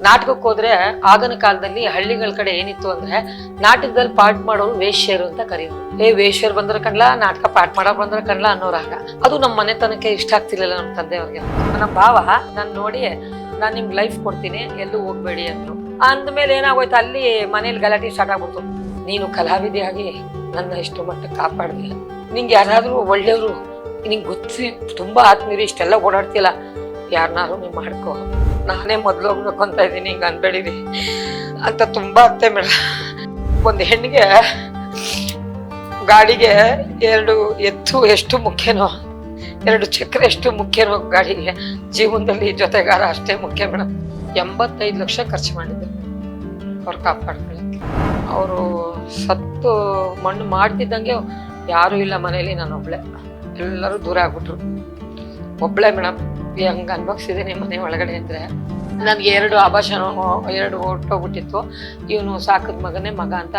ನಾಟಕಕ್ಕೆ ಹೋದ್ರೆ ಆಗಿನ ಕಾಲದಲ್ಲಿ ಹಳ್ಳಿಗಳ ಕಡೆ ಏನಿತ್ತು ಅಂದ್ರೆ ನಾಟಕದಲ್ಲಿ ಪಾಠ ಮಾಡೋರು ವೇಶ್ಯರು ಅಂತ ಕರೆಯೋರು. ವೇಶ್ಯರು ಬಂದ್ರ ಕಣ್ಲಾ, ನಾಟಕ ಪಾಠ ಮಾಡಕ್ ಬಂದ್ರ ಕಣ್ಲಾ ಅನ್ನೋರಾಗ. ಅದು ನಮ್ಮ ಮನೆತನಕ್ಕೆ ಇಷ್ಟ ಆಗ್ತಿರ್ಲಿಲ್ಲ ನಮ್ಮ ತಂದೆಯವ್ರಿಗೆ. ನಮ್ಮ ಭಾವ ನಾನ್ ನೋಡಿ ನಾನ್ ನಿಮ್ಗೆ ಲೈಫ್ ಕೊಡ್ತೀನಿ, ಎಲ್ಲೂ ಹೋಗ್ಬೇಡಿ ಅಂದ್ರು. ಅಂದ್ಮೇಲೆ ಏನಾಗೋಯ್ತು, ಅಲ್ಲಿ ಮನೇಲಿ ಗಲಾಟೆ ಸ್ಟಾರ್ಟ್ ಆಗ್ಬಿಡ್ತು. ನೀನು ಕಲಾವಿದೆಯಾಗಿ ನನ್ನ ಇಷ್ಟು ಮಟ್ಟಕ್ಕೆ ಕಾಪಾಡ್ದಿಲ್ಲ, ನಿಂಗೆ ಯಾರಾದ್ರೂ ಒಳ್ಳೆಯವರು ನಿಂಗೆ ಗೊತ್ತಿ ತುಂಬಾ ಆತ್ಮೀಯರು ಇಷ್ಟೆಲ್ಲ ಓಡಾಡ್ತಿಲ್ಲ, ಯಾರನ್ನಾರು ನೀವು ಮಾಡ್ಕೋ, ನಾನೇ ಮೊದ್ಲು ಹೋಗ್ಬೇಕು ಅಂತ ಇದ್ದೀನಿ, ಹಿಂಗ ಅನ್ಬೇಡಿರಿ ಅಂತ ತುಂಬಾ ಅತ್ತೆ ಮೇಡಮ್. ಒಂದು ಹೆಣ್ಣಿಗೆ ಗಾಡಿಗೆ 2 ಎತ್ತು ಎಷ್ಟು ಮುಖ್ಯನೋ, 2 ಚಕ್ರ ಎಷ್ಟು ಮುಖ್ಯನೋ ಗಾಡಿಗೆ ಜೀವನದಲ್ಲಿ ಜೊತೆಗಾರ ಅಷ್ಟೇ ಮುಖ್ಯ ಮೇಡಮ್. 85 ಲಕ್ಷ ಖರ್ಚು ಮಾಡಿದ್ದೆ ಅವ್ರು ಕಾಪಾಡ್ಕೊಳ್ಳಕ್ಕೆ. ಅವರು ಸತ್ತು ಮಣ್ಣು ಮಾಡ್ತಿದ್ದಂಗೆ ಯಾರು ಇಲ್ಲ ಮನೇಲಿ, ನಾನು ಒಬ್ಳೆ, ಎಲ್ಲರೂ ದೂರ ಆಗ್ಬಿಟ್ರು. ಒಬ್ಳೆ ಮೇಡಮ್ ಹೆಂಗ ಅನ್ಭವಿಸಿದ್ದೀನಿ ಮನೆ ಒಳಗಡೆ ಅಂದ್ರೆ. ನನ್ಗೆ 2 ಆಭಾಷಣ 2 ಹೊಟ್ಟೋಗ್ಬಿಟ್ಟಿತ್ತು. ಇವನು ಸಾಕದ ಮಗನೇ ಮಗ ಅಂತ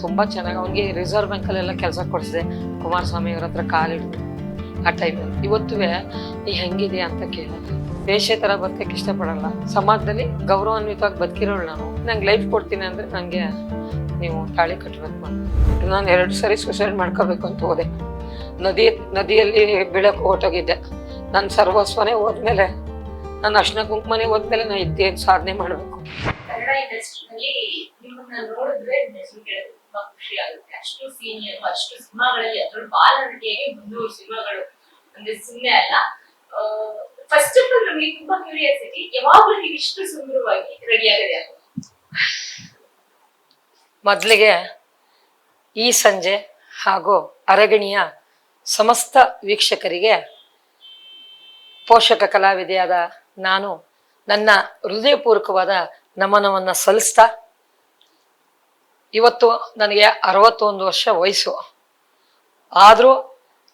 ತುಂಬಾ ಚೆನ್ನಾಗಿ ಅವನಿಗೆ ರಿಸರ್ವ್ ಬ್ಯಾಂಕಲ್ಲೆಲ್ಲ ಕೆಲಸ ಕೊಡಿಸಿದೆ. ಕುಮಾರಸ್ವಾಮಿ ಅವ್ರ ಹತ್ರ ಕಾಲಿಡ್ದು ಆ ಟೈಮಲ್ಲಿ. ಇವತ್ತುವೆ ನೀ ಹೆಂಗಿದೆಯಾ ಅಂತ ಕೇಳೋದು. ವೇಷ ತರ ಬದುಕಕ್ಕೆ ಇಷ್ಟಪಡಲ್ಲ, ಸಮಾಜದಲ್ಲಿ ಗೌರವಾನ್ವಿತವಾಗಿ ಬದುಕಿರೋಳು ನಾನು. ನಂಗೆ ಲೈಫ್ ಕೊಡ್ತೀನಿ ಅಂದ್ರೆ ನಂಗೆ ನೀವು ತಾಳಿ ಕಟ್ಟಬೇಕು. ನಾನು 2 ಸರಿ ಸೂಸೈಡ್ ಮಾಡ್ಕೋಬೇಕು ಅಂತ ಹೋದೆ. ನದಿಯಲ್ಲಿ ಬೀಳಕ್ಕೆ ಹೊರಟೋಗಿದ್ದೆ. ನನ್ನ ಸರ್ವಸ್ವನೇ ಹೋದ್ಮೇಲೆ, ನನ್ನ ಅರ್ಶಿನ ಕುಂಕುಮನೆ ಹೋದ್ಮೇಲೆ ನಾ ಇದ್ದೇನು ಸಾಧನೆ ಮಾಡ್ಬೇಕು. ಕನ್ನಡ ಇಂಡಸ್ಟ್ರಿನಲ್ಲಿ ನಿಮ್ಮನ್ನ ನೋಡಿದ್ರೆ ತುಂಬಾ ಖುಷಿ ಆಗುತ್ತೆ. ಅಷ್ಟು ಸೀನಿಯರ್, ಅಷ್ಟು ಸಿನಿಮಾಗಳಲ್ಲಿ, ಅದ್ರಲ್ಲಿ ಬಾಲನಟಿಯಾಗಿ 300 ಸಿನಿಮಾಗಳು ಅಂದ್ರೆ ಸುಮ್ಮನೆ ಅಲ್ಲ. ಫಸ್ಟ್ ಆಫ್ ಆಲ್ ನಮಗೆ ತುಂಬಾ ಕ್ಯೂರಿಯಾಸಿಟಿ, ಯಾವಾಗ್ಲೂ ನೀವು ಇಷ್ಟು ಸುಂದರವಾಗಿ ರೆಡಿ ಆಗಿದೆ ಅಂತ? ಮೊದಲಿಗೆ ಈ ಸಂಜೆ ಹಾಗೂ ಅರಗಣಿಯ ಸಮಸ್ತ ವೀಕ್ಷಕರಿಗೆ ಪೋಷಕ ಕಲಾವಿದೆಯಾದ ನಾನು ನನ್ನ ಹೃದಯಪೂರ್ವಕವಾದ ನಮನವನ್ನು ಸಲ್ಲಿಸ್ತಾ, ಇವತ್ತು ನನಗೆ 61 ವರ್ಷ ವಯಸ್ಸು. ಆದರೂ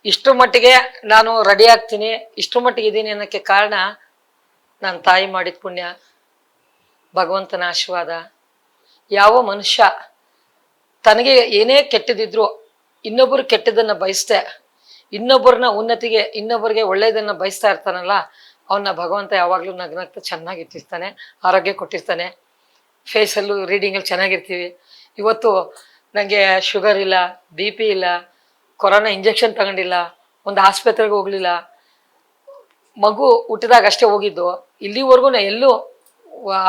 ಇಷ್ಟು ಮಟ್ಟಿಗೆ ನಾನು ರೆಡಿ ಆಗ್ತೀನಿ, ಇಷ್ಟು ಮಟ್ಟಿಗೆ ಇದ್ದೀನಿ ಅನ್ನೋಕ್ಕೆ ಕಾರಣ ನನ್ನ ತಾಯಿ ಮಾಡಿದ ಪುಣ್ಯ, ಭಗವಂತನ ಆಶೀರ್ವಾದ. ಯಾವ ಮನುಷ್ಯ ತನಗೆ ಏನೇ ಕೆಟ್ಟದಿದ್ರು ಇನ್ನೊಬ್ಬರು ಕೆಟ್ಟದನ್ನ ಬಯಸ್ತೆ, ಇನ್ನೊಬ್ಬರನ್ನ ಉನ್ನತಿಗೆ, ಇನ್ನೊಬ್ಬರಿಗೆ ಒಳ್ಳೆಯದನ್ನ ಬಯಸ್ತಾ ಇರ್ತಾನಲ್ಲ, ಅವನ್ನ ಭಗವಂತ ಯಾವಾಗಲೂ ನಗ್ನಗ್ತಾ ಚೆನ್ನಾಗಿ ಇಟ್ಟಿರ್ತಾನೆ, ಆರೋಗ್ಯ ಕೊಟ್ಟಿರ್ತಾನೆ. ಫೇಸಲ್ಲೂ ರೀಡಿಂಗಲ್ಲಿ ಚೆನ್ನಾಗಿರ್ತೀವಿ. ಇವತ್ತು ನನಗೆ ಶುಗರ್ ಇಲ್ಲ, BP ಇಲ್ಲ, ಕೊರೋನಾ ಇಂಜೆಕ್ಷನ್ ತಗೊಂಡಿಲ್ಲ, ಒಂದು ಆಸ್ಪತ್ರೆಗೆ ಹೋಗ್ಲಿಲ್ಲ. ಮಗು ಹುಟ್ಟಿದಾಗ ಅಷ್ಟೇ ಹೋಗಿದ್ದು, ಇಲ್ಲಿವರೆಗೂ ನಾ ಎಲ್ಲೂ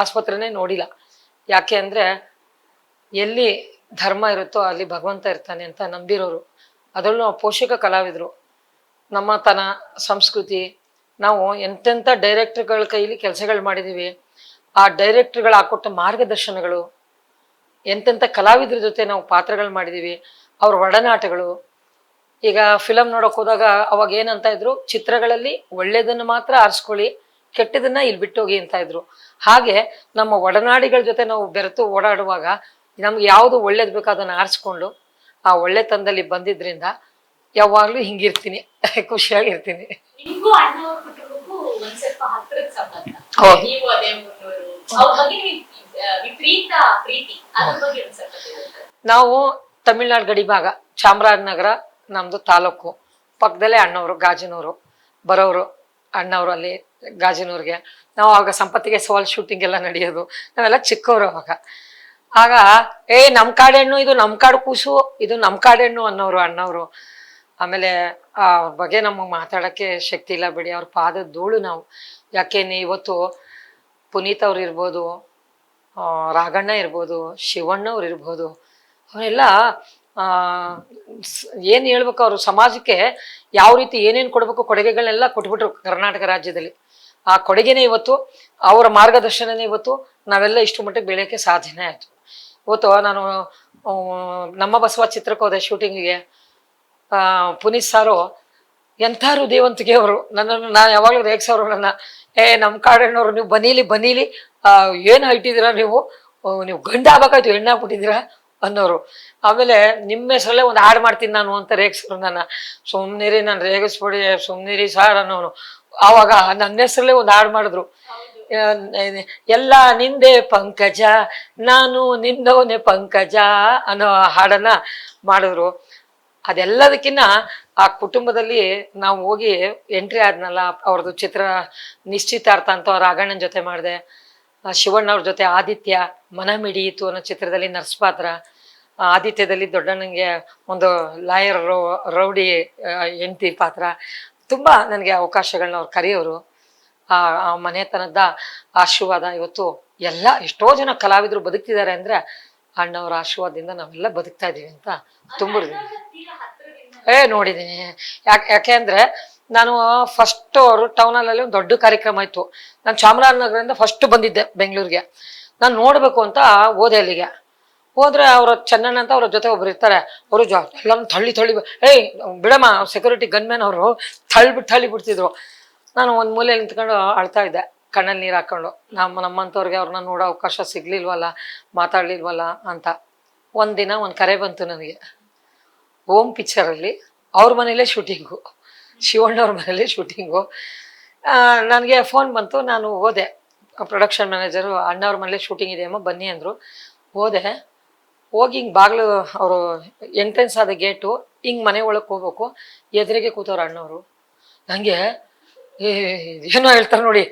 ಆಸ್ಪತ್ರೆನೇ ನೋಡಿಲ್ಲ. ಯಾಕೆ ಅಂದರೆ ಎಲ್ಲಿ ಧರ್ಮ ಇರುತ್ತೋ ಅಲ್ಲಿ ಭಗವಂತ ಇರ್ತಾನೆ ಅಂತ ನಂಬಿರೋರು. ಅದರಲ್ಲೂ ನಾವು ಪೋಷಕ ಕಲಾವಿದರು. ನಮ್ಮ ತನ ಸಂಸ್ಕೃತಿ, ನಾವು ಎಂತೆಂಥ ಡೈರೆಕ್ಟರ್ಗಳ ಕೈಲಿ ಕೆಲಸಗಳು ಮಾಡಿದ್ದೀವಿ. ಆ ಡೈರೆಕ್ಟರ್ಗಳು ಹಾಕೊಟ್ಟ ಮಾರ್ಗದರ್ಶನಗಳು, ಎಂತೆಂಥ ಕಲಾವಿದ್ರ ಜೊತೆ ನಾವು ಪಾತ್ರಗಳು ಮಾಡಿದ್ದೀವಿ, ಅವ್ರ ಒಡನಾಟಗಳು. ಈಗ ಫಿಲಮ್ ನೋಡೋಕೆ ಹೋದಾಗ ಅವಾಗ ಏನಂತ ಇದ್ರು, ಚಿತ್ರಗಳಲ್ಲಿ ಒಳ್ಳೆಯದನ್ನು ಮಾತ್ರ ಆರಿಸ್ಕೊಳ್ಳಿ, ಕೆಟ್ಟದನ್ನ ಇಲ್ಲಿ ಬಿಟ್ಟೋಗಿ ಅಂತ ಇದ್ರು. ಹಾಗೆ ನಮ್ಮ ಒಡನಾಡಿಗಳ ಜೊತೆ ನಾವು ಬೆರೆತು ಓಡಾಡುವಾಗ ನಮ್ಗೆ ಯಾವುದು ಒಳ್ಳೇದು ಬೇಕೋ ಅದನ್ನು ಆರಿಸ್ಕೊಂಡು ಆ ಒಳ್ಳೆತನದಲ್ಲಿ ಬಂದಿದ್ರಿಂದ ಯಾವಾಗ್ಲೂ ಹಿಂಗಿರ್ತೀನಿ, ಖುಷಿಯಾಗಿರ್ತೀನಿ. ನಿಮ್ಗೂ ಅಣ್ಣವ್ರ ಕುಟುಂಬಕ್ಕೂ ಒಂದ್ ಸ್ವಲ್ಪ ಹತ್ತಿರದ ಸಂಬಂಧ. ನೀವು ಅದೇ ಅವ್ರ ಬಗ್ಗೆ ವಿಪರೀತ ಪ್ರೀತಿ, ಅದ್ರ ಬಗ್ಗೆ ಒಂದ್ ಸ್ವಲ್ಪ ಹೇಳ್ತಾರೆ. ನಾವು ತಮಿಳ್ನಾಡು ಗಡಿ ಭಾಗ, ಚಾಮರಾಜನಗರ ನಮ್ದು ತಾಲೂಕು. ಪಕ್ಕದಲ್ಲೇ ಅಣ್ಣವರು ಗಾಜನೂರು ಬರೋರು. ಅಣ್ಣವರು ಅಲ್ಲಿ ಗಾಜನೂರಿಗೆ. ನಾವು ಆವಾಗ ಸಂಪತ್ತಿಗೆ ಸವಾಲ್ ಶೂಟಿಂಗ್ ಎಲ್ಲ ನಡೆಯೋದು. ನಾವೆಲ್ಲ ಚಿಕ್ಕವರು ಅವಾಗ. ಆಗ ನಮ್ ಕಾಡೆಣ್ಣು, ಇದು ನಮ್ ಕಾಡು ಕೂಸು, ಇದು ನಮ್ ಕಾಡೆಣ್ಣು ಅನ್ನೋರು ಅಣ್ಣವರು. ಆಮೇಲೆ ಅವ್ರ ಬಗ್ಗೆ ನಮಗೆ ಮಾತಾಡೋಕ್ಕೆ ಶಕ್ತಿ ಇಲ್ಲ ಬಿಡಿ, ಅವ್ರ ಪಾದದ ಧೂಳು ನಾವು. ಯಾಕೆಂದ್ರೆ ಇವತ್ತು ಪುನೀತ್ ಅವ್ರು ಇರ್ಬೋದು, ರಾಘಣ್ಣ ಇರ್ಬೋದು, ಶಿವಣ್ಣವ್ರು ಇರ್ಬೋದು, ಅವರೆಲ್ಲ ಏನು ಹೇಳ್ಬೇಕು, ಅವರು ಸಮಾಜಕ್ಕೆ ಯಾವ ರೀತಿ ಏನೇನು ಕೊಡಬೇಕು ಕೊಡುಗೆಗಳನ್ನೆಲ್ಲ ಕೊಟ್ಬಿಟ್ರು ಕರ್ನಾಟಕ ರಾಜ್ಯದಲ್ಲಿ. ಆ ಕೊಡುಗೆನೇ ಇವತ್ತು, ಅವರ ಮಾರ್ಗದರ್ಶನನೇ ಇವತ್ತು ನಾವೆಲ್ಲ ಇಷ್ಟು ಮಟ್ಟಿಗೆ ಬೆಳೆಯೋಕ್ಕೆ ಸಾಧ್ಯನೇ ಆಯಿತು. ಇವತ್ತು ನಾನು ನಮ್ಮ ಬಸವ ಚಿತ್ರಕ್ಕೆ ಹೋದೆ ಶೂಟಿಂಗಿಗೆ. ಪುನೀತ್ ಸಾರು ಎಂಥ ಹೃದಯವಂತಿಕೆ ಅವರು. ನನ್ನನ್ನು ನಾನು ಯಾವಾಗಲೂ ರೇಗಿಸೋರು ನನ್ನ, ನಮ್ಮ ಕಾಡಣ್ಣವ್ರು, ನೀವು ಬನೀಲಿ ಏನು ಹೈಟಿದ್ದೀರಾ ನೀವು ಗಂಡ ಆಗ್ಬೇಕಾಯ್ತು, ಹೆಣ್ಣಾಗ್ಬಿಟ್ಟಿದ್ದೀರಾ ಅನ್ನೋರು. ಆಮೇಲೆ ನಿಮ್ಮ ಹೆಸರಲ್ಲೇ ಒಂದು ಹಾಡು ಮಾಡ್ತೀನಿ ನಾನು ಅಂತ ರೇಗಿಸೋರು ನನ್ನ. ಸುಮ್ನಿರಿ, ನಾನು ರೇಗಿಸ್ಬಿಡಿ, ಸುಮ್ನಿರಿ ಸಾರ್ ಅನ್ನೋನು. ಆವಾಗ ನನ್ನ ಹೆಸರಲ್ಲೇ ಒಂದು ಹಾಡು ಮಾಡಿದ್ರು, ಎಲ್ಲ ನಿಂದೆ ಪಂಕಜ, ನಾನು ನಿಂದವನೇ ಪಂಕಜ ಅನ್ನೋ ಹಾಡನ್ನ ಮಾಡಿದ್ರು. ಅದೆಲ್ಲದಕ್ಕಿಂತ ಆ ಕುಟುಂಬದಲ್ಲಿ ನಾವು ಹೋಗಿ ಎಂಟ್ರಿ ಆದ್ನಲ್ಲ, ಅವ್ರದ್ದು ಚಿತ್ರ ನಿಶ್ಚಿತಾರ್ಥ ಅಂತ ರಾಘಣ್ಣನ ಜೊತೆ ಮಾಡಿದೆ. ಶಿವಣ್ಣ ಅವ್ರ ಜೊತೆ ಆದಿತ್ಯ ಮನ ಮಿಡಿಯಿತು ಅನ್ನೋ ಚಿತ್ರದಲ್ಲಿ ನರ್ಸ್ ಪಾತ್ರ, ಆದಿತ್ಯದಲ್ಲಿ ದೊಡ್ಡಣ್ಣಂಗೆ ಒಂದು ಲಾಯರ್ ರೌಡಿ ಹೆಂಡತಿ ಪಾತ್ರ. ತುಂಬಾ ನನಗೆ ಅವಕಾಶಗಳನ್ನ ಅವ್ರು ಕರೆಯೋರು. ಆ ಮನೆತನದ ಆಶೀರ್ವಾದ ಇವತ್ತು ಎಲ್ಲ ಎಷ್ಟೋ ಜನ ಕಲಾವಿದರು ಬದುಕ್ತಿದ್ದಾರೆ ಅಂದ್ರೆ ಅಣ್ಣವ್ರ ಆಶೀರ್ವಾದದಿಂದ ನಾವೆಲ್ಲ ಬದುಕ್ತಾ ಇದೀವಿ ಅಂತ ನೋಡಿದೀನಿ. ಯಾಕೆ ಅಂದ್ರೆ ನಾನು ಫಸ್ಟ್ ಅವರು ಟೌನಲ್ಲಿ ಒಂದು ದೊಡ್ಡ ಕಾರ್ಯಕ್ರಮ ಆಯ್ತು. ನಾನು ಚಾಮರಾಜನಗರದಿಂದ ಫಸ್ಟ್ ಬಂದಿದ್ದೆ ಬೆಂಗಳೂರಿಗೆ. ನಾನು ನೋಡ್ಬೇಕು ಅಂತ ಹೋದೆ ಅಲ್ಲಿಗೆ. ಹೋದ್ರೆ ಅವ್ರ ಚೆನ್ನಣ್ಣ ಅಂತ ಅವ್ರ ಜೊತೆ ಒಬ್ರು ಇರ್ತಾರೆ. ಅವರು ಎಲ್ಲರೂ ತಳ್ಳಿ ಬಿಡಮ್ಮ ಸೆಕ್ಯೂರಿಟಿ ಗನ್ಮ್ಯಾನ್ ಅವರು ತಳ್ಳಿ ಬಿಡ್ತಿದ್ರು. ನಾನು ಒಂದ್ ಮೂಲೆ ನಿಂತ್ಕೊಂಡು ಅಳ್ತಾ ಇದ್ದೆ, ಕಣ್ಣಲ್ಲಿ ನೀರು ಹಾಕೊಂಡು. ನಮ್ಮಂಥವ್ರಿಗೆ ಅವ್ರನ್ನ ನೋಡೋ ಅವಕಾಶ ಸಿಗ್ಲಿಲ್ವಲ್ಲ, ಮಾತಾಡ್ಲಿಲ್ವಲ್ಲ ಅಂತ. ಒಂದಿನ ಒಂದು ಕರೆ ಬಂತು ನನಗೆ. ಓಮ್ ಪಿಕ್ಚರಲ್ಲಿ ಅವ್ರ ಮನೇಲೇ ಶೂಟಿಂಗು, ಶಿವಣ್ಣವ್ರ ಮನೇಲಿ ಶೂಟಿಂಗು. ನನಗೆ ಫೋನ್ ಬಂತು. ನಾನು ಹೋದೆ. ಪ್ರೊಡಕ್ಷನ್ ಮ್ಯಾನೇಜರು ಅಣ್ಣವ್ರ ಮನೇಲಿ ಶೂಟಿಂಗ್ ಇದೆಯಮ್ಮ ಬನ್ನಿ ಅಂದರು. ಹೋದೆ. ಹೋಗಿ ಹಿಂಗೆ ಬಾಗಿಲು ಅವರು ಎಂಟ್ರೆನ್ಸ್ ಆದ ಗೇಟು, ಹಿಂಗೆ ಮನೆ ಒಳಗೆ ಹೋಗ್ಬೇಕು. ಎದುರಿಗೆ ಕೂತವ್ರು ಅಣ್ಣವರು. ನನಗೆ ಏನೋ ಹೇಳ್ತಾರೆ ನೋಡಿ,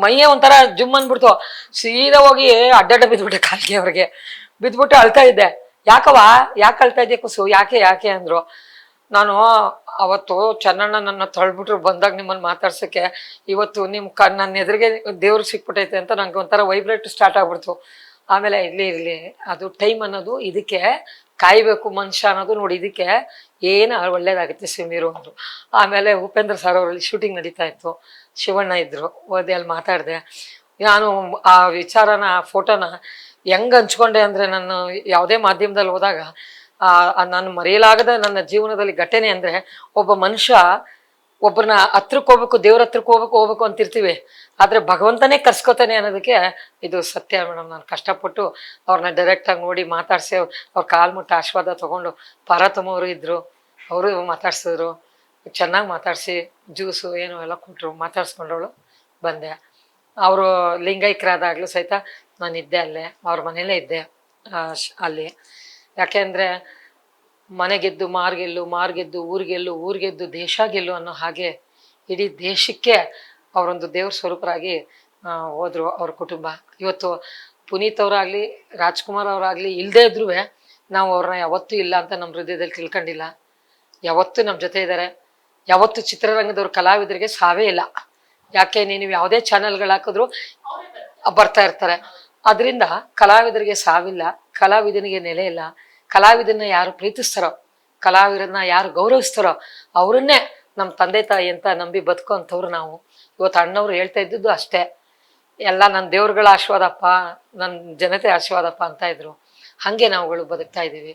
ಮೈಯೇ ಒಂಥರ ಜುಮ್ ಅಂದ್ಬಿಡ್ತು. ಸೀದಾ ಹೋಗಿ ಅಡ್ಡಡ್ಡ ಬಿದ್ಬಿಟ್ಟೆ ಕಾಲಿಗೆ. ಅವ್ರಿಗೆ ಬಿದ್ಬಿಟ್ಟು ಅಳ್ತಾ ಇದ್ದೆ. ಯಾಕೆ ಅಳ್ತಾ ಇದ್ದೆ ಕುಸು, ಯಾಕೆ ಅಂದ್ರು. ನಾನು ಅವತ್ತು ಚೆನ್ನಣ್ಣ ನನ್ನ ತಳ್ಬಿಟ್ರು ಬಂದಾಗ ನಿಮ್ಮನ್ನು ಮಾತಾಡ್ಸಕ್ಕೆ. ಇವತ್ತು ನನ್ನ ಎದುರಿಗೆ ದೇವ್ರಿಗೆ ಸಿಕ್ಬಿಟ್ಟೈತೆ ಅಂತ ನಂಗೆ ಒಂಥರ ವೈಬ್ರೇಟ್ ಸ್ಟಾರ್ಟ್ ಆಗ್ಬಿಡ್ತು. ಆಮೇಲೆ ಇರ್ಲಿ ಅದು ಟೈಮ್ ಅನ್ನೋದು ಇದಕ್ಕೆ ಕಾಯ್ಬೇಕು ಮನುಷ್ಯ ಅನ್ನೋದು ನೋಡಿ, ಇದಕ್ಕೆ ಏನು ಒಳ್ಳೇದಾಗುತ್ತೆ ಸಿಮೀರು ಅಂದರು. ಆಮೇಲೆ ಉಪೇಂದ್ರ ಸರ್ ಅವರಲ್ಲಿ ಶೂಟಿಂಗ್ ನಡೀತಾ ಇತ್ತು. ಶಿವಣ್ಣ ಇದ್ರು. ಓದಿ ಅಲ್ಲಿ ಮಾತಾಡಿದೆ. ನಾನು ಆ ವಿಚಾರನ ಆ ಫೋಟೋನ ಹೆಂಗ್ ಹಂಚ್ಕೊಂಡೆ ಅಂದ್ರೆ, ನಾನು ಯಾವುದೇ ಮಾಧ್ಯಮದಲ್ಲಿ ಹೋದಾಗ ನಾನು ಮರೆಯಲಾಗದ ನನ್ನ ಜೀವನದಲ್ಲಿ ಘಟನೆ ಅಂದ್ರೆ, ಒಬ್ಬ ಮನುಷ್ಯ ಒಬ್ಬರನ್ನ ಹತ್ರಕ್ಕೆ ಹೋಗ್ಬೇಕು, ದೇವ್ರ ಹತ್ರಕ್ಕೆ ಹೋಗ್ಬೇಕು ಅಂತಿರ್ತೀವಿ. ಆದ್ರೆ ಭಗವಂತನೇ ಕರ್ಸ್ಕೊತಾನೆ ಅನ್ನೋದಕ್ಕೆ ಇದು ಸತ್ಯ ಮೇಡಮ್. ನಾನು ಕಷ್ಟಪಟ್ಟು ಅವ್ರನ್ನ ಡೈರೆಕ್ಟಾಗಿ ನೋಡಿ ಮಾತಾಡ್ಸಿ ಅವ್ರ ಕಾಲ್ ಮುಟ್ಟ ಆಶೀರ್ವಾದ ತಗೊಂಡು, ಪಾರ್ವತಮ್ಮ ಅವರು ಇದ್ರು, ಅವರು ಮಾತಾಡ್ಸಿದ್ರು. ಚೆನ್ನಾಗಿ ಮಾತಾಡಿಸಿ ಜ್ಯೂಸು ಏನು ಎಲ್ಲ ಕೊಟ್ಟರು. ಮಾತಾಡ್ಸ್ಕೊಂಡವಳು ಬಂದೆ. ಅವರು ಲಿಂಗೈಕ್ಯರಾದಾಗಲೂ ಸಹಿತ ನಾನು ಇದ್ದೆ ಅಲ್ಲೇ, ಅವ್ರ ಮನೇಲೇ ಇದ್ದೆ ಅಲ್ಲಿ. ಯಾಕೆಂದರೆ ಮನೆಗೆದ್ದು ಮಾರ್ಗೆಲ್ಲು, ಮಾರ್ಗೆದ್ದು ಊರಿಗೆಲ್ಲು, ಊರಿಗೆದ್ದು ದೇಶ ಗೆಲ್ಲು ಅನ್ನೋ ಹಾಗೆ ಇಡೀ ದೇಶಕ್ಕೆ ಅವರೊಂದು ದೇವ್ರ ಸ್ವರೂಪರಾಗಿ ಹೋದ್ರು ಅವ್ರ ಕುಟುಂಬ. ಇವತ್ತು ಪುನೀತ್ ಅವರಾಗಲಿ, ರಾಜ್ಕುಮಾರ್ ಅವರಾಗಲಿ ಇಲ್ಲದೇ ಇದ್ರೂ ನಾವು ಅವ್ರನ್ನ ಯಾವತ್ತೂ ಇಲ್ಲ ಅಂತ ನಮ್ಮ ಹೃದಯದಲ್ಲಿ ತಿಳ್ಕೊಂಡಿಲ್ಲ. ಯಾವತ್ತೂ ನಮ್ಮ ಜೊತೆ ಇದ್ದಾರೆ. ಯಾವತ್ತು ಚಿತ್ರರಂಗದವ್ರ ಕಲಾವಿದರಿಗೆ ಸಾವೇ ಇಲ್ಲ. ಯಾಕೆ ನೀವು ಯಾವುದೇ ಚಾನೆಲ್ಗಳು ಹಾಕಿದ್ರು ಬರ್ತಾ ಇರ್ತಾರೆ. ಅದರಿಂದ ಕಲಾವಿದರಿಗೆ ಸಾವಿಲ್ಲ, ಕಲಾವಿದನಿಗೆ ನೆಲೆ ಇಲ್ಲ. ಕಲಾವಿದನ್ನ ಯಾರು ಪ್ರೀತಿಸ್ತಾರೋ, ಕಲಾವಿದರನ್ನ ಯಾರು ಗೌರವಿಸ್ತಾರೋ ಅವರನ್ನೇ ನಮ್ಮ ತಂದೆ ತಾಯಿ ಅಂತ ನಂಬಿ ಬದುಕೋಂಥವ್ರು ನಾವು. ಇವತ್ತು ಅಣ್ಣವ್ರು ಹೇಳ್ತಾ ಇದ್ದಿದ್ದು ಅಷ್ಟೇ, ಎಲ್ಲ ನನ್ನ ದೇವ್ರುಗಳ ಆಶೀರ್ವಾದಪ್ಪ, ನನ್ನ ಜನತೆ ಆಶೀರ್ವಾದಪ್ಪ ಅಂತ ಇದ್ರು. ಹಾಗೆ ನಾವುಗಳು ಬದುಕ್ತಾ ಇದ್ದೀವಿ.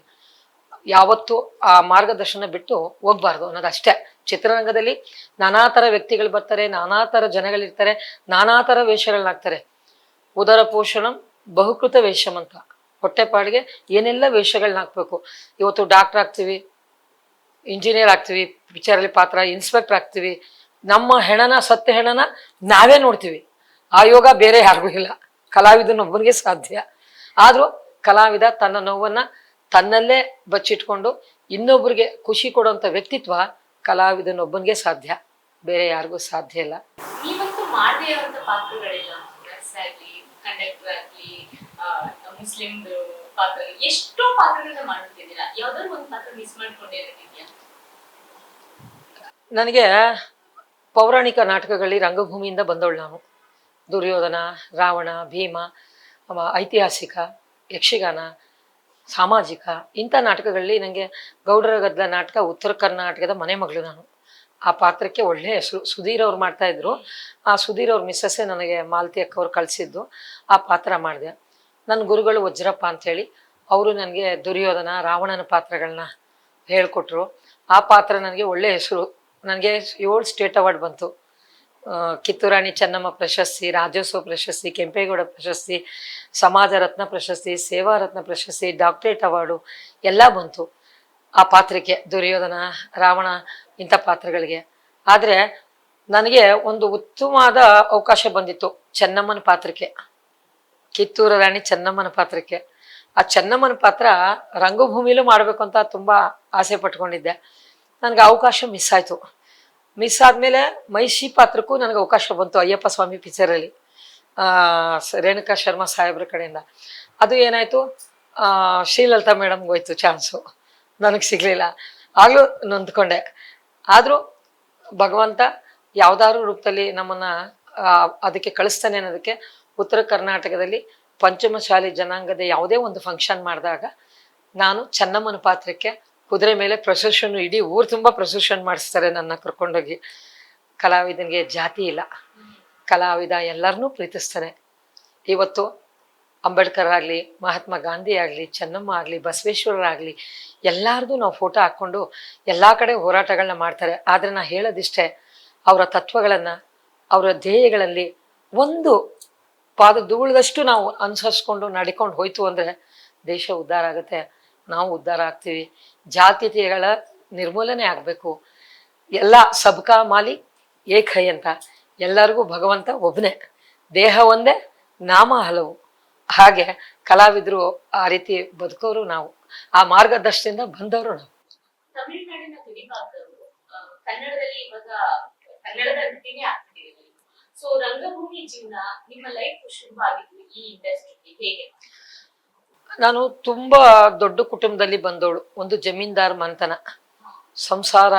ಯಾವತ್ತೂ ಆ ಮಾರ್ಗದರ್ಶನ ಬಿಟ್ಟು ಹೋಗ್ಬಾರ್ದು ಅನ್ನೋದಷ್ಟೇ. ಚಿತ್ರರಂಗದಲ್ಲಿ ನಾನಾ ಥರ ವ್ಯಕ್ತಿಗಳು ಬರ್ತಾರೆ, ನಾನಾ ಥರ ಜನಗಳಿರ್ತಾರೆ, ನಾನಾ ಥರ ವೇಷಗಳನ್ನಾಗ್ತಾರೆ. ಉದರ ಪೋಷಣಂ ಬಹುಕೃತ ವೇಷಂ ಅಂತ, ಹೊಟ್ಟೆಪಾಡಿಗೆ ಏನೆಲ್ಲ ವೇಷಗಳನ್ನ ಹಾಕ್ಬೇಕು. ಇವತ್ತು ಡಾಕ್ಟರ್ ಆಗ್ತೀವಿ, ಇಂಜಿನಿಯರ್ ಆಗ್ತೀವಿ, ಪಿಕ್ಚರಲ್ಲಿ ಪಾತ್ರ, ಇನ್ಸ್ಪೆಕ್ಟರ್ ಆಗ್ತೀವಿ. ನಮ್ಮ ಹೆಣನ ಸತ್ಯ ಹೆಣನ ನಾವೇ ನೋಡ್ತೀವಿ. ಆ ಯೋಗ ಬೇರೆ ಯಾರಿಗೂ ಇಲ್ಲ, ಕಲಾವಿದನೊಬ್ಬನಿಗೆ ಸಾಧ್ಯ. ಆದರೂ ಕಲಾವಿದ ತನ್ನ ನೋವನ್ನ ತನ್ನಲ್ಲೇ ಬಚ್ಚಿಟ್ಕೊಂಡು ಇನ್ನೊಬ್ಬರಿಗೆ ಖುಷಿ ಕೊಡುವಂಥ ವ್ಯಕ್ತಿತ್ವ ಕಲಾವಿದನೊಬ್ಬನಿಗೆ ಸಾಧ್ಯ, ಬೇರೆ ಯಾರಿಗೂ ಸಾಧ್ಯ ಇಲ್ಲ. ನೀವಂತೂ ಮಾಡದೇ ಇರುವಂತ ಪಾತ್ರಗಳಿಲ್ಲ. ಕಂಡಕ್ಟರ್ ಆಗ್ಲಿ, ಮುಸ್ಲಿಂ ಪಾತ್ರ, ಎಷ್ಟೋ ಪಾತ್ರಗಳನ್ನ ಮಾಡುತ್ತಿದ್ದೀರಾ. ಯಾವ್ದಾದ್ರು ಒಂದು ಪಾತ್ರ ಮಿಸ್ ಮಾಡ್ಕೊಂಡಿರೋದಿದ್ಯಾ? ನನಗೆ ಪೌರಾಣಿಕ ನಾಟಕಗಳಲ್ಲಿ ರಂಗಭೂಮಿಯಿಂದ ಬಂದವಳು ನಾನು. ದುರ್ಯೋಧನ, ರಾವಣ, ಭೀಮ, ಐತಿಹಾಸಿಕ, ಯಕ್ಷಗಾನ, ಸಾಮಾಜಿಕ ಇಂಥ ನಾಟಕಗಳಲ್ಲಿ ನನಗೆ ಗೌಡರ ಗದ್ದಲ ನಾಟಕ, ಉತ್ತರ ಕರ್ನಾಟಕದ ಮನೆ ಮಗಳು ನಾನು. ಆ ಪಾತ್ರಕ್ಕೆ ಒಳ್ಳೆ ಹೆಸರು. ಸುಧೀರ್ ಅವ್ರು ಮಾಡ್ತಾ ಇದ್ರು. ಆ ಸುಧೀರ್ ಅವ್ರ ಮಿಸ್ಸಸ್ಸೇ ನನಗೆ ಮಾಲತಿ ಅಕ್ಕ ಅವ್ರು ಕಳಿಸಿದ್ದು. ಆ ಪಾತ್ರ ಮಾಡಿದೆ. ನನ್ನ ಗುರುಗಳು ವಜ್ರಪ್ಪ ಅಂಥೇಳಿ ಅವರು ನನಗೆ ದುರ್ಯೋಧನ, ರಾವಣನ ಪಾತ್ರಗಳನ್ನ ಹೇಳ್ಕೊಟ್ರು. ಆ ಪಾತ್ರ ನನಗೆ ಒಳ್ಳೆ ಹೆಸರು. ನನಗೆ 7 ಸ್ಟೇಟ್ ಅವಾರ್ಡ್ ಬಂತು. ಕಿತ್ತೂರಾಣಿ ಚೆನ್ನಮ್ಮ ಪ್ರಶಸ್ತಿ, ರಾಜ್ಯೋತ್ಸವ ಪ್ರಶಸ್ತಿ, ಕೆಂಪೇಗೌಡ ಪ್ರಶಸ್ತಿ, ಸಮಾಜ ರತ್ನ ಪ್ರಶಸ್ತಿ, ಸೇವಾ ರತ್ನ ಪ್ರಶಸ್ತಿ, ಡಾಕ್ಟರೇಟ್ ಅವಾರ್ಡು ಎಲ್ಲ ಬಂತು ಆ ಪಾತ್ರಕ್ಕೆ, ದುರ್ಯೋಧನ, ರಾವಣ ಇಂಥ ಪಾತ್ರಗಳಿಗೆ. ಆದರೆ ನನಗೆ ಒಂದು ಉತ್ತಮವಾದ ಅವಕಾಶ ಬಂದಿತ್ತು ಚೆನ್ನಮ್ಮನ ಪಾತ್ರಕ್ಕೆ, ಕಿತ್ತೂರು ರಾಣಿ ಚೆನ್ನಮ್ಮನ ಪಾತ್ರಕ್ಕೆ. ಆ ಚೆನ್ನಮ್ಮನ ಪಾತ್ರ ರಂಗಭೂಮಿಲೂ ಮಾಡಬೇಕು ಅಂತ ತುಂಬ ಆಸೆ ಪಟ್ಕೊಂಡಿದ್ದೆ. ನನಗೆ ಅವಕಾಶ ಮಿಸ್ ಆಯಿತು. ಮಿಸ್ ಆದಮೇಲೆ ಮೈಷಿ ಪಾತ್ರಕ್ಕೂ ನನಗೆ ಅವಕಾಶ ಬಂತು ಅಯ್ಯಪ್ಪ ಸ್ವಾಮಿ ಪಿಕ್ಚರಲ್ಲಿ, ರೇಣುಕಾ ಶರ್ಮಾ ಸಾಹೇಬ್ರ ಕಡೆಯಿಂದ. ಅದು ಏನಾಯಿತು, ಶ್ರೀಲಲಿತಾ ಮೇಡಮ್ಗೆ ಹೋಯ್ತು ಚಾನ್ಸು, ನನಗೆ ಸಿಗಲಿಲ್ಲ. ಆಗಲೂ ನೊಂದ್ಕೊಂಡೆ. ಆದರೂ ಭಗವಂತ ಯಾವುದಾದ್ರು ರೂಪದಲ್ಲಿ ನಮ್ಮನ್ನು ಅದಕ್ಕೆ ಕಳಿಸ್ತಾನೆ ಅನ್ನೋದಕ್ಕೆ, ಉತ್ತರ ಕರ್ನಾಟಕದಲ್ಲಿ ಪಂಚಮಶಾಲಿ ಜನಾಂಗದ ಯಾವುದೇ ಒಂದು ಫಂಕ್ಷನ್ ಮಾಡಿದಾಗ ನಾನು ಚೆನ್ನಮ್ಮನ ಪಾತ್ರಕ್ಕೆ ಕುದುರೆ ಮೇಲೆ ಪ್ರೊಸೆಷನ್, ಇಡೀ ಊರು ತುಂಬ ಪ್ರೊಸೆಷನ್ ಮಾಡಿಸ್ತಾರೆ ನನ್ನ ಕರ್ಕೊಂಡೋಗಿ. ಕಲಾವಿದನಿಗೆ ಜಾತಿ ಇಲ್ಲ, ಕಲಾವಿದ ಎಲ್ಲರನ್ನೂ ಪ್ರೀತಿಸ್ತಾನೆ. ಇವತ್ತು ಅಂಬೇಡ್ಕರ್ ಆಗಲಿ, ಮಹಾತ್ಮ ಗಾಂಧಿ ಆಗಲಿ, ಚೆನ್ನಮ್ಮ ಆಗಲಿ, ಬಸವೇಶ್ವರರಾಗಲಿ, ಎಲ್ಲರದು ನಾವು ಫೋಟೋ ಹಾಕ್ಕೊಂಡು ಎಲ್ಲ ಕಡೆ ಹೋರಾಟಗಳನ್ನ ಮಾಡ್ತಾರೆ. ಆದರೆ ನಾನು ಹೇಳೋದಿಷ್ಟೇ, ಅವರ ತತ್ವಗಳನ್ನು, ಅವರ ಧ್ಯೇಯಗಳಲ್ಲಿ ಒಂದು ಧೂಳದಷ್ಟು ನಾವು ಅನುಸರಿಸ್ಕೊಂಡು ನಡ್ಕೊಂಡು ಹೋಯ್ತು ಅಂದರೆ ದೇಶ ಉದ್ಧಾರ ಆಗುತ್ತೆ, ನಾವು ಉದ್ಧಾರ ಆಗ್ತೀವಿ. ಜಾತೀಯತೆಗಳ ನಿರ್ಮೂಲನೆ ಆಗಬೇಕು. ಎಲ್ಲ ಸಬ್ಕಾ ಮಾಲಿಕ್ ಏಕ್ ಹೈ ಅಂತ, ಎಲ್ಲರಿಗೂ ಭಗವಂತ ಒಬ್ಬನೇ, ದೇಹ ಒಂದೇ, ನಾಮ ಹಲವು. ಹಾಗೆ ಕಲಾವಿದರು ಆ ರೀತಿ ಬದುಕೋರು ನಾವು, ಆ ಮಾರ್ಗದರ್ಶನದಿಂದ ಬಂದವರು ನಾವು. ತಮಿಳುನಾಡಿನ ಸಿನಿಮಾದವರು ಕನ್ನಡದಲ್ಲಿ ಇವಾಗ ಕನ್ನಡದ ರೀತಿನೇ ಆಗ್ತಿದೆ. ಸೊ ರಂಗಭೂಮಿ ಜೀವನ, ನಿಮ್ಮ ಲೈಫ್ ಶುರು ಆಗಿದ್ದು ಈ ಇಂಡಸ್ಟ್ರಿಗೆ ಹೇಗೆ? ನಾನು ತುಂಬ ದೊಡ್ಡ ಕುಟುಂಬದಲ್ಲಿ ಬಂದವಳು. ಒಂದು ಜಮೀನ್ದಾರ್ ಮನೆತನ, ಸಂಸಾರ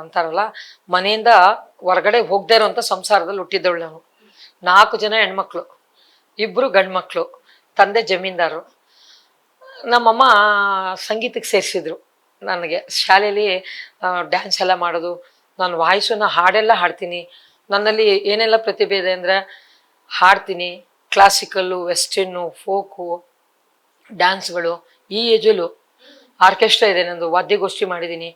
ಅಂತಾರಲ್ಲ, ಮನೆಯಿಂದ ಹೊರಗಡೆ ಹೋಗದೇ ಇರೋಂಥ ಸಂಸಾರದಲ್ಲಿ ಹುಟ್ಟಿದ್ದವಳು ನಾನು. 4 ಜನ ಹೆಣ್ಮಕ್ಳು, 2 ಗಂಡು ಮಕ್ಕಳು, ತಂದೆ ಜಮೀನ್ದಾರು. ನಮ್ಮಮ್ಮ ಸಂಗೀತಕ್ಕೆ ಸೇರಿಸಿದ್ರು ನನಗೆ. ಶಾಲೆಯಲ್ಲಿ ಡ್ಯಾನ್ಸ್ ಎಲ್ಲ ಮಾಡೋದು, ನಾನು ವಾಯ್ಸನ್ನು ಹಾಡೆಲ್ಲ ಹಾಡ್ತೀನಿ. ನನ್ನಲ್ಲಿ ಏನೆಲ್ಲ ಪ್ರತಿಭೆ ಇದೆ ಅಂದರೆ, ಹಾಡ್ತೀನಿ, ಕ್ಲಾಸಿಕಲ್ಲು, ವೆಸ್ಟರ್ನು, ಫೋಕು, ಡ್ಯಾನ್ಸ್ಗಳು. ಈ ಏಜಲ್ಲೂ ಆರ್ಕೆಸ್ಟ್ರಾ ಇದೆ ನಂದು, ವಾದ್ಯಗೋಷ್ಠಿ ಮಾಡಿದ್ದೀನಿ.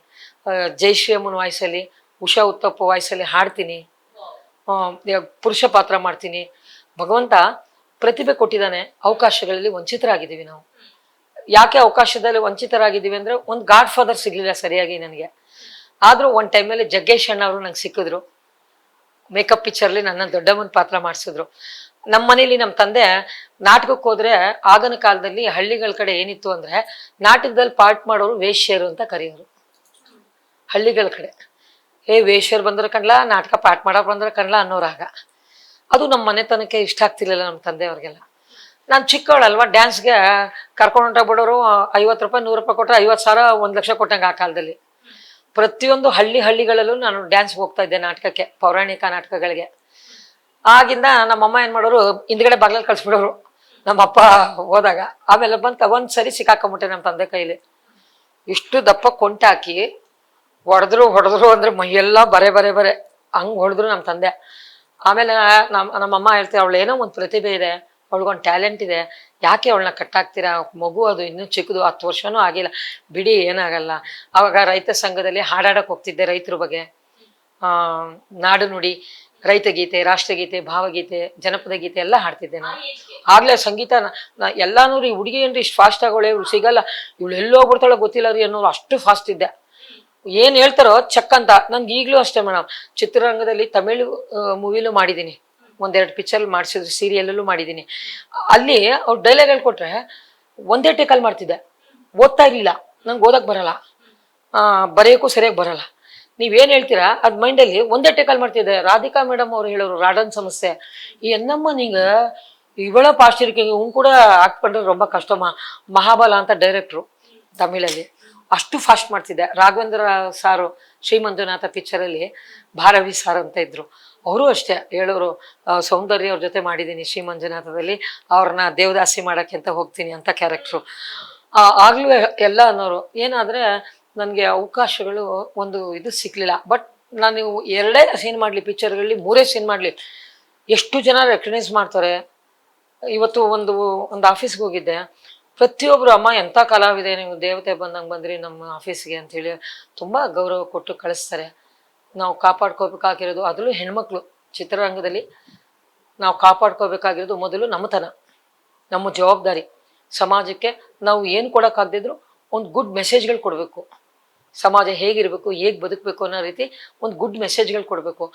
ಜಯಶ್ರೀ ಅಮ್ಮನ ವಾಯ್ಸಲ್ಲಿ, ಉಷಾ ಉತ್ತಪ್ಪ ವಾಯ್ಸಲ್ಲಿ ಹಾಡ್ತೀನಿ, ಪುರುಷ ಪಾತ್ರ ಮಾಡ್ತೀನಿ. ಭಗವಂತ ಪ್ರತಿಭೆ ಕೊಟ್ಟಿದ್ದಾನೆ. ಅವಕಾಶಗಳಲ್ಲಿ ವಂಚಿತರಾಗಿದ್ದೀವಿ ನಾವು. ಯಾಕೆ ಅವಕಾಶದಲ್ಲಿ ವಂಚಿತರಾಗಿದ್ದೀವಿ ಅಂದರೆ, ಒಂದು ಗಾಡ್ ಫಾದರ್ ಸಿಗಲಿಲ್ಲ ಸರಿಯಾಗಿ ನನಗೆ. ಆದರೂ ಒಂದು ಟೈಮಲ್ಲಿ ಜಗ್ಗೇಶ್ ಅಣ್ಣ ಅವರು ನಂಗೆ ಸಿಕ್ಕಿದ್ರು. ಮೇಕಪ್ ಪಿಕ್ಚರ್ಲಿ ನನ್ನ ದೊಡ್ಡಮ್ಮನ ಪಾತ್ರ ಮಾಡಿಸಿದ್ರು. ನಮ್ಮ ಮನೇಲಿ ನಮ್ಮ ತಂದೆ ನಾಟಕಕ್ಕೆ ಹೋದ್ರೆ, ಆಗಿನ ಕಾಲದಲ್ಲಿ ಹಳ್ಳಿಗಳ ಕಡೆ ಏನಿತ್ತು ಅಂದರೆ, ನಾಟಕದಲ್ಲಿ ಪಾರ್ಟ್ ಮಾಡೋರು ವೇಶ್ಯರು ಅಂತ ಕರೆಯೋರು. ಹಳ್ಳಿಗಳ ಕಡೆ ವೇಶ್ಯರು ಬಂದ್ರೆ ಕಣ್ಲ, ನಾಟಕ ಪಾಠ ಮಾಡೋರು ಬಂದ್ರೆ ಕಣ್ಲ ಅನ್ನೋರಾಗ. ಅದು ನಮ್ಮ ಮನೆತನಕ್ಕೆ ಇಷ್ಟ ಆಗ್ತಿರ್ಲಿಲ್ಲ ನಮ್ಮ ತಂದೆಯವ್ರಿಗೆಲ್ಲ. ನಾನು ಚಿಕ್ಕವಳಲ್ವ, ಡ್ಯಾನ್ಸ್ಗೆ ಕರ್ಕೊಂಡು ಹೊಂಟೋಗ್ಬಿಡೋರು. 50 ರೂಪಾಯಿ 100 ರೂಪಾಯಿ ಕೊಟ್ಟರೆ 50,000 1 ಲಕ್ಷ ಕೊಟ್ಟಂಗೆ ಆ ಕಾಲದಲ್ಲಿ. ಪ್ರತಿಯೊಂದು ಹಳ್ಳಿಗಳಲ್ಲೂ ನಾನು ಡ್ಯಾನ್ಸ್ಗೆ ಹೋಗ್ತಾ ಇದ್ದೆ, ನಾಟಕಕ್ಕೆ, ಪೌರಾಣಿಕ ನಾಟಕಗಳಿಗೆ. ಆಗಿಂದ ನಮ್ಮಮ್ಮ ಏನು ಮಾಡೋರು, ಹಿಂದ್ಗಡೆ ಬಾಗ್ಲಲ್ಲಿ ಕಳಿಸ್ಬಿಡೋರು ನಮ್ಮಪ್ಪ ಹೋದಾಗ. ಆಮೇಲೆ ಬಂತ ಒಂದು ಸರಿ ಸಿಕ್ಕಾಕೊಂಬಿಟ್ಟೆ ನಮ್ಮ ತಂದೆ ಕೈಲಿ. ಇಷ್ಟು ದಪ್ಪ ಕೊಂಟಾಕಿ ಹೊಡೆದ್ರು ಅಂದ್ರೆ ಮೈಯೆಲ್ಲ ಬರೆ ಹಂಗೆ ಹೊಡೆದ್ರು ನಮ್ಮ ತಂದೆ. ಆಮೇಲೆ ನಮ್ಮಮ್ಮ ಹೇಳ್ತೀವಿ, ಅವಳು ಏನೋ ಒಂದು ಪ್ರತಿಭೆ ಇದೆ, ಅವಳಿಗೊಂದು ಟ್ಯಾಲೆಂಟ್ ಇದೆ, ಯಾಕೆ ಅವಳನ್ನ ಕಟ್ಟಾಕ್ತೀರಾ, ಮಗು ಅದು ಇನ್ನೂ ಚಿಕ್ಕದು, 10 ವರ್ಷನೂ ಆಗಿಲ್ಲ, ಬಿಡಿ ಏನಾಗಲ್ಲ. ಆವಾಗ ರೈತ ಸಂಘದಲ್ಲಿ ಹಾಡಾಡಕ್ಕೆ ಹೋಗ್ತಿದ್ದೆ, ರೈತರ ಬಗ್ಗೆ, ನಾಡು ನುಡಿ, ರೈತ ಗೀತೆ, ರಾಷ್ಟ್ರಗೀತೆ, ಭಾವಗೀತೆ, ಜನಪದ ಗೀತೆ ಎಲ್ಲ ಹಾಡ್ತಿದ್ದೆ ನಾನು. ಆಗ್ಲೇ ಸಂಗೀತ ಎಲ್ಲಾನು ರೀ, ಹುಡುಗಿ ಏನ್ರಿ ಇಷ್ಟು ಫಾಸ್ಟ್ ಆಗೋಳೆ, ಇವ್ರು ಸಿಗಲ್ಲ, ಇವಳು ಎಲ್ಲೋಗ್ಬಿಡ್ತಾಳೋ ಗೊತ್ತಿಲ್ಲ ರೀ ಅನ್ನೋರು, ಅಷ್ಟು ಫಾಸ್ಟ್ ಇದ್ದೆ. ಏನ್ ಹೇಳ್ತಾರೋ ಚಕ್ ಅಂತ. ನನ್ಗೆ ಈಗಲೂ ಅಷ್ಟೇ ಮೇಡಮ್, ಚಿತ್ರರಂಗದಲ್ಲಿ ತಮಿಳು ಮೂವಿಲೂ ಮಾಡಿದ್ದೀನಿ, 1-2 ಪಿಕ್ಚರ್ ಮಾಡಿಸಿದ್ರು, ಸೀರಿಯಲಲ್ಲೂ ಮಾಡಿದ್ದೀನಿ. ಅಲ್ಲಿ ಅವ್ರು ಡೈಲಾಗ್ ಹೇಳ್ಕೊಟ್ರೆ ಒಂದೇ ಟೇಕಲ್ಲಿ ಮಾಡ್ತಿದ್ದೆ. ಓದ್ತಾ ಇರಲಿಲ್ಲ, ನಂಗೆ ಓದಕ್ಕೆ ಬರಲ್ಲ, ಬರೆಯೋಕ್ಕೂ ಸರಿಯಾಗಿ ಬರಲ್ಲ. ನೀವೇನು ಹೇಳ್ತೀರಾ ಅದು ಮೈಂಡಲ್ಲಿ ಒಂದೇ ಟೇಕಲ್ಲಿ ಮಾಡ್ತಿದ್ದೆ. ರಾಧಿಕಾ ಮೇಡಮ್ ಅವ್ರು ಹೇಳೋರು, ರಾಡನ್ ಸಮಸ್ಯೆ, ಈ ಎನ್ನಮ್ಮ ನೀಂಗ ಇವಳ ಪಾಸ್ಟ್ ಇರ್ಕಿಂಗ್ ಇವ್ನು ಕೂಡ ಹಾಕ್ಕೊಂಡ್ರೆ ரொம்ப ಕಷ್ಟಮ್ಮ. ಮಹಾಬಲ ಅಂತ ಡೈರೆಕ್ಟ್ರು ತಮಿಳಲ್ಲಿ, ಅಷ್ಟು ಫಾಸ್ಟ್ ಮಾಡ್ತಿದ್ದೆ. ರಾಘವೇಂದ್ರ ಸಾರು ಶ್ರೀ ಮಂಜುನಾಥ ಪಿಕ್ಚರಲ್ಲಿ ಭಾರವಿ ಸಾರ್ ಅಂತ ಇದ್ರು, ಅವರು ಅಷ್ಟೇ ಹೇಳೋರು. ಸೌಂದರ್ಯ ಅವ್ರ ಜೊತೆ ಮಾಡಿದ್ದೀನಿ ಶ್ರೀ ಮಂಜುನಾಥದಲ್ಲಿ, ಅವ್ರನ್ನ ದೇವದಾಸಿ ಮಾಡೋಕ್ಕೆ ಅಂತ ಹೋಗ್ತೀನಿ ಅಂತ ಕ್ಯಾರೆಕ್ಟ್ರು. ಆಗ್ಲೂ ಎಲ್ಲ ಅನ್ನೋರು. ಏನಾದರೆ ನನಗೆ ಅವಕಾಶಗಳು ಒಂದು ಇದು ಸಿಕ್ಕಲಿಲ್ಲ. ಬಟ್ ನಾನು 2 ಸೀನ್ ಮಾಡಲಿ ಪಿಕ್ಚರ್ಗಳಲ್ಲಿ, 3 ಸೀನ್ ಮಾಡಲಿ, ಎಷ್ಟು ಜನ ರೆಕಗ್ನೈಸ್ ಮಾಡ್ತಾರೆ. ಇವತ್ತು ಒಂದು ಆಫೀಸ್ಗೆ ಹೋಗಿದ್ದೆ, ಪ್ರತಿಯೊಬ್ಬರು ಅಮ್ಮ ಎಂಥ ಕಲಾವಿದೆ ನೀವು, ದೇವತೆ ಬಂದಂಗೆ ಬಂದ್ರಿ ನಮ್ಮ ಆಫೀಸ್ಗೆ ಅಂಥೇಳಿ ತುಂಬ ಗೌರವ ಕೊಟ್ಟು ಕಳಿಸ್ತಾರೆ. ನಾವು ಕಾಪಾಡ್ಕೋಬೇಕಾಗಿರೋದು, ಅದರಲ್ಲೂ ಹೆಣ್ಮಕ್ಳು ಚಿತ್ರರಂಗದಲ್ಲಿ ನಾವು ಕಾಪಾಡ್ಕೋಬೇಕಾಗಿರೋದು ಮೊದಲು ನಮ್ಮತನ, ನಮ್ಮ ಜವಾಬ್ದಾರಿ. ಸಮಾಜಕ್ಕೆ ನಾವು ಏನು ಕೊಡೋಕ್ಕಾಗದಿದ್ರು ಒಂದು ಗುಡ್ ಮೆಸೇಜ್ಗಳು ಕೊಡಬೇಕು. ಸಮಾಜ ಹೇಗಿರಬೇಕು, ಹೇಗೆ ಬದುಕಬೇಕು ಅನ್ನೋ ರೀತಿ ಒಂದು ಗುಡ್ ಮೆಸೇಜ್ಗಳು ಕೊಡಬೇಕು.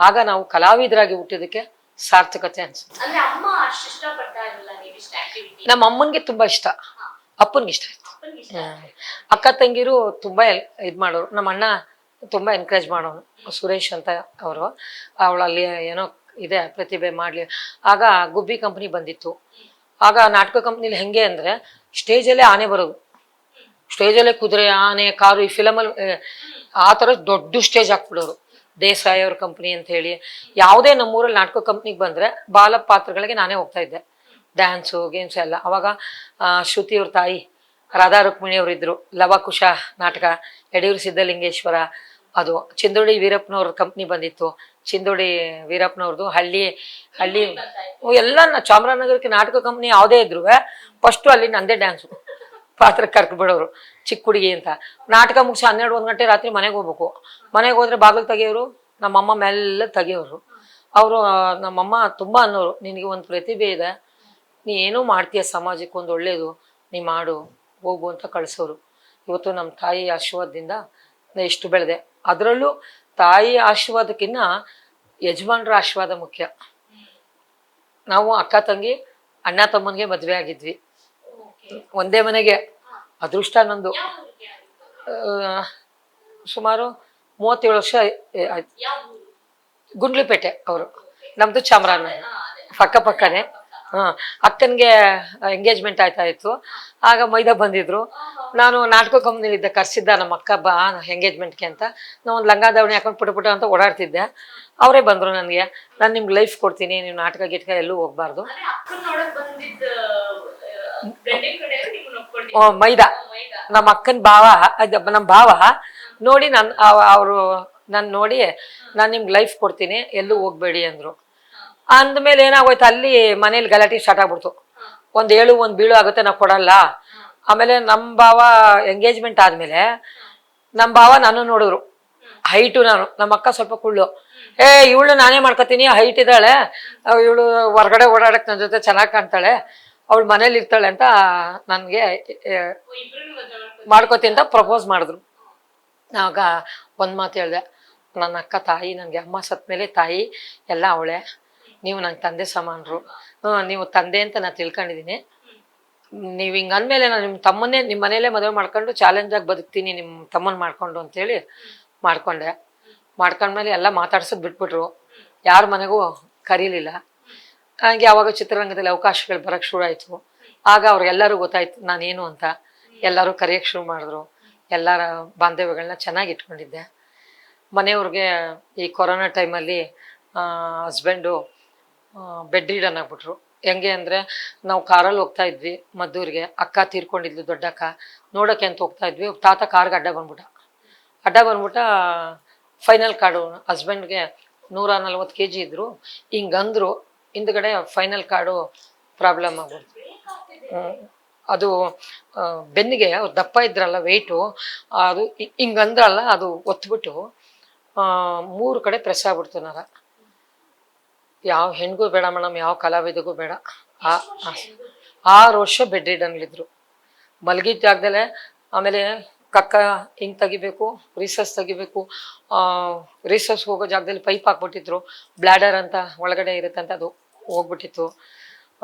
ಆಗ ನಾವು ಕಲಾವಿದರಾಗಿ ಹುಟ್ಟಿದಕ್ಕೆ ಸಾರ್ಥಕತೆ ಅನ್ಸುತ್ತೆ. ನಮ್ಮ ಅಮ್ಮನಿಗೆ ತುಂಬ ಇಷ್ಟ, ಅಪ್ಪನಿಗೆ ಇಷ್ಟ ಆಯ್ತು. ಅಕ್ಕ ತಂಗಿರು ತುಂಬ ಇದು ಮಾಡೋರು. ನಮ್ಮ ಅಣ್ಣ ತುಂಬ ಎನ್ಕರೇಜ್ ಮಾಡೋನು ಸುರೇಶ್ ಅಂತ ಅವರು. ಅವಳಲ್ಲಿ ಏನೋ ಇದೆ ಪ್ರತಿಭೆ ಮಾಡಲಿ. ಆಗ ಗುಬ್ಬಿ ಕಂಪ್ನಿ ಬಂದಿತ್ತು. ಆಗ ನಾಟಕ ಕಂಪ್ನಿಲಿ ಹೆಂಗೆ ಅಂದರೆ ಸ್ಟೇಜಲ್ಲೇ ಆನೆ ಬರೋದು, ಸ್ಟೇಜಲ್ಲೇ ಕುದುರೆ ಆನೆ ಕಾರು. ಈ ಫಿಲಮಲ್ಲಿ ಆ ಥರ ದೊಡ್ಡ ಸ್ಟೇಜ್ ಹಾಕ್ಬಿಡೋರು. ದೇಸಾಯಿ ಅವ್ರ ಕಂಪ್ನಿ ಅಂತ ಹೇಳಿ. ಯಾವುದೇ ನಮ್ಮೂರಲ್ಲಿ ನಾಟಕ ಕಂಪ್ನಿಗೆ ಬಂದರೆ ಬಾಲ ಪಾತ್ರಗಳಿಗೆ ನಾನೇ ಹೋಗ್ತಾ ಇದ್ದೆ. ಡ್ಯಾನ್ಸು ಗೇಮ್ಸ್ ಎಲ್ಲ. ಅವಾಗ ಶ್ರುತಿ ಅವ್ರ ತಾಯಿ ರಾಧಾ ರುಕ್ಮಿಣಿ ಅವರು ಇದ್ರು. ಲವಕುಶ ನಾಟಕ, ಯಡಿಯೂರು ಸಿದ್ಧಲಿಂಗೇಶ್ವರ, ಅದು ಚಿಂದೋಡಿ ವೀರಪ್ಪನವ್ರ ಕಂಪ್ನಿ ಬಂದಿತ್ತು. ಚಿಂದೋಡಿ ವೀರಪ್ಪನವ್ರದ್ದು ಹಳ್ಳಿ ಎಲ್ಲ ಚಾಮರಾಜನಗರಕ್ಕೆ ನಾಟಕ ಕಂಪ್ನಿ ಯಾವುದೇ ಇದ್ರು ಫಸ್ಟು ಅಲ್ಲಿ ನಂದೇ ಡ್ಯಾನ್ಸು ಪಾತ್ರ ಕರ್ಕೊಬಿಡೋರು. ಚಿಕ್ಕ ಹುಡುಗಿ ಅಂತ ನಾಟಕ ಮುಗಿಸಿ 12-1 ಗಂಟೆ ರಾತ್ರಿ ಮನೆಗೆ ಹೋಗ್ಬೇಕು. ಮನೆಗೆ ಹೋದ್ರೆ ಬಾಗಿಲು ತೆಗಿಯೋರು, ನಮ್ಮಮ್ಮ ಮೆಲ್ಲ ತೆಗಿಯೋರು. ಅವರು ನಮ್ಮಮ್ಮ ತುಂಬ ಅನ್ನೋರು, ನಿನಗೆ ಒಂದು ಪ್ರತಿಭೆ ಇದೆ, ನೀ ಏನೂ ಮಾಡ್ತೀಯ, ಸಮಾಜಕ್ಕೆ ಒಂದು ಒಳ್ಳೇದು ನೀ ಮಾಡು ಹೋಗು ಅಂತ ಕಳಿಸೋರು. ಇವತ್ತು ನಮ್ಮ ತಾಯಿ ಆಶೀರ್ವಾದದಿಂದ ಎಷ್ಟು ಬೆಳೆದೆ. ಅದರಲ್ಲೂ ತಾಯಿ ಆಶೀರ್ವಾದಕ್ಕಿಂತ ಯಜಮಾನ್ರ ಆಶೀರ್ವಾದ ಮುಖ್ಯ. ನಾವು ಅಕ್ಕ ತಂಗಿ ಅಣ್ಣ ತಮ್ಮನಿಗೆ ಮದುವೆ ಆಗಿದ್ವಿ ಒಂದೇ ಮನೆಗೆ. ಅದೃಷ್ಟ ನಂದು. ಸುಮಾರು 37 ವರ್ಷ ಆಯ್ತು. ಗುಂಡ್ಲುಪೇಟೆ ಅವರು, ನಮ್ದು ಚಾಮರಾಜನಗರ ಪಕ್ಕನೇ. ಅಕ್ಕನಿಗೆ ಎಂಗೇಜ್ಮೆಂಟ್ ಆಯ್ತಾ ಇತ್ತು. ಆಗ ಮೈದಾ ಬಂದಿದ್ರು. ನಾನು ನಾಟಕ ಕಂಪ್ನಿಲಿದ್ದೆ, ಕರ್ಸಿದ್ದ ನಮ್ಮ ಅಕ್ಕ ಬಾ ಎಂಗೇಜ್ಮೆಂಟ್ಗೆ ಅಂತ. ನಾವು ಒಂದು ಲಂಗ ದಾವಣಿ ಹಾಕೊಂಡು ಪುಟ ಅಂತ ಓಡಾಡ್ತಿದ್ದೆ. ಅವರೇ ಬಂದರು ನನಗೆ, ನಾನು ನಿಮ್ಗೆ ಲೈಫ್ ಕೊಡ್ತೀನಿ, ನೀವು ನಾಟಕ ಗಿಟ್ಕ ಎಲ್ಲೂ ಹೋಗ್ಬಾರ್ದು. ಮೈದಾ ನಮ್ಮ ಅಕ್ಕನ ಭಾವ, ನಮ್ಮ ಭಾವ ನೋಡಿ ಅವರು ನಾನು ನೋಡಿ, ನಾನು ನಿಮ್ಗೆ ಲೈಫ್ ಕೊಡ್ತೀನಿ ಎಲ್ಲೂ ಹೋಗ್ಬೇಡಿ ಅಂದರು. ಅಂದಮೇಲೆ ಏನಾಗೋಯ್ತು, ಅಲ್ಲಿ ಮನೇಲಿ ಗಲಾಟೆ ಸ್ಟಾರ್ಟ್ ಆಗ್ಬಿಡ್ತು. ಒಂದು ಏಳು ಒಂದು ಬೀಳು ಆಗುತ್ತೆ, ನಾವು ಕೊಡಲ್ಲ. ಆಮೇಲೆ ನಮ್ಮ ಭಾವ ಎಂಗೇಜ್ಮೆಂಟ್ ಆದಮೇಲೆ ನಮ್ಮ ಭಾವ ನಾನು ನೋಡಿದ್ರು. ಹೈಟು ನಾನು, ನಮ್ಮ ಅಕ್ಕ ಸ್ವಲ್ಪ ಕುಳ್ಳು. ಇವಳು ನಾನೇ ಮಾಡ್ಕೊತೀನಿ, ಹೈಟ್ ಇದ್ದಾಳೆ, ಇವಳು ಹೊರಗಡೆ ಓಡಾಡಕ್ಕೆ ನನ್ನ ಜೊತೆ ಚೆನ್ನಾಗಿ ಕಾಣ್ತಾಳೆ, ಅವಳು ಮನೇಲಿ ಇರ್ತಾಳೆ ಅಂತ ನನಗೆ ಮಾಡ್ಕೋತೀನಿ ಅಂತ ಪ್ರಪೋಸ್ ಮಾಡಿದ್ರು. ಆಗ ಒಂದು ಮಾತು ಹೇಳಿದೆ, ನನ್ನ ಅಕ್ಕ ತಾಯಿ ನನಗೆ, ಅಮ್ಮ ಸತ್ತ ಮೇಲೆ ತಾಯಿ ಎಲ್ಲ ಅವಳೆ, ನೀವು ನಂಗೆ ತಂದೆ ಸಮಾನರು, ನೀವು ತಂದೆ ಅಂತ ನಾನು ತಿಳ್ಕೊಂಡಿದ್ದೀನಿ. ನೀವು ಹಿಂಗೆ ಅಂದಮೇಲೆ ನಾನು ನಿಮ್ಮ ತಮ್ಮನ್ನೇ ನಿಮ್ಮ ಮನೇಲೇ ಮದುವೆ ಮಾಡ್ಕೊಂಡು ಚಾಲೆಂಜಾಗಿ ಬದುಕ್ತೀನಿ ನಿಮ್ಮ ತಮ್ಮನ ಮಾಡ್ಕೊಂಡು ಅಂತೇಳಿ ಮಾಡ್ಕೊಂಡ್ಮೇಲೆ ಎಲ್ಲ ಮಾತಾಡ್ಸೋದು ಬಿಟ್ಬಿಟ್ರು. ಯಾರ ಮನೆಗೂ ಕರೀಲಿಲ್ಲ. ಹಾಗೆ ಆವಾಗ ಚಿತ್ರರಂಗದಲ್ಲಿ ಅವಕಾಶಗಳು ಬರೋಕ್ಕೆ ಶುರು ಆಯಿತು. ಆಗ ಅವ್ರಿಗೆಲ್ಲರೂ ಗೊತ್ತಾಯ್ತು ನಾನೇನು ಅಂತ. ಎಲ್ಲರೂ ಕರೆಯೋಕ್ಕೆ ಶುರು ಮಾಡಿದ್ರು. ಎಲ್ಲರ ಬಾಂಧವ್ಯಗಳನ್ನ ಚೆನ್ನಾಗಿ ಇಟ್ಕೊಂಡಿದ್ದೆ. ಮನೆಯವ್ರಿಗೆ ಈ ಕೊರೋನಾ ಟೈಮಲ್ಲಿ ಹಸ್ಬೆಂಡು ಬೆಡ್ ರಿಡನ್ ಆಗ್ಬಿಟ್ರು. ಹೆಂಗೆ ಅಂದರೆ, ನಾವು ಕಾರಲ್ಲಿ ಹೋಗ್ತಾ ಇದ್ವಿ ಮದ್ದೂರಿಗೆ, ಅಕ್ಕ ತೀರ್ಕೊಂಡಿದ್ಲು, ದೊಡ್ಡಕ್ಕ ನೋಡೋಕ್ಕೆ ಅಂತ ಹೋಗ್ತಾ ಇದ್ವಿ. ತಾತ ಕಾರ್ಗೆ ಅಡ್ಡ ಬಂದ್ಬಿಟ್ಟ. ಫೈನಲ್ ಕಾರ್ಡು ಹಸ್ಬೆಂಡ್ಗೆ 140 kg ಇದ್ರು. ಹಿಂಗಂದ್ರು, ಹಿಂದ್ಗಡೆ ಫೈನಲ್ ಕಾರ್ಡು ಪ್ರಾಬ್ಲಮ್ ಆಗ್ಬಿಡ್ತು. ಅದು ಬೆನ್ನಿಗೆ ಅವ್ರು ದಪ್ಪ ಇದ್ರಲ್ಲ ವೆಯ್ಟು, ಅದು ಹಿಂಗಂದ್ರಲ್ಲ, ಅದು ಒತ್ಬಿಟ್ಟು 3 ಕಡೆ ಪ್ರೆಸ್ ಆಗ್ಬಿಡ್ತು ನರ. ಯಾವ ಹೆಣ್ಗೂ ಬೇಡ ಮೇಡಮ್, ಯಾವ ಕಲಾವಿದಿಗೂ ಬೇಡ. 6 ವರ್ಷ ಬೆಡ್ ರಿಡನ್ಲಿದ್ರು. ಮಲಗಿದ ಜಾಗದಲ್ಲೇ. ಆಮೇಲೆ ಕಕ್ಕ ಹಿಂಗೆ ತೆಗಿಬೇಕು, ರಿಸರ್ಚ್ ತೆಗಿಬೇಕು. ರಿಸರ್ಚ್ ಹೋಗೋ ಜಾಗದಲ್ಲಿ ಪೈಪ್ ಹಾಕ್ಬಿಟ್ಟಿದ್ರು. ಬ್ಲ್ಯಾಡರ್ ಅಂತ ಒಳಗಡೆ ಇರುತ್ತೆ ಅಂತ, ಅದು ಹೋಗ್ಬಿಟ್ಟಿತ್ತು.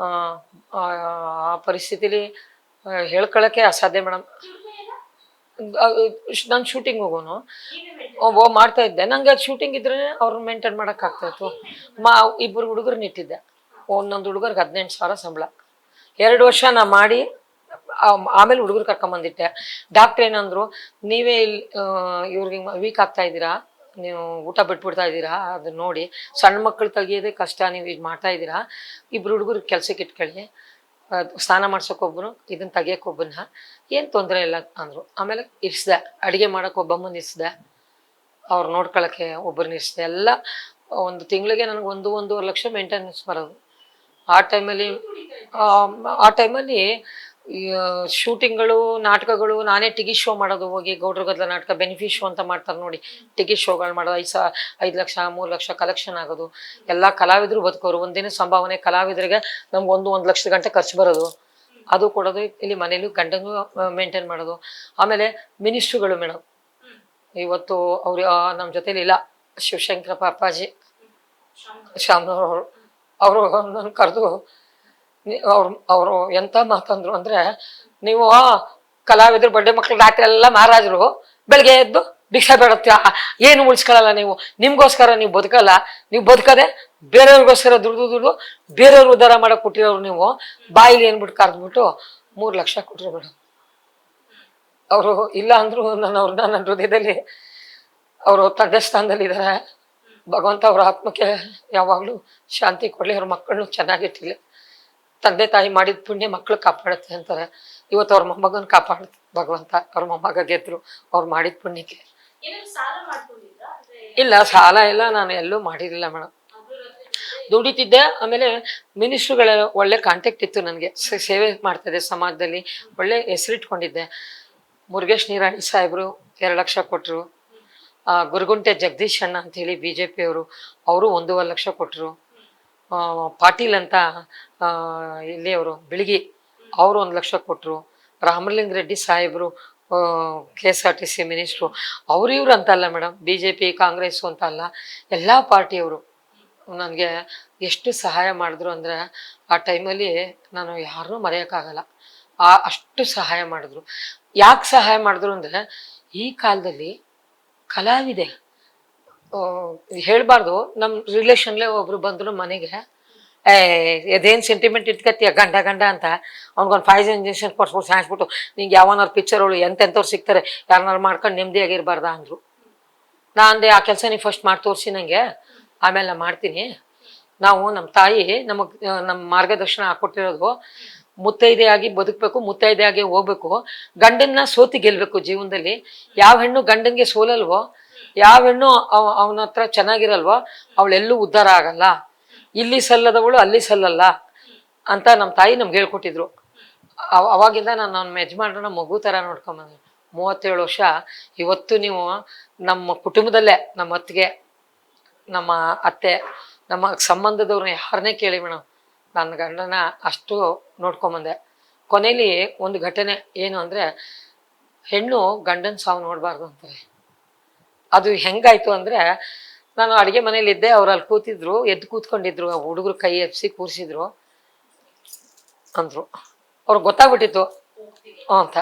ಆ ಪರಿಸ್ಥಿತಿಲಿ ಹೇಳ್ಕೊಳ್ಳೋಕ್ಕೆ ಅಸಾಧ್ಯ ಮೇಡಮ್. ನಾನು ಶೂಟಿಂಗ್ ಹೋಗೋನು ಮಾಡ್ತಾ ಇದ್ದೆ. ನಂಗೆ ಅದು ಶೂಟಿಂಗ್ ಇದ್ರೆ ಅವ್ರನ್ನ ಮೇಂಟೈನ್ ಮಾಡೋಕ್ಕಾಗ್ತಾಯಿತ್ತು. ಇಬ್ಬರು ಹುಡುಗರನ್ನ ಇಟ್ಟಿದ್ದೆ. ಒಂದೊಂದು ಹುಡುಗರಿಗೆ 18,000 ಸಂಬಳ. 2 ವರ್ಷ ನಾ ಮಾಡಿ ಆಮೇಲೆ ಹುಡುಗರು ಕರ್ಕೊಂಬಂದಿಟ್ಟೆ. ಡಾಕ್ಟ್ರ್ ಏನಂದ್ರು, ನೀವೇ ಇಲ್ಲಿ ಇವ್ರಿಗೆ ವೀಕ್ ಆಗ್ತಾ ಇದ್ದೀರಾ, ನೀವು ಊಟ ಬಿಟ್ಬಿಡ್ತಾ ಇದ್ದೀರಾ, ಅದನ್ನ ನೋಡಿ ಸಣ್ಣ ಮಕ್ಕಳು ತೆಗಿಯೋದೇ ಕಷ್ಟ, ನೀವು ಇದು ಮಾಡ್ತಾ ಇದ್ದೀರಾ, ಇಬ್ಬರು ಹುಡುಗರು ಕೆಲ್ಸಕ್ಕೆ ಇಟ್ಕೊಳ್ಳಿ, ಸ್ನಾನ ಮಾಡ್ಸೋಕೊಬ್ಬನು, ಇದನ್ನ ತೆಗಿಯೋಕ್ಕೊಬ್ಬನ, ಏನು ತೊಂದರೆ ಇಲ್ಲ ಅಂದರು. ಆಮೇಲೆ ಇರಿಸ್ದೆ, ಅಡುಗೆ ಮಾಡೋಕೆ ಒಬ್ಬಮ್ಮನ ಇರಿಸ್ದೆ, ಅವ್ರು ನೋಡ್ಕೊಳ್ಳೋಕ್ಕೆ ಒಬ್ಬರನ್ನ ಇರಿಸ್ದೆ. ಎಲ್ಲ ಒಂದು ತಿಂಗಳಿಗೆ ನನಗೆ 1-1.5 ಲಕ್ಷ ಮೇಂಟೆನೆನ್ಸ್ ಬರೋದು. ಆ ಟೈಮಲ್ಲಿ ಶೂಟಿಂಗ್ಗಳು, ನಾಟಕಗಳು, ನಾನೇ ಟಿಕೆಟ್ ಶೋ ಮಾಡೋದು. ಹೋಗಿ ಗೌಡ್ರ ಗದ್ದಲ ನಾಟಕ, ಬೆನಿಫಿಟ್ ಶೋ ಅಂತ ಮಾಡ್ತಾರೆ ನೋಡಿ, ಟಿಕೆಟ್ ಶೋಗಳು ಮಾಡೋದು. 5 ಲಕ್ಷ 3 ಲಕ್ಷ ಕಲೆಕ್ಷನ್ ಆಗೋದು. ಎಲ್ಲ ಕಲಾವಿದರು ಬದುಕೋರು. ಒಂದಿನ ಸಂಭಾವನೆ ಕಲಾವಿದರಿಗೆ ನಮ್ಗೆ 1 ಲಕ್ಷದ ಗಂಟೆ ಖರ್ಚು ಬರೋದು, ಅದು ಕೊಡೋದು. ಇಲ್ಲಿ ಮನೇಲಿ ಗಂಡಂಗೂ ಮೇಂಟೈನ್ ಮಾಡೋದು. ಆಮೇಲೆ ಮಿನಿಸ್ಟ್ರುಗಳು ಮೇಡಮ್, ಇವತ್ತು ಅವ್ರು ನಮ್ಮ ಜೊತೇಲಿ ಇಲ್ಲ, ಶಿವಶಂಕರಪ್ಪ ಅಪ್ಪಾಜಿ ಶಾಮ್ನವ್ರು, ಅವರು ನನ್ನ ಕರೆದು ಅವರು ಎಂತ ಮಾತಂದ್ರು ಅಂದರೆ, ನೀವು ಕಲಾವಿದರು, ಬಡ್ಡೆ ಮಕ್ಕಳು, ಡಾಕ್ಟರ್ ಎಲ್ಲ ಮಹಾರಾಜರು, ಬೆಳಗ್ಗೆ ಎದ್ದು ಭಿಕ್ಷೆ ಬೇಡತ್ಯ ಏನು ಉಳಿಸ್ಕೊಳ್ಳಲ್ಲ ನೀವು, ನಿಮ್ಗೋಸ್ಕರ ನೀವು ಬದುಕಲ್ಲ, ನೀವು ಬದುಕದೆ ಬೇರೆಯವ್ರಿಗೋಸ್ಕರ ದುಡ್ದು ಬೇರೆಯವ್ರು ಉದ್ಧಾರ ಮಾಡಕ್ ಕೊಟ್ಟಿರೋರು ನೀವು. ಬಾಯಿಲಿ ಏನ್ಬಿಟ್ಟು ಕರೆದ್ಬಿಟ್ಟು 3 ಲಕ್ಷ ಕೊಟ್ರು ಮೇಡಮ್. ಅವರು ಇಲ್ಲ ಅಂದ್ರು ಅವ್ರನ್ನ ನನ್ನ ಹೃದಯದಲ್ಲಿ ಅವರು ತಂದೆ ಸ್ಥಾನದಲ್ಲಿ ಇದ್ದಾರೆ. ಭಗವಂತ ಅವ್ರ ಆತ್ಮಕ್ಕೆ ಯಾವಾಗ್ಲೂ ಶಾಂತಿ ಕೊಡ್ಲಿ, ಅವ್ರ ಮಕ್ಕಳನ್ನು ಚೆನ್ನಾಗಿಟ್ಟಿಲ್ಲ. ತಂದೆ ತಾಯಿ ಮಾಡಿದ ಪುಣ್ಯ ಮಕ್ಕಳು ಕಾಪಾಡುತ್ತೆ ಅಂತಾರೆ. ಇವತ್ತು ಅವ್ರ ಮೊಮ್ಮಗನ್ ಕಾಪಾಡುತ್ತೆ ಭಗವಂತ. ಅವ್ರ ಮೊಮ್ಮಗ ಗೆದ್ರು ಅವ್ರು ಮಾಡಿದ ಪುಣ್ಯಕ್ಕೆ. ಇಲ್ಲ ಸಾಲ ಇಲ್ಲ, ನಾನು ಎಲ್ಲೂ ಮಾಡಿರಲಿಲ್ಲ ಮೇಡಮ್. ದುಡಿತಿದ್ದೆ. ಆಮೇಲೆ ಮಿನಿಸ್ಟ್ರುಗಳ ಒಳ್ಳೆ ಕಾಂಟ್ಯಾಕ್ಟ್ ಇತ್ತು ನನಗೆ, ಸೇವೆ ಮಾಡ್ತಿದ್ದೆ ಸಮಾಜದಲ್ಲಿ, ಒಳ್ಳೆ ಹೆಸರಿಟ್ಕೊಂಡಿದ್ದೆ. ಮುರುಗೇಶ್ ನಿರಾಣಿ ಸಾಹೇಬರು 2 ಲಕ್ಷ ಕೊಟ್ಟರು. ಗುರುಗುಂಟೆ ಜಗದೀಶ್ ಅಣ್ಣ ಅಂತೇಳಿ BJP ಅವರು 1.5 ಲಕ್ಷ ಕೊಟ್ಟರು. ಪಾಟೀಲ್ ಅಂತ ಇಲ್ಲಿ ಅವರು ಬೆಳಗಿ ಅವರು 1 ಲಕ್ಷ ಕೊಟ್ಟರು. ರಾಮಲಿಂಗ ರೆಡ್ಡಿ ಸಾಹೇಬರು KSRTC ಮಿನಿಸ್ಟ್ರು, ಇವ್ರು ಅಂತ ಅಲ್ಲ ಮೇಡಮ್, BJP ಕಾಂಗ್ರೆಸ್ ಅಂತ ಅಲ್ಲ, ಎಲ್ಲ ಪಾರ್ಟಿಯವರು ನನಗೆ ಎಷ್ಟು ಸಹಾಯ ಮಾಡಿದ್ರು ಅಂದರೆ ಆ ಟೈಮಲ್ಲಿ ನಾನು ಯಾರನ್ನೂ ಮರೆಯೋಕ್ಕಾಗಲ್ಲ. ಅಷ್ಟು ಸಹಾಯ ಮಾಡಿದ್ರು. ಯಾಕೆ ಸಹಾಯ ಮಾಡಿದ್ರು ಅಂದರೆ ಈ ಕಾಲದಲ್ಲಿ ಕಲಾವಿದೆ ಹೇಳ್ಬಾರ್ದು. ನಮ್ಮ ರಿಲೇಷನ್ಲೇ ಒಬ್ರು ಬಂದ್ರು ಮನೆಗೆ, ಅದೇನು ಸೆಂಟಿಮೆಂಟ್ ಇಟ್ಕತ್ತೀಯ ಗಂಡ ಅಂತ ಅವ್ನಿಗೊಂದು 5 ಇಂಜೆಕ್ಷನ್ ಕೊಡ್ಸ್ಬಿಟ್ಟು ಸಾಯಿಸ್ಬಿಟ್ಟು ನಿಂಗೆ ಯಾವನಾರು ಪಿಕ್ಚರ್ಗಳು ಎಂತೆಂಥವ್ರು ಸಿಗ್ತಾರೆ ಯಾರನ್ನಾರು ಮಾಡ್ಕೊಂಡು ನೆಮ್ಮದಿಯಾಗಿರ್ಬಾರ್ದ ಅಂದರು. ನಾ ಅಂದೆ ಆ ಕೆಲಸ ನೀವು ಫಸ್ಟ್ ಮಾಡಿ ತೋರಿಸಿ ನನಗೆ, ಆಮೇಲೆ ನಾನು ಮಾಡ್ತೀನಿ. ನಾವು ನಮ್ಮ ತಾಯಿ ನಮ್ಮ ಮಾರ್ಗದರ್ಶನ ಹಾಕೊಟ್ಟಿರೋದು ಮುತ್ತೈದೆಯಾಗಿ ಬದುಕಬೇಕು, ಮುತ್ತೈದೆಯಾಗಿ ಹೋಗ್ಬೇಕು, ಗಂಡನ್ನ ಸೋತಿ ಗೆಲ್ಬೇಕು ಜೀವನದಲ್ಲಿ. ಯಾವ ಹೆಣ್ಣು ಗಂಡನ್ಗೆ ಸೋಲಲ್ವೋ, ಯಾವ ಹೆಣ್ಣು ಅವನ ಹತ್ರ ಚೆನ್ನಾಗಿರಲ್ವೋ ಅವಳೆಲ್ಲೂ ಉದ್ಧಾರ ಆಗಲ್ಲ. ಇಲ್ಲಿ ಸಲ್ಲದವಳು ಅಲ್ಲಿ ಸಲ್ಲಲ್ಲ ಅಂತ ನಮ್ಮ ತಾಯಿ ನಮ್ಗೆ ಹೇಳ್ಕೊಟ್ಟಿದ್ರು. ಅವಾಗಿಂದ ನಾನು ನಮ್ಮ ಯಜಮಾನ್ರನ್ನ ಮಗು ಥರ ನೋಡ್ಕೊಂಬಂದೆ. 37 ವರ್ಷ. ಇವತ್ತು ನೀವು ನಮ್ಮ ಕುಟುಂಬದಲ್ಲೇ ನಮ್ಮ ನಮ್ಮ ಅತ್ತೆ, ನಮ್ಮ ಸಂಬಂಧದವ್ರನ್ನ ಯಾರನ್ನೇ ಕೇಳಿ ಮೇಡಮ್, ನನ್ನ ಗಂಡನ ಅಷ್ಟು ನೋಡ್ಕೊಂಬಂದೆ. ಕೊನೆಯಲ್ಲಿ ಒಂದು ಘಟನೆ ಏನು ಅಂದರೆ, ಹೆಣ್ಣು ಗಂಡನ ಸಾವು ನೋಡಬಾರ್ದು ಅಂತಾರೆ. ಅದು ಹೆಂಗಾಯ್ತು ಅಂದರೆ, ನಾನು ಅಡುಗೆ ಮನೇಲಿದ್ದೆ, ಅವ್ರು ಅಲ್ಲಿ ಕೂತಿದ್ರು, ಎದ್ದು ಕೂತ್ಕೊಂಡಿದ್ರು, ಹುಡುಗರು ಕೈ ಎಬ್ಸಿ ಕೂರಿಸಿದ್ರು ಅಂದರು. ಅವ್ರಿಗೆ ಗೊತ್ತಾಗ್ಬಿಟ್ಟಿತ್ತು ಅಂತ.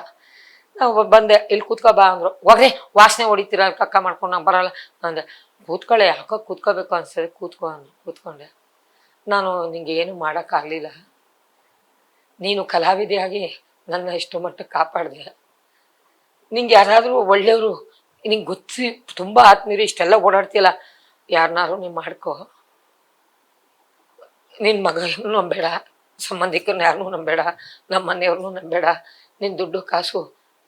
ನಾವು ಬಂದೆ, ಇಲ್ಲಿ ಕೂತ್ಕೊ ಬಾ ಅಂದರು. ಹೋಗ್ರಿ ವಾಸನೆ ಹೊಡಿತೀರ ಕಕ್ಕ ಮಾಡ್ಕೊಂಡು ನಾನು ಬರಲ್ಲ ಅಂದೆ. ಕೂತ್ಕೊಳ್ಳೆ, ಯಾಕೋ ಕೂತ್ಕೋಬೇಕು ಅನ್ಸದೆ, ಕೂತ್ಕೊ ಅಂದರು. ಕೂತ್ಕೊಂಡೆ. ನಾನು ನಿಂಗೆ ಏನು ಮಾಡೋಕ್ಕಾಗಲಿಲ್ಲ, ನೀನು ಕಲಾವಿದೆಯಾಗಿ ನನ್ನ ಇಷ್ಟು ಮಟ್ಟಕ್ಕೆ ಕಾಪಾಡಿದೆ. ನಿಂಗೆ ಯಾರಾದರೂ ಒಳ್ಳೆಯವರು ನಿಂಗೆ ಗೊತ್ತಿ ತುಂಬ ಆತ್ಮೀಯರು ಇಷ್ಟೆಲ್ಲ ಓಡಾಡ್ತೀಯಲ್ಲ, ಯಾರನ್ನಾರು ನೀನು ಮಾಡ್ಕೋ. ನಿನ್ನ ಮಗನೂ ನಂಬೇಡ, ಸಂಬಂಧಿಕರನ್ನ ಯಾರನ್ನೂ ನಂಬೇಡ, ನಮ್ಮ ಮನೆಯವ್ರನ್ನೂ ನಂಬೇಡ. ನಿನ್ನ ದುಡ್ಡು ಕಾಸು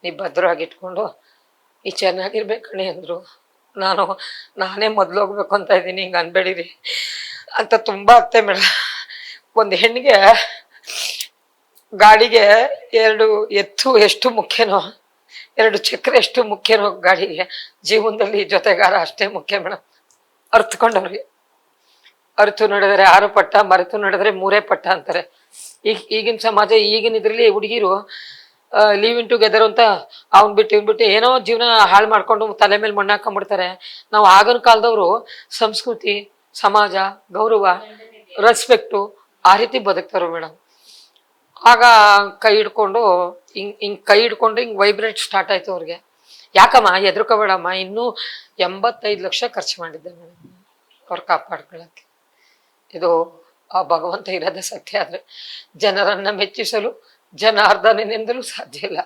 ನೀ ಭದ್ರವಾಗಿ ಇಟ್ಕೊಂಡು ನೀ ಚೆನ್ನಾಗಿರ್ಬೇಕಣೆ ಅಂದರು. ನಾನೇ ಮೊದಲು ಹೋಗ್ಬೇಕು ಅಂತ ಇದ್ದೀನಿ, ಹಿಂಗೆ ಅನ್ಬೇಡಿರಿ ಅಂತ ತುಂಬ ಆಗ್ತೇ ಮೇಡಮ್. ಒಂದು ಹೆಣ್ಣಿಗೆ ಗಾಡಿಗೆ 2 ಎತ್ತು ಎಷ್ಟು ಮುಖ್ಯನೋ, 2 ಚಕ್ರ ಎಷ್ಟು ಮುಖ್ಯನೋ ಗಾಡಿಗೆ, ಜೀವನದಲ್ಲಿ ಜೊತೆಗಾರ ಅಷ್ಟೇ ಮುಖ್ಯ ಮೇಡಮ್. ಅರ್ಥಕೊಂಡವ್ರಿಗೆ ಅರ್ಥ ನಡೆದರೆ 6 ಪಟ್ಟ, ಮರೆತು ನಡೆದರೆ 3 ಪಟ್ಟ ಅಂತಾರೆ. ಈಗಿನ ಸಮಾಜ, ಈಗಿನ ಇದ್ರಲ್ಲಿ ಹುಡುಗಿರು ಲೀವ್ ಇನ್ ಟುಗೆದರ್ ಅಂತ ಅವ್ನ್ ಬಿಟ್ಟು ಏನೋ ಜೀವನ ಹಾಳು ಮಾಡ್ಕೊಂಡು ತಲೆ ಮೇಲೆ ಮಣ್ಣು ಹಾಕೊಂಡ್ಬಿಡ್ತಾರೆ. ನಾವು ಆಗಿನ ಕಾಲದವರು ಸಂಸ್ಕೃತಿ, ಸಮಾಜ, ಗೌರವ, ರೆಸ್ಪೆಕ್ಟು ಆ ರೀತಿ ಬದುಕ್ತಾರೋ ಮೇಡಮ್. ಆಗ ಕೈ ಹಿಡ್ಕೊಂಡು ಹಿಂಗೆ ವೈಬ್ರೇಟ್ ಸ್ಟಾರ್ಟ್ ಆಯ್ತು ಅವ್ರಿಗೆ. ಯಾಕಮ್ಮ ಹೆದರ್ಕೋಬೇಡಮ್ಮ, ಇನ್ನೂ 85 ಲಕ್ಷ ಖರ್ಚು ಮಾಡಿದ್ದೆ ಮೇಡಮ್ ಅವ್ರು ಕಾಪಾಡ್ಕೊಳ್ಳೋಕ್ಕೆ. ಇದು ಆ ಭಗವಂತ ಇರೋದೇ ಸತ್ಯ. ಆದರೆ ಜನರನ್ನ ಮೆಚ್ಚಿಸಲು ಜನಾರ್ದನನಿಂದಲೂ ಸಾಧ್ಯ ಇಲ್ಲ.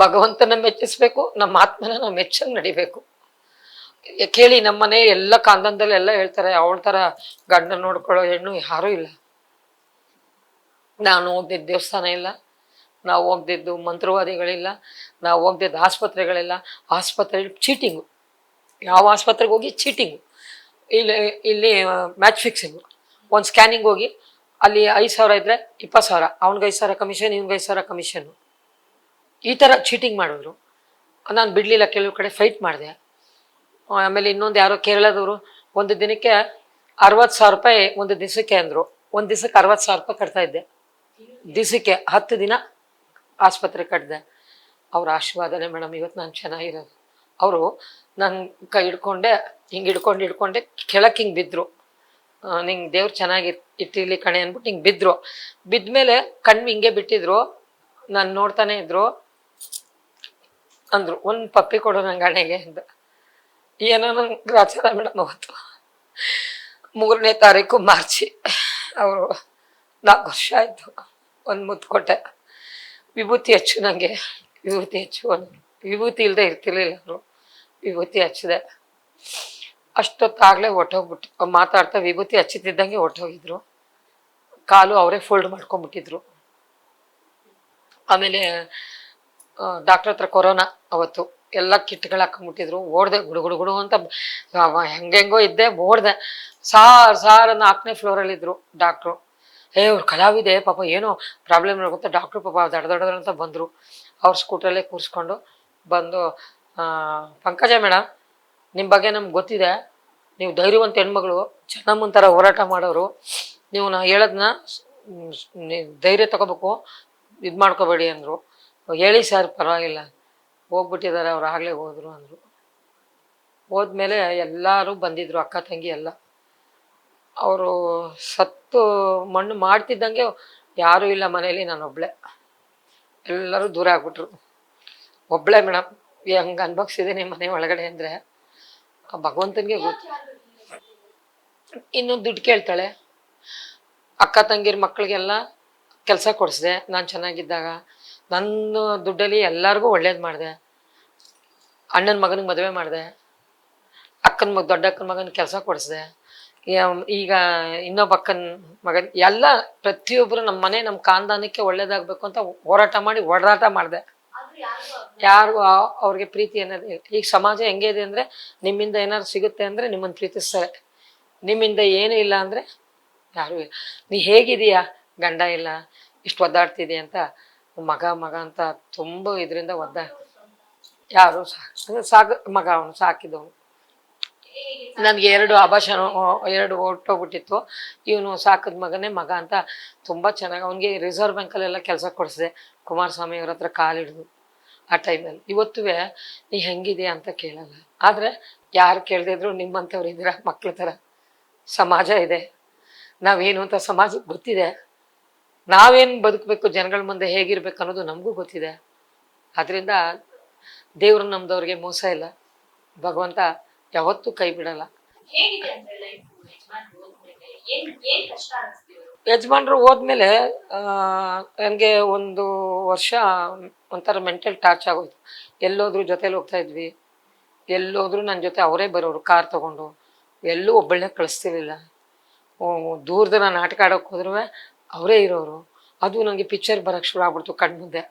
ಭಗವಂತನ ಮೆಚ್ಚಿಸ್ಬೇಕು, ನಮ್ಮ ಆತ್ಮನ ನಾವು ಮೆಚ್ಚಂಗೆ ನಡಿಬೇಕು. ಕೇಳಿ, ನಮ್ಮನೆ ಎಲ್ಲ ಕಾಂದನದಲ್ಲಿ ಎಲ್ಲ ಹೇಳ್ತಾರೆ, ಅವಳ ಥರ ಗಂಡ ನೋಡ್ಕೊಳ್ಳೋ ಹೆಣ್ಣು ಯಾರೂ ಇಲ್ಲ. ನಾನು ಹೋಗ್ದಿದ್ದ ದೇವಸ್ಥಾನ ಇಲ್ಲ, ನಾವು ಹೋಗ್ದಿದ್ದು ಮಂತ್ರವಾದಿಗಳಿಲ್ಲ, ನಾವು ಹೋಗ್ದಿದ್ದು ಆಸ್ಪತ್ರೆಗಳಿಲ್ಲ. ಆಸ್ಪತ್ರೆಯಲ್ಲಿ ಚೀಟಿಂಗು, ಯಾವ ಆಸ್ಪತ್ರೆಗೆ ಹೋಗಿ ಚೀಟಿಂಗು. ಇಲ್ಲಿ ಮ್ಯಾಚ್ ಫಿಕ್ಸಿಂಗು. ಒಂದು ಸ್ಕ್ಯಾನಿಂಗ್ ಹೋಗಿ ಅಲ್ಲಿ 5,000 ಇದ್ದರೆ 20,000, ಅವ್ನಿಗೆ 5,000 ಕಮಿಷನ್, ಇವ್ನಿಗೆ 5,000 ಕಮಿಷನ್ನು. ಈ ಥರ ಚೀಟಿಂಗ್ ಮಾಡಿದ್ರು. ನಾನು ಬಿಡಲಿಲ್ಲ, ಕೆಲವು ಕಡೆ ಫೈಟ್ ಮಾಡಿದೆ. ಆಮೇಲೆ ಇನ್ನೊಂದು ಯಾರೋ ಕೇರಳದವರು ಒಂದು ದಿನಕ್ಕೆ 60,000 ರೂಪಾಯಿ ಒಂದು ದಿವಸಕ್ಕೆ ಅಂದರು. ಒಂದು ದಿವಸಕ್ಕೆ 60,000 ರೂಪಾಯಿ ಕಟ್ತಾ ಇದ್ದೆ. ದಿವಸಕ್ಕೆ 10 ದಿನ ಆಸ್ಪತ್ರೆ ಕಟ್ಟಿದೆ. ಅವ್ರ ಆಶೀರ್ವಾದನೆ ಮೇಡಮ್ ಇವತ್ತು ನಾನು ಚೆನ್ನಾಗಿರೋದು. ಅವರು ನನ್ನ ಕೈ ಹಿಡ್ಕೊಂಡೆ, ಹಿಂಗೆ ಹಿಡ್ಕೊಂಡೆ ಕೆಳಕ್ಕೆ ಹಿಂಗೆ ಬಿದ್ದರು. ನಿಂಗೆ ದೇವ್ರು ಚೆನ್ನಾಗಿ ಇಟ್ಟಿರ್ಲಿ ಕಣೆ ಅಂದ್ಬಿಟ್ಟು ಹಿಂಗೆ ಬಿದ್ದರು. ಬಿದ್ಮೇಲೆ ಕಣ್ಣು ಹಿಂಗೆ ಬಿಟ್ಟಿದ್ರು, ನಾನು ನೋಡ್ತಾನೆ ಇದ್ರು. ಅಂದರು, ಒಂದು ಪಪ್ಪಿ ಕೊಡು ನಂಗೆ ಹಣೆಗೆ ಅಂತ. ಏನೋ ನಂಗೆ ಗ್ರಾಚಾರ ಮೇಡಮ್ ಅವತ್ತು 3ನೇ ತಾರೀಕು ಮಾರ್ಚಿ ಅವರು 4 ವರ್ಷ ಆಯಿತು. ಒಂದು ಮುತ್ತು ಕೊಟ್ಟೆ, ವಿಭೂತಿ ಹಚ್ಚು ನನಗೆ, ವಿಭೂತಿ ಹಚ್ಚು ಒಂದು ವಿಭೂತಿ ಇಲ್ಲದೆ ಇರ್ತಿರ್ಲಿಲ್ಲ ಅವರು. ವಿಭೂತಿ ಹಚ್ಚಿದೆ, ಅಷ್ಟೊತ್ತಾಗಲೇ ಹೊಟ್ಟೋಗ್ಬಿಟ್ಟು ಮಾತಾಡ್ತಾ ವಿಭೂತಿ ಹಚ್ಚುತ್ತಿದ್ದಂಗೆ ಹೊಟ್ಟೋಗಿದ್ರು. ಕಾಲು ಅವರೇ ಫೋಲ್ಡ್ ಮಾಡ್ಕೊಂಡ್ಬಿಟ್ಟಿದ್ರು. ಆಮೇಲೆ ಡಾಕ್ಟ್ರ್ ಹತ್ರ ಕೊರೋನಾ ಅವತ್ತು ಎಲ್ಲ ಕಿಟ್ಗಳು ಹಾಕೊಂಡ್ಬಿಟ್ಟಿದ್ರು. ಓಡ್ದೆ ಗುಡು ಅಂತ ಹೆಂಗೆಂಗೋ ಇದ್ದೆ, ಓಡ್ದೆ. ಸಾರ್ 4ನೇ ಫ್ಲೋರಲ್ಲಿದ್ದರು ಡಾಕ್ಟ್ರು. ಅವ್ರು ಕಲಾವಿದೆ ಪಾಪ ಏನೋ ಪ್ರಾಬ್ಲಮ್ ಆಗುತ್ತೆ, ಡಾಕ್ಟ್ರು ಪಾಪ ದಡ ಅಂತ ಬಂದರು. ಅವ್ರ ಸ್ಕೂಟ್ರಲ್ಲೇ ಕೂರಿಸ್ಕೊಂಡು ಬಂದು, ಪಂಕಜ ಮೇಡಮ್ ನಿಮ್ಮ ಬಗ್ಗೆ ನಮ್ಗೆ ಗೊತ್ತಿದೆ, ನೀವು ಧೈರ್ಯವಂತ ಹೆಣ್ಮಗಳು, ಚೆನ್ನಮ್ಮನ ಥರ ಹೋರಾಟ ಮಾಡೋರು, ನೀವು ನಾ ಹೇಳೋದನ್ನ ಧೈರ್ಯ ತಗೋಬೇಕು, ಇದು ಮಾಡ್ಕೋಬೇಡಿ ಅಂದರು. ಹೇಳಿ ಸರ್ ಪರವಾಗಿಲ್ಲ, ಹೋಗ್ಬಿಟ್ಟಿದ್ದಾರೆ ಅವ್ರು, ಆಗಲೇ ಹೋದರು ಅಂದರು. ಹೋದ್ಮೇಲೆ ಎಲ್ಲರೂ ಬಂದಿದ್ರು, ಅಕ್ಕ ತಂಗಿ ಎಲ್ಲ. ಅವರು ಸತ್ತು ಮಣ್ಣು ಮಾಡ್ತಿದ್ದಂಗೆ ಯಾರೂ ಇಲ್ಲ ಮನೇಲಿ, ನಾನು ಒಬ್ಬಳೆ. ಎಲ್ಲರೂ ದೂರ ಆಗ್ಬಿಟ್ರು. ಒಬ್ಬಳೆ ಮೇಡಮ್, ಹೆಂಗೆ ಅನ್ಭವಿಸಿದ್ದೀನಿ ಮನೆ ಒಳಗಡೆ ಅಂದರೆ ಭಗವಂತನಿಗೆ ಗೊತ್ತು. ಇನ್ನೂ ದುಡ್ಡು ಕೇಳ್ತಾಳೆ. ಅಕ್ಕ ತಂಗಿರ ಮಕ್ಕಳಿಗೆಲ್ಲ ಕೆಲಸ ಕೊಡಿಸಿದೆ ನಾನು ಚೆನ್ನಾಗಿದ್ದಾಗ. ನನ್ನ ದುಡ್ಡಲ್ಲಿ ಎಲ್ಲರಿಗೂ ಒಳ್ಳೇದು ಮಾಡಿದೆ. ಅಣ್ಣನ ಮಗನಿಗೆ ಮದುವೆ ಮಾಡಿದೆ, ದೊಡ್ಡ ಅಕ್ಕನ ಮಗನ ಕೆಲಸ ಕೊಡಿಸಿದೆ. ಈಗ ಇನ್ನೊಬ್ಬ ಅಕ್ಕನ ಮಗನ ಎಲ್ಲ ಪ್ರತಿಯೊಬ್ಬರು ನಮ್ಮ ಮನೆ ನಮ್ಮ ಖಾನ್ದಾನಕ್ಕೆ ಒಳ್ಳೇದಾಗಬೇಕು ಅಂತ ಹೋರಾಟ ಮಾಡಿ ಓಡಾಟ ಮಾಡಿದೆ. ಯಾರು ಅವ್ರಿಗೆ ಪ್ರೀತಿ ಅನ್ನೋದು ಈಗ ಸಮಾಜ ಹೆಂಗೆ ಇದೆ ಅಂದರೆ, ನಿಮ್ಮಿಂದ ಏನಾದ್ರು ಸಿಗುತ್ತೆ ಅಂದರೆ ನಿಮ್ಮನ್ನು ಪ್ರೀತಿಸ್ತಾರೆ, ನಿಮ್ಮಿಂದ ಏನೂ ಇಲ್ಲ ಅಂದರೆ ಯಾರು ನೀ ಹೇಗಿದೀಯಾ, ಗಂಡ ಇಲ್ಲ, ಇಷ್ಟು ಒದ್ದಾಡ್ತಿದೀಯ ಅಂತ ಮಗ ಅಂತ ತುಂಬ ಇದರಿಂದ ಯಾರು ಮಗ ಅವನು ಸಾಕಿದವನು. ನನಗೆ 2 ಆಭಾಷಣ 2 ಹೊಟ್ಟೋಗ್ಬಿಟ್ಟಿತ್ತು. ಇವನು ಸಾಕಿದ ಮಗನೇ ಮಗ ಅಂತ ತುಂಬ ಚೆನ್ನಾಗಿ ಅವನಿಗೆ ರಿಸರ್ವ್ ಬ್ಯಾಂಕಲ್ಲೆಲ್ಲ ಕೆಲಸ ಕೊಡಿಸಿದೆ, ಕುಮಾರಸ್ವಾಮಿ ಅವ್ರ ಹತ್ರ ಕಾಲಿಡಿದು ಆ ಟೈಮಲ್ಲಿ. ಇವತ್ತೂ ನೀ ಹೆಂಗಿದೆಯಾ ಅಂತ ಕೇಳಲ್ಲ, ಆದರೆ ಯಾರು ಕೇಳದಿದ್ರು ನಿಮ್ಮಂಥವ್ರು ಇದ್ದೀರಾ ಮಕ್ಳ ಥರ. ಸಮಾಜ ಇದೆ, ನಾವೇನು ಅಂತ ಸಮಾಜಕ್ಕೆ ಗೊತ್ತಿದೆ, ನಾವೇನು ಬದುಕಬೇಕು, ಜನಗಳ ಮುಂದೆ ಹೇಗಿರ್ಬೇಕು ಅನ್ನೋದು ನಮಗೂ ಗೊತ್ತಿದೆ. ಅದರಿಂದ ದೇವ್ರು ನಮ್ದವ್ರಿಗೆ ಮೋಸ ಇಲ್ಲ, ಭಗವಂತ ಯಾವತ್ತೂ ಕೈ ಬಿಡಲ್ಲ. ಯಜಮಾನ್ರು ಹೋದ್ಮೇಲೆ ನನಗೆ 1 ವರ್ಷ ಒಂಥರ ಮೆಂಟಲ್ ಟಾರ್ಚ್ ಆಗೋಯ್ತು. ಎಲ್ಲೋದ್ರೂ ಜೊತೇಲಿ ಹೋಗ್ತಾ ಇದ್ವಿ, ಎಲ್ಲೋದ್ರೂ ನನ್ನ ಜೊತೆ ಅವರೇ ಬರೋರು ಕಾರ್ ತೊಗೊಂಡು, ಎಲ್ಲೂ ಒಬ್ಬಳನ್ನೇ ಕಳಿಸ್ತಿರ್ಲಿಲ್ಲ. ದೂರದ ನಾನು ನಾಟಕ ಆಡೋಕೆ ಹೋದ್ರೂ ಅವರೇ ಇರೋರು. ಅದು ನನಗೆ ಪಿಕ್ಚರ್ ಬರೋಕ್ಕೆ ಶುರು ಆಗ್ಬಿಡ್ತು ಕಣ್ಮುಂದೆ.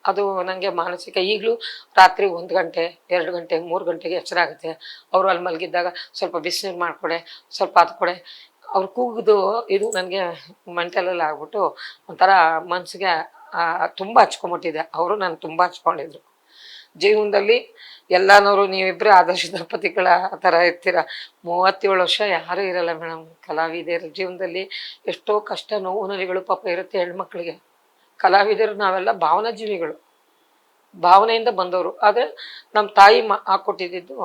ಅದು ನನಗೆ ಮಾನಸಿಕ. ಈಗಲೂ ರಾತ್ರಿ 1 ಗಂಟೆ 2 ಗಂಟೆ 3 ಗಂಟೆಗೆ ಎಚ್ಚರ ಆಗುತ್ತೆ. ಅವರು ಅಲ್ಲಿ ಮಲಗಿದ್ದಾಗ ಸ್ವಲ್ಪ ಬಿಸಿನೀರು ಮಾಡಿಕೊಡೆ, ಸ್ವಲ್ಪ ಅದು ಕೊಡೆ, ಅವ್ರು ಕೂಗಿದು ಇದು ನನಗೆ ಮೆಂಟಲಲ್ಲಿ ಆಗ್ಬಿಟ್ಟು ಒಂಥರ ಮನಸ್ಸಿಗೆ ತುಂಬ ಹಚ್ಕೊಂಬಿಟ್ಟಿದೆ. ಅವರು ನಾನು ತುಂಬ ಹಚ್ಕೊಂಡಿದ್ರು. ಜೀವನದಲ್ಲಿ ಎಲ್ಲನವರು ನೀವಿಬ್ಬರೇ ಆದರ್ಶ ದಂಪತಿಗಳ ಥರ ಇರ್ತೀರ. 37 ವರ್ಷ ಯಾರೂ ಇರಲ್ಲ ಮೇಡಮ್ ಕಲಾವಿದರ ಜೀವನದಲ್ಲಿ. ಎಷ್ಟೋ ಕಷ್ಟ ನೋವು ನಲಿಗಳು ಪಾಪ ಇರುತ್ತೆ ಹೆಣ್ಮಕ್ಳಿಗೆ. ಕಲಾವಿದರು ನಾವೆಲ್ಲ ಭಾವನಾ ಜೀವಿಗಳು, ಭಾವನೆಯಿಂದ ಬಂದವರು. ಆದರೆ ನಮ್ಮ ತಾಯಿ ಹಾಕ್ಕೊಟ್ಟಿದ್ದು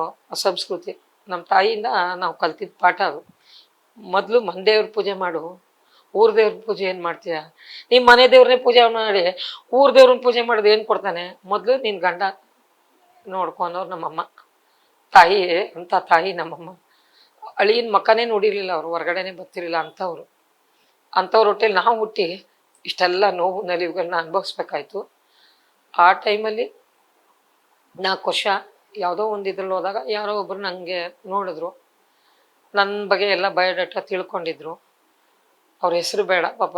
ಸಂಸ್ಕೃತಿ, ನಮ್ಮ ತಾಯಿಯಿಂದ ನಾವು ಕಲ್ತಿದ್ದ ಪಾಠ ಅದು. ಮೊದಲು ಮನೆ ದೇವ್ರ ಪೂಜೆ ಮಾಡು, ಊರ ದೇವ್ರ ಪೂಜೆ ಏನು ಮಾಡ್ತೀಯ? ನಿಮ್ಮ ಮನೆ ದೇವ್ರನ್ನೇ ಪೂಜೆ ಮಾಡಿ ಊರ ದೇವ್ರನ್ನ ಪೂಜೆ ಮಾಡೋದು ಏನು ಕೊಡ್ತಾನೆ? ಮೊದಲು ನಿನ್ನ ಗಂಡ ನೋಡ್ಕೊ ಅನ್ನೋರು ನಮ್ಮಮ್ಮ. ತಾಯಿ ಅಂತ ತಾಯಿ ನಮ್ಮಮ್ಮ. ಅಳಿಯನ ಮಕ್ಕನೇ ನೋಡಿರಲಿಲ್ಲ ಅವರು, ಹೊರಗಡೆನೇ ಬರ್ತಿರಲಿಲ್ಲ ಅಂಥವ್ರ ಹೊಟ್ಟೆಲಿ ನಾವು ಹುಟ್ಟಿ ಇಷ್ಟೆಲ್ಲ ನೋವು ನಲಿವುಗಳನ್ನ ಅನುಭವಿಸ್ಬೇಕಾಯ್ತು. ಆ ಟೈಮಲ್ಲಿ 4 ವರ್ಷ ಯಾವುದೋ ಒಂದು ಇದ್ರಲ್ಲಿ ಹೋದಾಗ ಯಾರೋ ಒಬ್ಬರು ನನಗೆ ನೋಡಿದ್ರು, ನನ್ನ ಬಗ್ಗೆ ಎಲ್ಲ ಬಯೋಡಾಟಾ ತಿಳ್ಕೊಂಡಿದ್ರು. ಅವ್ರ ಹೆಸರು ಬೇಡ ಪಾಪ.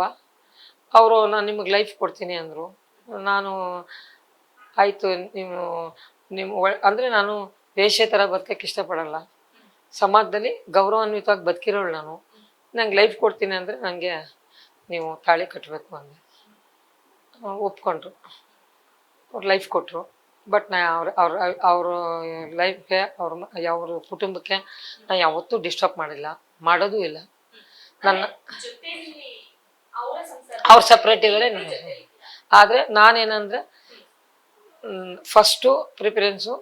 ಅವರು ನಾನು ನಿಮಗೆ ಲೈಫ್ ಕೊಡ್ತೀನಿ ಅಂದರು. ನಾನು ಆಯಿತು ನಿಮ್ಮ ಅಂದರೆ ನಾನು ವೇಶ್ಯೆ ಥರ ಬದುಕಕ್ಕೆ ಇಷ್ಟಪಡಲ್ಲ, ಸಮಾಜದಲ್ಲಿ ಗೌರವಾನ್ವಿತವಾಗಿ ಬದುಕಿರೋಳು ನಾನು. ನಂಗೆ ಲೈಫ್ ಕೊಡ್ತೀನಿ ಅಂದರೆ ನನಗೆ ನೀವು ತಾಳಿ ಕಟ್ಟಬೇಕು ಅಂದೆ. ಒಪ್ಕೊಂಡ್ರು, ಅವ್ರು ಲೈಫ್ ಕೊಟ್ಟರು. ಬಟ್ ನಾ ಅವ್ರ ಲೈಫ್ಗೆ ಅವ್ರ ಕುಟುಂಬಕ್ಕೆ ನಾನು ಯಾವತ್ತೂ ಡಿಸ್ಟರ್ಬ್ ಮಾಡಿಲ್ಲ, ಮಾಡೋದೂ ಇಲ್ಲ. ನನ್ನ ಅವ್ರು ಸಪ್ರೇಟ್ ಇದ್ದಾರೆ. ಆದರೆ ನಾನೇನಂದರೆ ಫಸ್ಟು ಪ್ರಿಫರೆನ್ಸು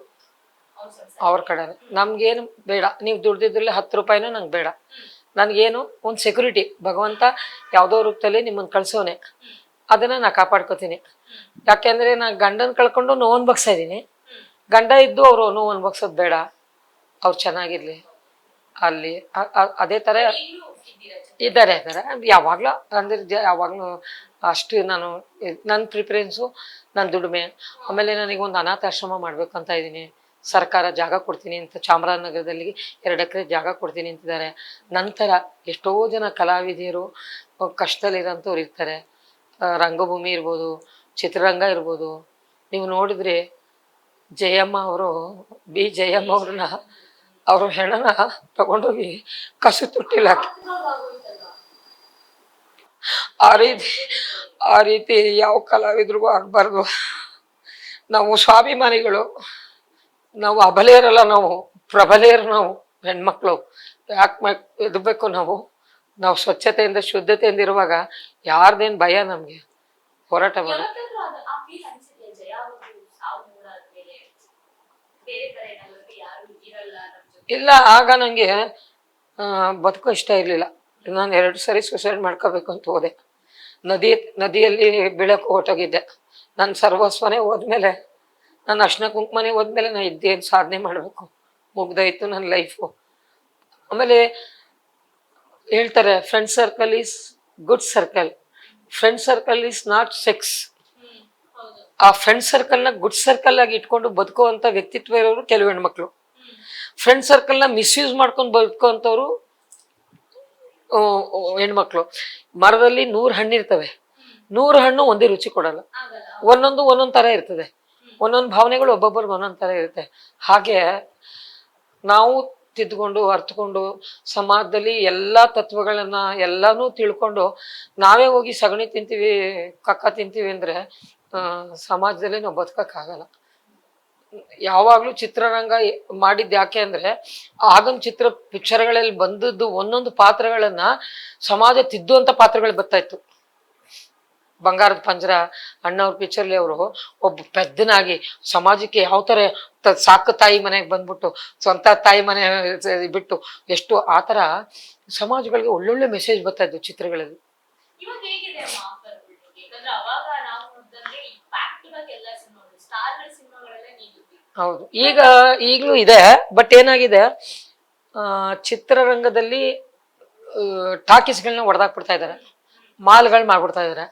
ಅವ್ರ ಕಡೆನೇ. ನಮಗೇನು ಬೇಡ, ನೀವು ದುಡ್ದಿದ್ರಲ್ಲಿ 10 ರೂಪಾಯಿನೂ ನಂಗೆ ಬೇಡ. ನನಗೇನು ಒಂದು ಸೆಕ್ಯೂರಿಟಿ, ಭಗವಂತ ಯಾವುದೋ ರೂಪದಲ್ಲಿ ನಿಮ್ಮನ್ನು ಕಳ್ಸೋನೆ, ಅದನ್ನು ನಾನು ಕಾಪಾಡ್ಕೋತೀನಿ. ಯಾಕೆಂದರೆ ನಾನು ಗಂಡನ ಕಳ್ಕೊಂಡು ನೋವು ಅನ್ಭವಿಸ್ತಾ ಇದ್ದೀನಿ. ಗಂಡ ಇದ್ದು ಅವರು ನೋವು ಅನ್ಭವಿಸೋದು ಬೇಡ. ಅವ್ರು ಚೆನ್ನಾಗಿರ್ಲಿ ಅಲ್ಲಿ ಅದೇ ಥರ ಈಗ್ಲೂ ಇದ್ದೀರಾ ಇದ್ದಾರೆ ಯಾವಾಗಲೂ ಅಂದ್ರೆ ಯಾವಾಗಲೂ ಅಷ್ಟು ನಾನು ನನ್ನ ಪ್ರಿಫರೆನ್ಸು ನನ್ನ ದುಡಿಮೆ. ಆಮೇಲೆ ನನಗೆ ಒಂದು ಅನಾಥಾಶ್ರಮ ಮಾಡ್ಬೇಕಂತ ಇದ್ದೀನಿ. ಸರ್ಕಾರ ಜಾಗ ಕೊಡ್ತೀನಿ ಅಂತ ಚಾಮರಾಜನಗರದಲ್ಲಿ 2 ಎಕರೆ ಜಾಗ ಕೊಡ್ತೀನಿ ಅಂತಿದ್ದಾರೆ. ನಂತರ ಎಷ್ಟೋ ಜನ ಕಲಾವಿದರು ಕಷ್ಟದಲ್ಲಿರೋಂಥವ್ರು ಇರ್ತಾರೆ. ರಂಗಭೂಮಿ ಇರ್ಬೋದು, ಚಿತ್ರರಂಗ ಇರ್ಬೋದು. ನೀವು ನೋಡಿದ್ರೆ ಜಯಮ್ಮ ಅವರು ಜಯಮ್ಮ ಅವ್ರನ್ನ ಅವ್ರ ಹೆಣನ ತಗೊಂಡೋಗಿ ಕಸು ತುಟ್ಟಿಲ್ಲ. ಆ ರೀತಿ ಯಾವ ಕಲಾವಿದ್ರಿಗೂ ಆಗ್ಬಾರ್ದು. ನಾವು ಸ್ವಾಭಿಮಾನಿಗಳು, ನಾವು ಅಬಲೆಯರಲ್ಲ, ನಾವು ಪ್ರಬಲೆಯರು. ನಾವು ಹೆಣ್ಮಕ್ಳು ಯಾಕೆ ಎದಬೇಕು? ನಾವು ಸ್ವಚ್ಛತೆಯಿಂದ ಶುದ್ಧತೆಯಿಂದ ಇರುವಾಗ ಯಾರ್ದೇನ್ ಭಯ? ನಮ್ಗೆ ಹೋರಾಟ ಮಾಡಿ ಇಲ್ಲ. ಆಗ ನಂಗೆ ಬದುಕೋ ಇಷ್ಟ ಇರ್ಲಿಲ್ಲ. ನಾನು 2 ಸರಿ ಸುಸೈಡ್ ಮಾಡ್ಕೋಬೇಕು ಅಂತ ಹೋದೆ. ನದಿಯಲ್ಲಿ ಬೀಳಕ್ಕೆ ಹೊರಟೋಗಿದ್ದೆ. ನನ್ನ ಸರ್ವಸ್ವನೇ ಹೋದ್ಮೇಲೆ, ನನ್ನ ಅರ್ಶಿನ ಕುಂಕುಮನೇ ಹೋದ್ಮೇಲೆ ನಾನು ಇದ್ದೇನು ಸಾಧನೆ ಮಾಡಬೇಕು? ಮುಗ್ದೋಯ್ತು ನನ್ನ ಲೈಫು. ಆಮೇಲೆ ಹೇಳ್ತಾರೆ friend circle is good circle, friend circle is not sex. ಆ ಫ್ರೆಂಡ್ ಸರ್ಕಲ್ನ ಗುಡ್ ಸರ್ಕಲ್ ಆಗಿ ಇಟ್ಕೊಂಡು ಬದುಕುವಂಥ ವ್ಯಕ್ತಿತ್ವ ಇರೋರು ಕೆಲವು ಹೆಣ್ಮಕ್ಳು. ಫ್ರೆಂಡ್ ಸರ್ಕಲ್ನ ಮಿಸ್ಯೂಸ್ ಮಾಡ್ಕೊಂಡು ಬದುಕುವಂಥವ್ರು ಹೆಣ್ಮಕ್ಳು. ಮರದಲ್ಲಿ 100 ಹಣ್ಣು ಇರ್ತವೆ, 100 ಹಣ್ಣು ಒಂದೇ ರುಚಿ ಕೊಡಲ್ಲ. ಒಂದೊಂದು ಥರ ಇರ್ತದೆ. ಒಂದೊಂದು ಭಾವನೆಗಳು ಒಬ್ಬೊಬ್ಬರಿಗೆ ಒಂದೊಂದು ಥರ ಇರುತ್ತೆ. ಹಾಗೆ ನಾವು ತಿದ್ದುಕೊಂಡು ಅರ್ಥಕೊಂಡು ಸಮಾಜದಲ್ಲಿ ಎಲ್ಲ ತತ್ವಗಳನ್ನ ಎಲ್ಲಾನು ತಿಳ್ಕೊಂಡು ನಾವೇ ಹೋಗಿ ಸಗಣಿ ತಿಂತೀವಿ, ಕಕ್ಕ ತಿಂತೀವಿ ಅಂದ್ರೆ ಸಮಾಜದಲ್ಲಿ ನಾವು ಬದುಕಕ್ಕಾಗಲ್ಲ. ಯಾವಾಗ್ಲೂ ಚಿತ್ರರಂಗ ಮಾಡಿದ್ ಯಾಕೆ ಅಂದ್ರೆ ಆಗನ್ ಪಿಕ್ಚರ್ಗಳಲ್ಲಿ ಬಂದದ್ದು ಒಂದೊಂದು ಪಾತ್ರಗಳನ್ನ ಸಮಾಜ ತಿದ್ದುವಂತ ಪಾತ್ರಗಳು ಬರ್ತಾ ಇತ್ತು. ಬಂಗಾರದ ಪಂಜರ ಅಣ್ಣವ್ರ ಪಿಕ್ಚರ್ಲಿ ಅವರು ಒಬ್ಬ ಪೆದ್ದನಾಗಿ ಸಮಾಜಕ್ಕೆ ಯಾವ ತರ ಸಾಕು ತಾಯಿ ಮನೆಗೆ ಬಂದ್ಬಿಟ್ಟು ಸ್ವಂತ ತಾಯಿ ಮನೆ ಬಿಟ್ಟು ಎಷ್ಟು ಆತರ ಸಮಾಜಗಳಿಗೆ ಒಳ್ಳೊಳ್ಳೆ ಮೆಸೇಜ್ ಬರ್ತಾ ಇದ್ವು ಚಿತ್ರಗಳಲ್ಲಿ. ಹೌದು, ಈಗಲೂ ಇದೆ. ಬಟ್ ಏನಾಗಿದೆ, ಚಿತ್ರರಂಗದಲ್ಲಿ ಟಾಕೀಸ್ಗಳನ್ನ ಹೊಡೆದಾಕ್ಬಿಡ್ತಾ ಇದ್ದಾರೆ, ಮಾಲ್ಗಳು ಮಾಡ್ಬಿಡ್ತಾ ಇದಾರೆ.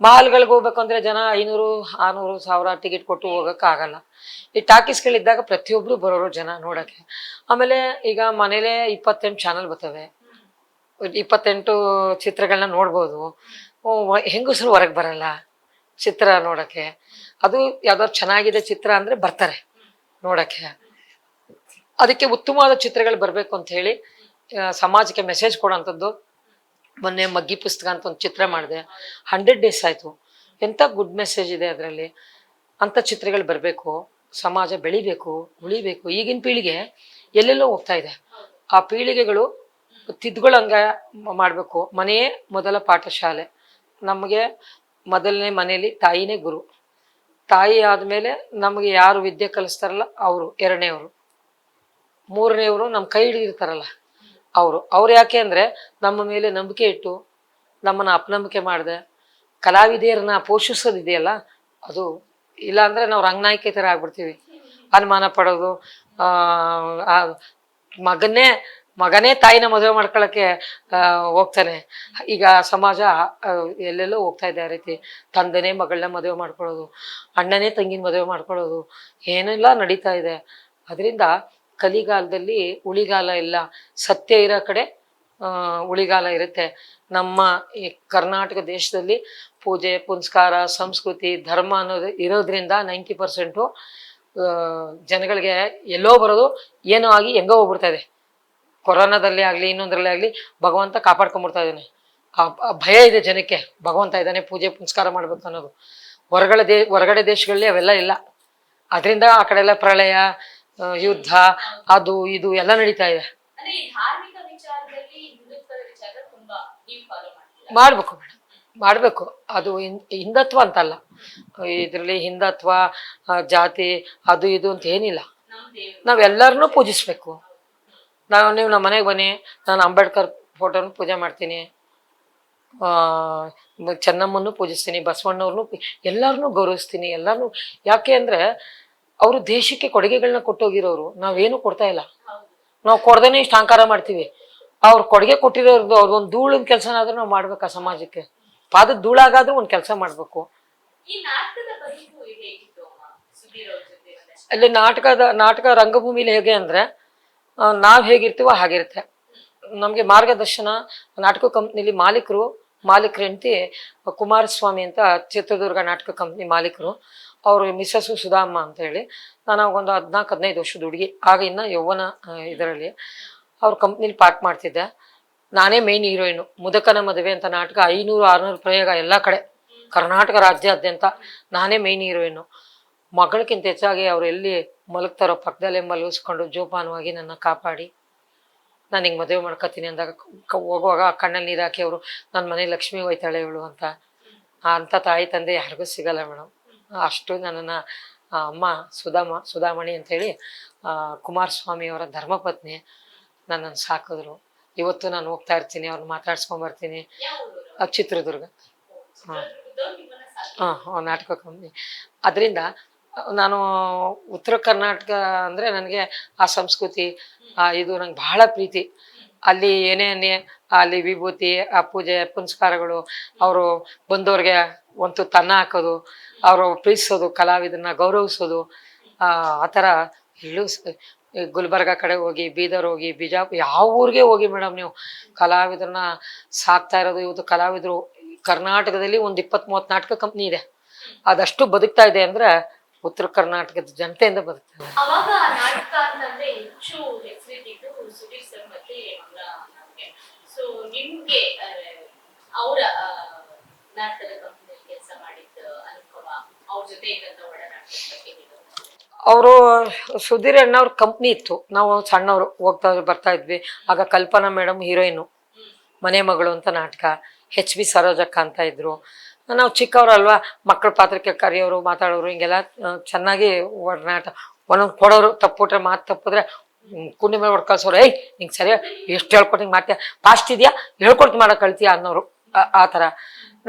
ಮಾಲ್ಗಳಿಗೆ ಹೋಗ್ಬೇಕು ಅಂದ್ರೆ ಜನ 500, 600, 1000 ಟಿಕೆಟ್ ಕೊಟ್ಟು ಹೋಗಕ್ ಆಗಲ್ಲ. ಈ ಟಾಕೀಸ್ಗಳಿದ್ದಾಗ ಪ್ರತಿಯೊಬ್ರು ಬರೋರು ಜನ ನೋಡಕ್ಕೆ. ಆಮೇಲೆ ಈಗ ಮನೇಲೆ 28 ಚಾನಲ್ ಬರ್ತವೆ, 28 ಚಿತ್ರಗಳನ್ನ ನೋಡ್ಬೋದು. ಹೆಂಗಸರು ಹೊರಗೆ ಬರಲ್ಲ ಚಿತ್ರ ನೋಡಕ್ಕೆ. ಅದು ಯಾವ್ದಾದ್ರು ಚೆನ್ನಾಗಿದೆ ಚಿತ್ರ ಅಂದ್ರೆ ಬರ್ತಾರೆ ನೋಡಕ್ಕೆ. ಅದಕ್ಕೆ ಉತ್ತಮವಾದ ಚಿತ್ರಗಳು ಬರ್ಬೇಕು ಅಂತ ಹೇಳಿ ಸಮಾಜಕ್ಕೆ ಮೆಸೇಜ್ ಕೊಡೋಂಥದ್ದು. ಮೊನ್ನೆ ಮಗ್ಗಿ ಪುಸ್ತಕ ಅಂತ ಒಂದು ಚಿತ್ರ ಮಾಡಿದೆ, 100 ಡೇಸ್ ಆಯ್ತು. ಎಂತ ಗುಡ್ ಮೆಸೇಜ್ ಇದೆ ಅದರಲ್ಲಿ. ಅಂತ ಚಿತ್ರಗಳು ಬರಬೇಕು, ಸಮಾಜ ಬೆಳಿಬೇಕು, ಉಳಿಬೇಕು. ಈಗಿನ ಪೀಳಿಗೆ ಎಲ್ಲೆಲ್ಲೋ ಹೋಗ್ತಾ ಇದೆ. ಆ ಪೀಳಿಗೆಗಳು ತಿದ್ದುಗಳಂಗ ಮಾಡಬೇಕು. ಮನೆಯೇ ಮೊದಲ ಪಾಠಶಾಲೆ. ನಮಗೆ ಮೊದಲನೇ ಮನೆಯಲ್ಲಿ ತಾಯಿನೇ ಗುರು. ತಾಯಿ ಆದಮೇಲೆ ನಮಗೆ ಯಾರು ವಿದ್ಯೆ ಕಲಿಸ್ತಾರಲ್ಲ ಅವರು 2ನೇವರು, 3ನೇವರು ನಮ್ಮ ಕೈ ಹಿಡಿದಿರ್ತಾರಲ್ಲ ಅವ್ರು ಯಾಕೆ ಅಂದ್ರೆ ನಮ್ಮ ಮೇಲೆ ನಂಬಿಕೆ ಇಟ್ಟು ನಮ್ಮನ್ನ ಅಪನಂಬಿಕೆ ಮಾಡಿದೆ ಕಲಾವಿದೆಯರನ್ನ ಪೋಷಿಸೋದಿದೆಯಲ್ಲ ಅದು. ಇಲ್ಲ ಅಂದ್ರೆ ನಾವು ರಂಗನಾಯಕಿ ಥರ ಆಗ್ಬಿಡ್ತೀವಿ, ಅನುಮಾನ ಪಡೋದು. ಮಗನೇ ತಾಯಿನ ಮದುವೆ ಮಾಡ್ಕೊಳಕ್ಕೆ ಹೋಗ್ತಾನೆ. ಈಗ ಸಮಾಜ ಎಲ್ಲೆಲ್ಲೋ ಹೋಗ್ತಾ ಇದೆ ಆ ರೀತಿ. ತಂದೆನೇ ಮಗಳನ್ನ ಮದುವೆ ಮಾಡ್ಕೊಳ್ಳೋದು, ಅಣ್ಣನೇ ತಂಗಿನ ಮದುವೆ ಮಾಡ್ಕೊಳ್ಳೋದು, ಏನೆಲ್ಲ ನಡೀತಾ ಇದೆ. ಅದರಿಂದ ಕಲಿಗಾಲದಲ್ಲಿ ಉಳಿಗಾಲ ಇಲ್ಲ. ಸತ್ಯ ಇರೋ ಕಡೆ ಉಳಿಗಾಲ ಇರುತ್ತೆ. ನಮ್ಮ ಈ ಕರ್ನಾಟಕ ದೇಶದಲ್ಲಿ ಪೂಜೆ ಪುನಸ್ಕಾರ ಸಂಸ್ಕೃತಿ ಧರ್ಮ ಅನ್ನೋದು ಇರೋದ್ರಿಂದ 90% ಜನಗಳಿಗೆ ಎಲ್ಲೋ ಬರೋದು ಏನೋ ಆಗಿ ಹೆಂಗೋ ಹೋಗ್ಬಿಡ್ತಾ ಇದೆ. ಕೊರೋನಾದಲ್ಲಿ ಆಗ್ಲಿ ಇನ್ನೊಂದ್ರಲ್ಲೇ ಆಗ್ಲಿ ಭಗವಂತ ಕಾಪಾಡ್ಕೊಂಡ್ಬಿಡ್ತಾ ಇದ್ದಾನೆ. ಆ ಭಯ ಇದೆ ಜನಕ್ಕೆ, ಭಗವಂತ ಇದ್ದಾನೆ ಪೂಜೆ ಪುನಸ್ಕಾರ ಮಾಡ್ಬೇಕು ಅನ್ನೋದು. ಹೊರಗಡೆ ದೇಶಗಳಲ್ಲಿ ಅವೆಲ್ಲ ಇಲ್ಲ. ಅದರಿಂದ ಆ ಕಡೆ ಎಲ್ಲ ಪ್ರಳಯ ಯುದ್ಧ ಅದು ಇದು ಎಲ್ಲ ನಡೀತಾ ಇದೆ. ಮಾಡ್ಬೇಕು ಮೇಡಮ್, ಮಾಡ್ಬೇಕು. ಅದು ಹಿಂದತ್ವ ಅಂತಲ್ಲ, ಇದ್ರಲ್ಲಿ ಹಿಂದತ್ವ ಜಾತಿ ಅದು ಇದು ಅಂತ ಏನಿಲ್ಲ. ನಾವೆಲ್ಲರನ್ನೂ ಪೂಜಿಸ್ಬೇಕು. ನೀವು ನಮ್ಮ ಮನೆಗೆ ಬನ್ನಿ, ನಾನು ಅಂಬೇಡ್ಕರ್ ಫೋಟೋನ ಪೂಜೆ ಮಾಡ್ತೀನಿ, ಚೆನ್ನಮ್ಮನ್ನು ಪೂಜಿಸ್ತೀನಿ, ಬಸವಣ್ಣವ್ರನ್ನು ಎಲ್ಲರನ್ನೂ ಗೌರವಿಸ್ತೀನಿ. ಎಲ್ಲರನ್ನೂ ಯಾಕೆ ಅಂದರೆ ಅವರು ದೇಶಕ್ಕೆ ಕೊಡುಗೆಗಳನ್ನ ಕೊಟ್ಟೋಗಿರೋರು, ನಾವೇನು ಕೊಡ್ತಾ ಇಲ್ಲ. ನಾವು ಕೊಡ್ದೇನೆ ಇಷ್ಟು ಅಹಂಕಾರ ಮಾಡ್ತೀವಿ. ಅವ್ರು ಕೊಡುಗೆ ಕೊಟ್ಟಿರೋದು ಅವ್ರದೊಂದು ಧೂಳಿನ ಕೆಲಸನಾದ್ರೂ ನಾವು ಮಾಡ್ಬೇಕು ಆ ಸಮಾಜಕ್ಕೆ. ಪಾದದ ಧೂಳಾಗಾದ್ರೂ ಒಂದ್ ಕೆಲಸ ಮಾಡ್ಬೇಕು. ಅಲ್ಲಿ ನಾಟಕ ರಂಗಭೂಮಿಲಿ ಹೇಗೆ ಅಂದ್ರೆ ನಾವ್ ಹೇಗಿರ್ತೀವೋ ಹಾಗಿರುತ್ತೆ. ನಮ್ಗೆ ಮಾರ್ಗದರ್ಶನ ನಾಟಕ ಕಂಪ್ನಿಲಿ ಮಾಲೀಕರು ಹೆಂಡತಿ ಕುಮಾರಸ್ವಾಮಿ ಅಂತ ಚಿತ್ರದುರ್ಗ ನಾಟಕ ಕಂಪ್ನಿ ಮಾಲೀಕರು. ಅವರು ಮಿಸ್ಸಸ್ ಸುಧಾಮ್ಮ ಅಂತ ಹೇಳಿ. ನಾನು ಒಂದು 14-15 ವರ್ಷದ ಹುಡುಗಿ, ಆಗ ಇನ್ನ ಯೌವನ ಇದರಲ್ಲಿ. ಅವ್ರ ಕಂಪ್ನಿಲಿ ಪಾರ್ಕ್ ಮಾಡ್ತಿದ್ದೆ. ನಾನೇ ಮೇನ್ ಹೀರೋಯಿನು. ಮುದಕನ ಮದುವೆ ಅಂತ ನಾಟಕ 500-600 ಪ್ರಯೋಗ ಎಲ್ಲ ಕಡೆ, ಕರ್ನಾಟಕ ರಾಜ್ಯಾದ್ಯಂತ ನಾನೇ ಮೇನ್ ಹೀರೋಯಿನು. ಮಗಳಕ್ಕಿಂತ ಹೆಚ್ಚಾಗಿ ಅವ್ರು ಎಲ್ಲಿ ಮಲಗ್ತಾರೋ ಪಕ್ಕದಲ್ಲೇ ಮಲಗಿಸ್ಕೊಂಡು ಜೋಪಾನವಾಗಿ ನನ್ನ ಕಾಪಾಡಿ, ನಾನು ಹಿಂಗೆ ಮದುವೆ ಮಾಡ್ಕೊತೀನಿ ಅಂದಾಗ ಹೋಗುವಾಗ ಕಣ್ಣಲ್ಲಿ ನೀರು ಹಾಕಿ ಅವರು ನನ್ನ ಮನೆ ಲಕ್ಷ್ಮಿ ಹೋಯ್ತಾಳೆ ಇವಳು ಅಂತ ತಾಯಿ ತಂದೆ ಯಾರಿಗೂ ಸಿಗಲ್ಲ ಮೇಡಮ್. ಅಷ್ಟು ನನ್ನನ್ನು ಅಮ್ಮ ಸುಧಾಮಣಿ ಅಂತೇಳಿ ಕುಮಾರಸ್ವಾಮಿ ಅವರ ಧರ್ಮಪತ್ನಿ ನನ್ನನ್ನು ಸಾಕಿದ್ರು. ಇವತ್ತು ನಾನು ಹೋಗ್ತಾ ಇರ್ತೀನಿ, ಅವ್ರನ್ನ ಮಾತಾಡ್ಸ್ಕೊಂಡ್ ಬರ್ತೀನಿ. ಚಿತ್ರದುರ್ಗ ನಾಟಕ ಕಂಪ್ನಿ. ಅದರಿಂದ ನಾನು ಉತ್ತರ ಕರ್ನಾಟಕ ಅಂದರೆ ನನಗೆ ಆ ಸಂಸ್ಕೃತಿ ಇದು ನಂಗೆ ಬಹಳ ಪ್ರೀತಿ. ಅಲ್ಲಿ ಏನೇ ಅಲ್ಲಿ ವಿಭೂತಿ, ಆ ಪೂಜೆ ಪುನಸ್ಕಾರಗಳು, ಅವರು ಬಂದವ್ರಿಗೆ ಒಂದು ತನ್ನ ಹಾಕೋದು, ಅವರು ಪ್ರೀತಿಸೋದು, ಕಲಾವಿದನ್ನ ಗೌರವಿಸೋದು, ಆ ಥರ ಎಲ್ಲೂ ಗುಲ್ಬರ್ಗ ಕಡೆ ಹೋಗಿ, ಬೀದರ್ ಹೋಗಿ, ಬಿಜಾಪುರ, ಯಾವ ಊರಿಗೆ ಹೋಗಿ ಮೇಡಮ್ ನೀವು ಕಲಾವಿದರನ್ನ ಸಾಕ್ತಾ ಇರೋದು. ಇವತ್ತು ಕಲಾವಿದರು ಕರ್ನಾಟಕದಲ್ಲಿ ಒಂದು 20-30 ನಾಟಕ ಕಂಪ್ನಿ ಇದೆ. ಅದಷ್ಟು ಬದುಕ್ತಾ ಇದೆ ಅಂದ್ರೆ ಉತ್ತರ ಕರ್ನಾಟಕದ ಜನತೆಯಿಂದ ಬದುಕ್ತಾರೆ. ಅವಾಗ ನಾಟಕ ಅಂತಂದ್ರೆ ಹೆಚ್ಚು ಹೆಸರಿಟ್ಟಿದ್ದು ಸುಧೀರ್ ಸರ್ ಮತ್ತೆ ಸೊ ನಿಮ್ಗೆ ಅವರ ನಾಟಕದ ಕಂಪನಿಯಲ್ಲಿ ಕೆಲಸ ಮಾಡಿದ್ದ ಅನುಭವ, ಅವ್ರ ಜೊತೆ ಇದ್ದಂತ ಒಡನಾಟದ ಬಗ್ಗೆ ಅವರು ಸುಧೀರ್ ಅಣ್ಣವ್ರ ಕಂಪ್ನಿ ಇತ್ತು. ನಾವು ಸಣ್ಣವರು ಹೋಗ್ತಾ ಬರ್ತಾ ಇದ್ವಿ. ಆಗ ಕಲ್ಪನಾ ಮೇಡಮ್ ಹೀರೋಯಿನು, ಮನೆ ಮಗಳು ಅಂತ ನಾಟಕ. HB ಸರೋಜಕ್ಕ ಅಂತ ಇದ್ರು. ನಾವು ಚಿಕ್ಕವ್ರಲ್ವಾ, ಮಕ್ಕಳ ಪಾತ್ರಕ್ಕೆ ಕರೆಯೋರು, ಮಾತಾಡೋರು, ಹಿಂಗೆಲ್ಲ ಚೆನ್ನಾಗಿ ಒಡನಾಟ. ಒಂದೊಂದು ಕೊಡೋರು, ತಪ್ಪುಟ್ರೆ ಮಾತು ತಪ್ಪಿದ್ರೆ ಕುಂಡಿ ಮೇಲೆ ಹೊಡ್ ಕಳ್ಸೋರು. ನಿಂಗೆ ಸರಿಯಾ ಎಷ್ಟು ಹೇಳ್ಕೊಟ್ಟಿಂಗ್ ಮಾಡ್ತೀಯ, ಫಾಸ್ಟ್ ಇದೆಯಾ ಹೇಳ್ಕೊಡ್ತು ಮಾಡೋ ಕಳ್ತೀಯ ಅನ್ನೋರು. ಆ ಥರ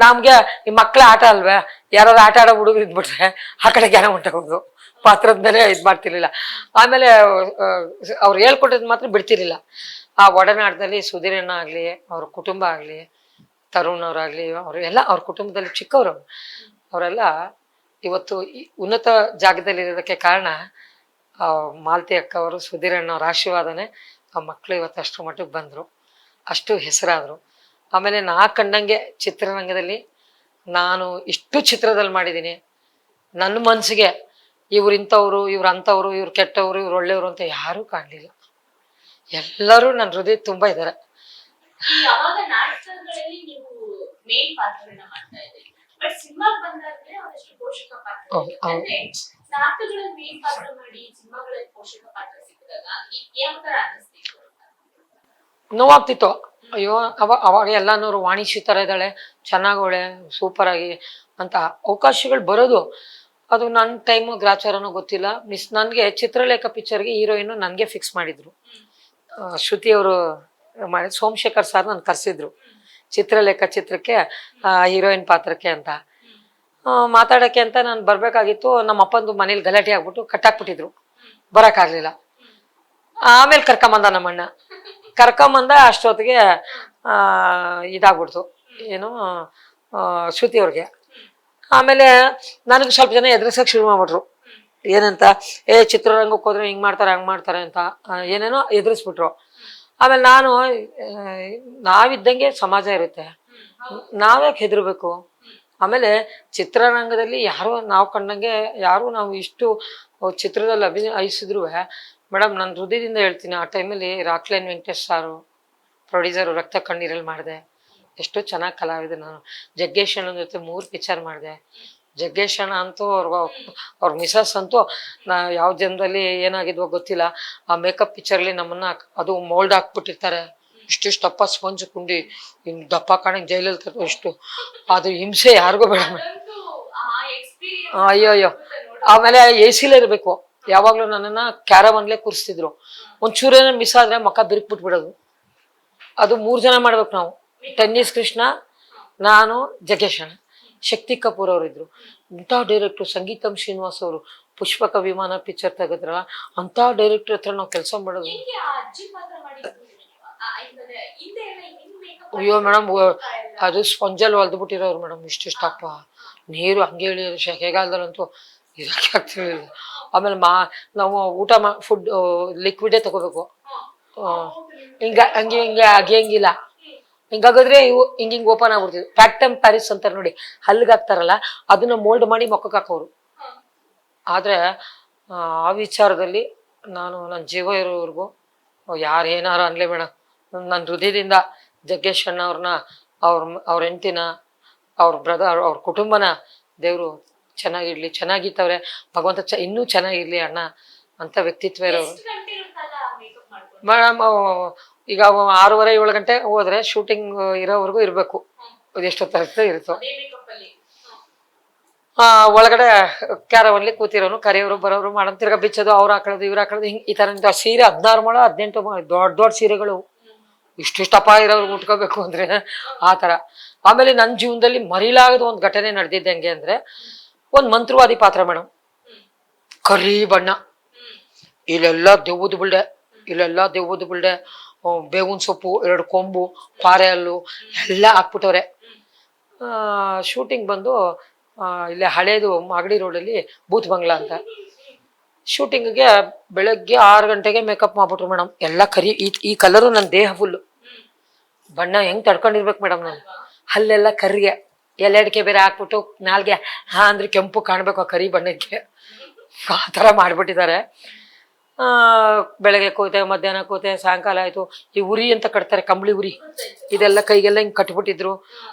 ನಮ್ಗೆ ಈ ಮಕ್ಳ ಆಟ ಅಲ್ವೇ, ಯಾರು ಆಟ ಆಡೋ ಹುಡುಗರು ಇದ್ಬಿಟ್ರೆ ಆ ಕಡೆ ಜ್ಞಾನ ಹೊಂಟೋಗೋದು. ಪಾತ್ರದ ಮೇಲೆ ಇದು ಮಾಡ್ತಿರ್ಲಿಲ್ಲ. ಆಮೇಲೆ ಅವ್ರು ಹೇಳ್ಕೊಟ್ಟಿದ್ ಮಾತ್ರ ಬಿಡ್ತಿರ್ಲಿಲ್ಲ. ಆ ಒಡನಾಟದಲ್ಲಿ ಸುಧೀರಣ್ಣ ಆಗ್ಲಿ, ಅವ್ರ ಕುಟುಂಬ ಆಗ್ಲಿ, ತರುಣ್ ಅವರಾಗ್ಲಿ, ಅವರು ಎಲ್ಲ ಅವ್ರ ಕುಟುಂಬದಲ್ಲಿ ಚಿಕ್ಕವರು. ಅವರೆಲ್ಲ ಇವತ್ತು ಉನ್ನತ ಜಾಗದಲ್ಲಿ ಇರೋದಕ್ಕೆ ಕಾರಣ ಮಾಲತಿ ಅಕ್ಕ ಅವರು, ಸುಧೀರಣ್ಣ ಅವ್ರ ಆಶೀರ್ವಾದನೆ ಆ ಮಕ್ಕಳು ಇವತ್ತು ಅಷ್ಟರ ಮಟ್ಟಿಗೆ ಬಂದರು, ಅಷ್ಟು ಹೆಸರಾದರು. ಆಮೇಲೆ ನಾ ಕಂಡಂಗೆ ಚಿತ್ರರಂಗದಲ್ಲಿ ನಾನು ಇಷ್ಟು ಚಿತ್ರದಲ್ಲಿ ಮಾಡಿದ್ದೀನಿ. ನನ್ನ ಮನಸ್ಸಿಗೆ ಇವ್ರು ಇಂಥವ್ರು, ಇವ್ರು ಅಂಥವ್ರು, ಇವ್ರು ಕೆಟ್ಟವರು, ಇವ್ರು ಒಳ್ಳೆಯವರು ಅಂತ ಯಾರೂ ಕಾಣಲಿಲ್ಲ. ಎಲ್ಲರೂ ನನ್ನ ಹೃದಯ ತುಂಬ ಇದ್ದಾರೆ. ಅವಾಗ ನಾಟಕಗಳಲ್ಲಿ ನೀವು ಮೇನ್ ಪಾತ್ರಗಳನ್ನ ಮಾಡ್ತಾ ಇದ್ದೀರಿ, ಬಟ್ ಸಿನಿಮಾ ಬಂದಾದ್ರೆ ಅದಷ್ಟು ಪೋಷಕ ಪಾತ್ರ. ಅಂದ್ರೆ ನಾಟಕಗಳಲ್ಲಿ ಮೇನ್ ಪಾತ್ರ ಮಾಡಿ ಸಿನಿಮಾಗಳಲ್ಲಿ ಪೋಷಕ ಪಾತ್ರ ಸಿಕ್ಕಿದಾಗ ಯಾವ ತರ ಅನ್ನಿಸ್ತಿತ್ತು? ನೋವಾಗ್ತಿತ್ತು. ಅಯ್ಯೋ ಅವಾಗ ಎಲ್ಲಾನೂರು ವಾಣಿಶ್ಯ ತರ ಇದ್ದಾಳೆ, ಚೆನ್ನಾಗವಳೆ, ಸೂಪರ್ ಆಗಿ ಅಂತ ಅವಕಾಶಗಳು ಬರೋದು. ಅದು ನನ್ನ ಟೈಮು ಗ್ರಾಚಾರನೋ ಗೊತ್ತಿಲ್ಲ. ನನಗೆ ಚಿತ್ರಲೇಖ ಪಿಕ್ಚರ್ಗೆ ಹೀರೋಯಿನ್ ನನಗೆ ಫಿಕ್ಸ್ ಮಾಡಿದ್ರು. ಶ್ರುತಿ ಅವರು ಮಾಡಿ, ಸೋಮಶೇಖರ್ ಸರ್ ನನ್ನ ಕರೆಸಿದ್ರು ಚಿತ್ರಲೇಖ ಚಿತ್ರಕ್ಕೆ ಹೀರೋಯಿನ್ ಪಾತ್ರಕ್ಕೆ ಅಂತ ಮಾತಾಡೋಕ್ಕೆ ಅಂತ ನಾನು ಬರಬೇಕಾಗಿತ್ತು. ನಮ್ಮ ಅಪ್ಪಂದು ಮನೇಲಿ ಗಲಾಟೆ ಆಗ್ಬಿಟ್ಟು ಕಟ್ಟಾಕ್ಬಿಟ್ಟಿದ್ರು, ಬರೋಕ್ಕಾಗಲಿಲ್ಲ. ಆಮೇಲೆ ಕರ್ಕೊಂಬಂದ ಕರ್ಕೊಂಬಂದ. ಅಷ್ಟೊತ್ತಿಗೆ ಇದಾಗ್ಬಿಡ್ತು, ಏನು ಶ್ರುತಿ ಅವ್ರಿಗೆ. ಆಮೇಲೆ ನನಗೆ ಸ್ವಲ್ಪ ಜನ ಎದುರಿಸೋಕೆ ಶುರು ಮಾಡ್ಬಿಟ್ರು. ಏನಂತ, ಚಿತ್ರರಂಗಕ್ಕೆ ಹೋದ್ರೆ ಹಿಂಗೆ ಮಾಡ್ತಾರೆ ಹಂಗೆ ಮಾಡ್ತಾರೆ ಅಂತ ಏನೇನೋ ಎದುರಿಸ್ಬಿಟ್ರು. ಆಮೇಲೆ ನಾವಿದ್ದಂಗೆ ಸಮಾಜ ಇರುತ್ತೆ, ನಾವ್ಯಾಕೆ ಹೆದರ್ಬೇಕು. ಆಮೇಲೆ ಚಿತ್ರರಂಗದಲ್ಲಿ ಯಾರು ನಾವು ಕಂಡಂಗೆ ಯಾರು ನಾವು ಇಷ್ಟು ಚಿತ್ರದಲ್ಲಿ ಅಭಿನಯಿಸಿದ್ರು ಮೇಡಮ್, ನಾನು ಹೃದಯದಿಂದ ಹೇಳ್ತೀನಿ, ಆ ಟೈಮಲ್ಲಿ ರಾಕ್ಲೈನ್ ವೆಂಕಟೇಶ್ ಸಾರು ಪ್ರೊಡ್ಯೂಸರು ರಕ್ತ ಕಣ್ಣೀರಲ್ಲಿ ಮಾಡಿದೆ. ಎಷ್ಟು ಚೆನ್ನಾಗಿ ಕಲಾವಿದ. ನಾನು ಜಗ್ಗೇಶ್ ಅಣ್ಣನ ಜೊತೆ 3 ಪಿಕ್ಚರ್ ಮಾಡಿದೆ. ಜಗ್ಗೇಶ್ ಅಣ್ಣ ಅಂತೂ ಅವ್ರ ಮಿಸಸ್ ಅಂತೂ ಯಾವ ಜನದಲ್ಲಿ ಏನಾಗಿದ್ವೋ ಗೊತ್ತಿಲ್ಲ, ಆ ಮೇಕಪ್ ಪಿಕ್ಚರ್ಲಿ ನಮ್ಮನ್ನ ಅದು ಮೋಲ್ಡ್ ಹಾಕ್ಬಿಟ್ಟಿರ್ತಾರೆ. ಇಷ್ಟಿಷ್ಟು ದಪ್ಪ ಸ್ಪಂಜ್ ಕುಂಡಿ ಹಿಂಗೆ ದಪ್ಪ ಕಾಣಂಗೆ ಜೈಲಲ್ಲಿ ಇಷ್ಟು, ಅದು ಹಿಂಸೆ ಯಾರಿಗೂ ಬೇಡ. ಅಯ್ಯೋ. ಆಮೇಲೆ AC ಇರಬೇಕು ಯಾವಾಗ್ಲೂ. ನನ್ನನ್ನ ಕ್ಯಾರವನ್ಲೇ ಕೂರಿಸ್ತಿದ್ರು. ಒಂಚೂರೇನ ಮಿಸ್ ಆದ್ರೆ ಮಕ್ಕ ಬಿರುಕ್ಬಿಟ್ಬಿಡೋದು. ಅದು 3 ಜನ ಮಾಡ್ಬೇಕು ನಾವು. ಟೆನ್ನಿಸ್ ಕೃಷ್ಣ, ನಾನು, ಜಗ್ಗೇಶ್ ಅಣ್ಣ, ಶಕ್ತಿ ಕಪೂರ್ ಅವರು ಇದ್ರು. ಇಂಥ ಡೈರೆಕ್ಟ್ರು, ಸಂಗೀತಂ ಶ್ರೀನಿವಾಸ್ ಅವರು, ಪುಷ್ಪಕ ವಿಮಾನ ಪಿಕ್ಚರ್ ತೆಗೆದ್ರ ಅಂತ ಡೈರೆಕ್ಟರ್ ಹತ್ರ ನಾವು ಕೆಲಸ ಮಾಡೋದು. ಹೆಂಗೆ ಆ ಅಜ್ಜಿ ಪಾತ್ರ ಮಾಡಿದ್ದು ನೀವು? ಹಿಂದೆ ಎಲ್ಲ ಹೆಂಗ್ makeup ಅಯ್ಯೋ ಮೇಡಮ್, ಎಲ್ಲ? ಅದು ಸ್ಪಂಜಲ್ಲಿ ಹೊಲ್ದು ಬಿಟ್ಟಿರೋರು ಮೇಡಮ್, ಇಷ್ಟಿಷ್ಟಪ್ಪ ನೀರು ಹಂಗೆ ಇಳಿಯೋದು. ಸೆಕೆಗಾಲದಲ್ಲಂತೂ ಇದಕ್ಕೆ ಆಗ್ತಿರ್ಲಿಲ್ಲ. ಆಮೇಲೆ ನಾವು ಊಟ ಫುಡ್ ಲಿಕ್ವಿಡೇ ತಗೋಬೇಕು. ಹಂಗೆ ಅಗಿಯಂಗಿಲ್ಲ. ಹಿಂಗಾಗಿದ್ರೆ ಇವು ಹಿಂಗೆ ಓಪನ್ ಆಗ್ಬಿಡ್ತಿದ್ವು. ಪ್ಯಾಕ್ಟಮ್ ಪ್ಯಾರಿಸ್ ಅಂತಾರೆ ನೋಡಿ, ಹಲ್ಲಿಗೆ ಹಾಕ್ತಾರಲ್ಲ, ಅದನ್ನ ಮೋಲ್ಡ್ ಮಾಡಿ ಮೊಕ್ಕಕ್ಕೆ ಹಾಕೋರು. ಆದ್ರೆ ಆ ವಿಚಾರದಲ್ಲಿ ನಾನು ನನ್ನ ಜೀವ ಇರೋವರೆಗೂ ಯಾರು ಏನಾರು ಅನ್ಲಿ ಮೇಡಮ್, ನನ್ನ ಹೃದಯದಿಂದ ಜಗ್ಗೇಶ್ ಅಣ್ಣ ಅವ್ರನ್ನ, ಅವ್ರ ಹೆಂಡ್ತಿನ, ಅವ್ರ ಬ್ರದರ್, ಅವ್ರ ಕುಟುಂಬನ ದೇವರು ಚೆನ್ನಾಗಿರ್ಲಿ, ಚೆನ್ನಾಗಿತ್ತವ್ರೆ ಭಗವಂತ ಇನ್ನೂ ಚೆನ್ನಾಗಿರ್ಲಿ ಅಣ್ಣ ಅಂತ ವ್ಯಕ್ತಿತ್ವ ಇರೋರು. ಎಷ್ಟು ಗಂಟೆಗಳ ಕಾಲ ಮೇಕಪ್ ಮಾಡ್ಕೊಂಡು? ಮೇಡಮ್ ಈಗ 6:30 7 ಗಂಟೆ ಹೋದ್ರೆ ಶೂಟಿಂಗ್ ಇರೋವರೆಗೂ ಇರಬೇಕು. ಎಷ್ಟೊತ್ತ ಇರುತ್ತೋ ಅದೇ ಮೇಕಪ್ ಅಲ್ಲಿ? ಒಳಗಡೆ ಕ್ಯಾರವಲ್ಲಿ ಕೂತಿರೋನು, ಕರೆಯೋರು ಬರೋರು ಮಾಡೋದು, ತಿರ್ಗಾ ಬಿಚ್ಚೋದು, ಅವ್ರು ಹಾಕೊಳ್ಳೋದು ಇವ್ರು ಹಾಕೊಳ್ಳೋದು, ಹಿಂಗೆ ಈ ಥರ ಸೀರೆ 16 ಮೊಳ 18 ಮೊಳ ದೊಡ್ಡ ಸೀರೆಗಳು ಇಷ್ಟಿಷ್ಟಪ್ಪ ಇರೋರು ಉಟ್ಕೋಬೇಕು ಅಂದ್ರೆ ಆ ಥರ. ಆಮೇಲೆ ನನ್ನ ಜೀವನದಲ್ಲಿ ಮರಿಲಾಗದ ಒಂದು ಘಟನೆ ನಡೆದಿದ್ದಂಗೆ ಅಂದ್ರೆ, ಒಂದು ಮಂತ್ರವಾದಿ ಪಾತ್ರ ಮೇಡಮ್, ಕರಿ ಬಣ್ಣ, ಇಲ್ಲೆಲ್ಲ ದೆವ್ವದ ಬಿಲ್ಡೆ, ಬೇವಿನ ಸೊಪ್ಪು, 2 ಕೊಂಬು, ಪಾರೆ ಹಲ್ಲು ಎಲ್ಲ ಹಾಕ್ಬಿಟ್ಟವ್ರೆ. ಶೂಟಿಂಗ್ ಬಂದು ಇಲ್ಲೇ ಹಳೇದು ಮಾಗಡಿ ರೋಡಲ್ಲಿ ಬೂತ್ ಬಂಗ್ಲಾ ಅಂತ. ಶೂಟಿಂಗ್ಗೆ ಬೆಳಗ್ಗೆ 6 ಗಂಟೆಗೆ ಮೇಕಪ್ ಮಾಡ್ಬಿಟ್ರು ಮೇಡಮ್. ಎಲ್ಲ ಕರಿ, ಈ ಕಲರು ನನ್ನ ದೇಹ ಫುಲ್ಲು ಬಣ್ಣ ಹೆಂಗ್ ತಡ್ಕೊಂಡಿರ್ಬೇಕು ಮೇಡಮ್. ನಾನು ಹಲ್ಲೆಲ್ಲ ಕರಿಗೆ, ಎಲೆಡಿಕೆ ಬೇರೆ ಹಾಕ್ಬಿಟ್ಟು ನಾಲ್ಗೆ ಅಂದ್ರೆ ಕೆಂಪು ಕಾಣ್ಬೇಕು ಆ ಕರಿ ಬಣ್ಣಕ್ಕೆ, ಆ ಥರ ಮಾಡ್ಬಿಟ್ಟಿದ್ದಾರೆ. ಬೆಳಗ್ಗೆ ಕೂತೆ, ಮಧ್ಯಾಹ್ನ ಕೂತೆ, ಸಾಯಂಕಾಲ ಆಯ್ತು. ಈ ಉರಿ ಅಂತ ಕಟ್ತಾರೆ, ಕಂಬಳಿ ಉರಿ, ಇದೆಲ್ಲ ಕೈಗೆಲ್ಲ ಹಿಂಗೆ ಕಟ್ಬಿಟ್ಟಿದ್ರು.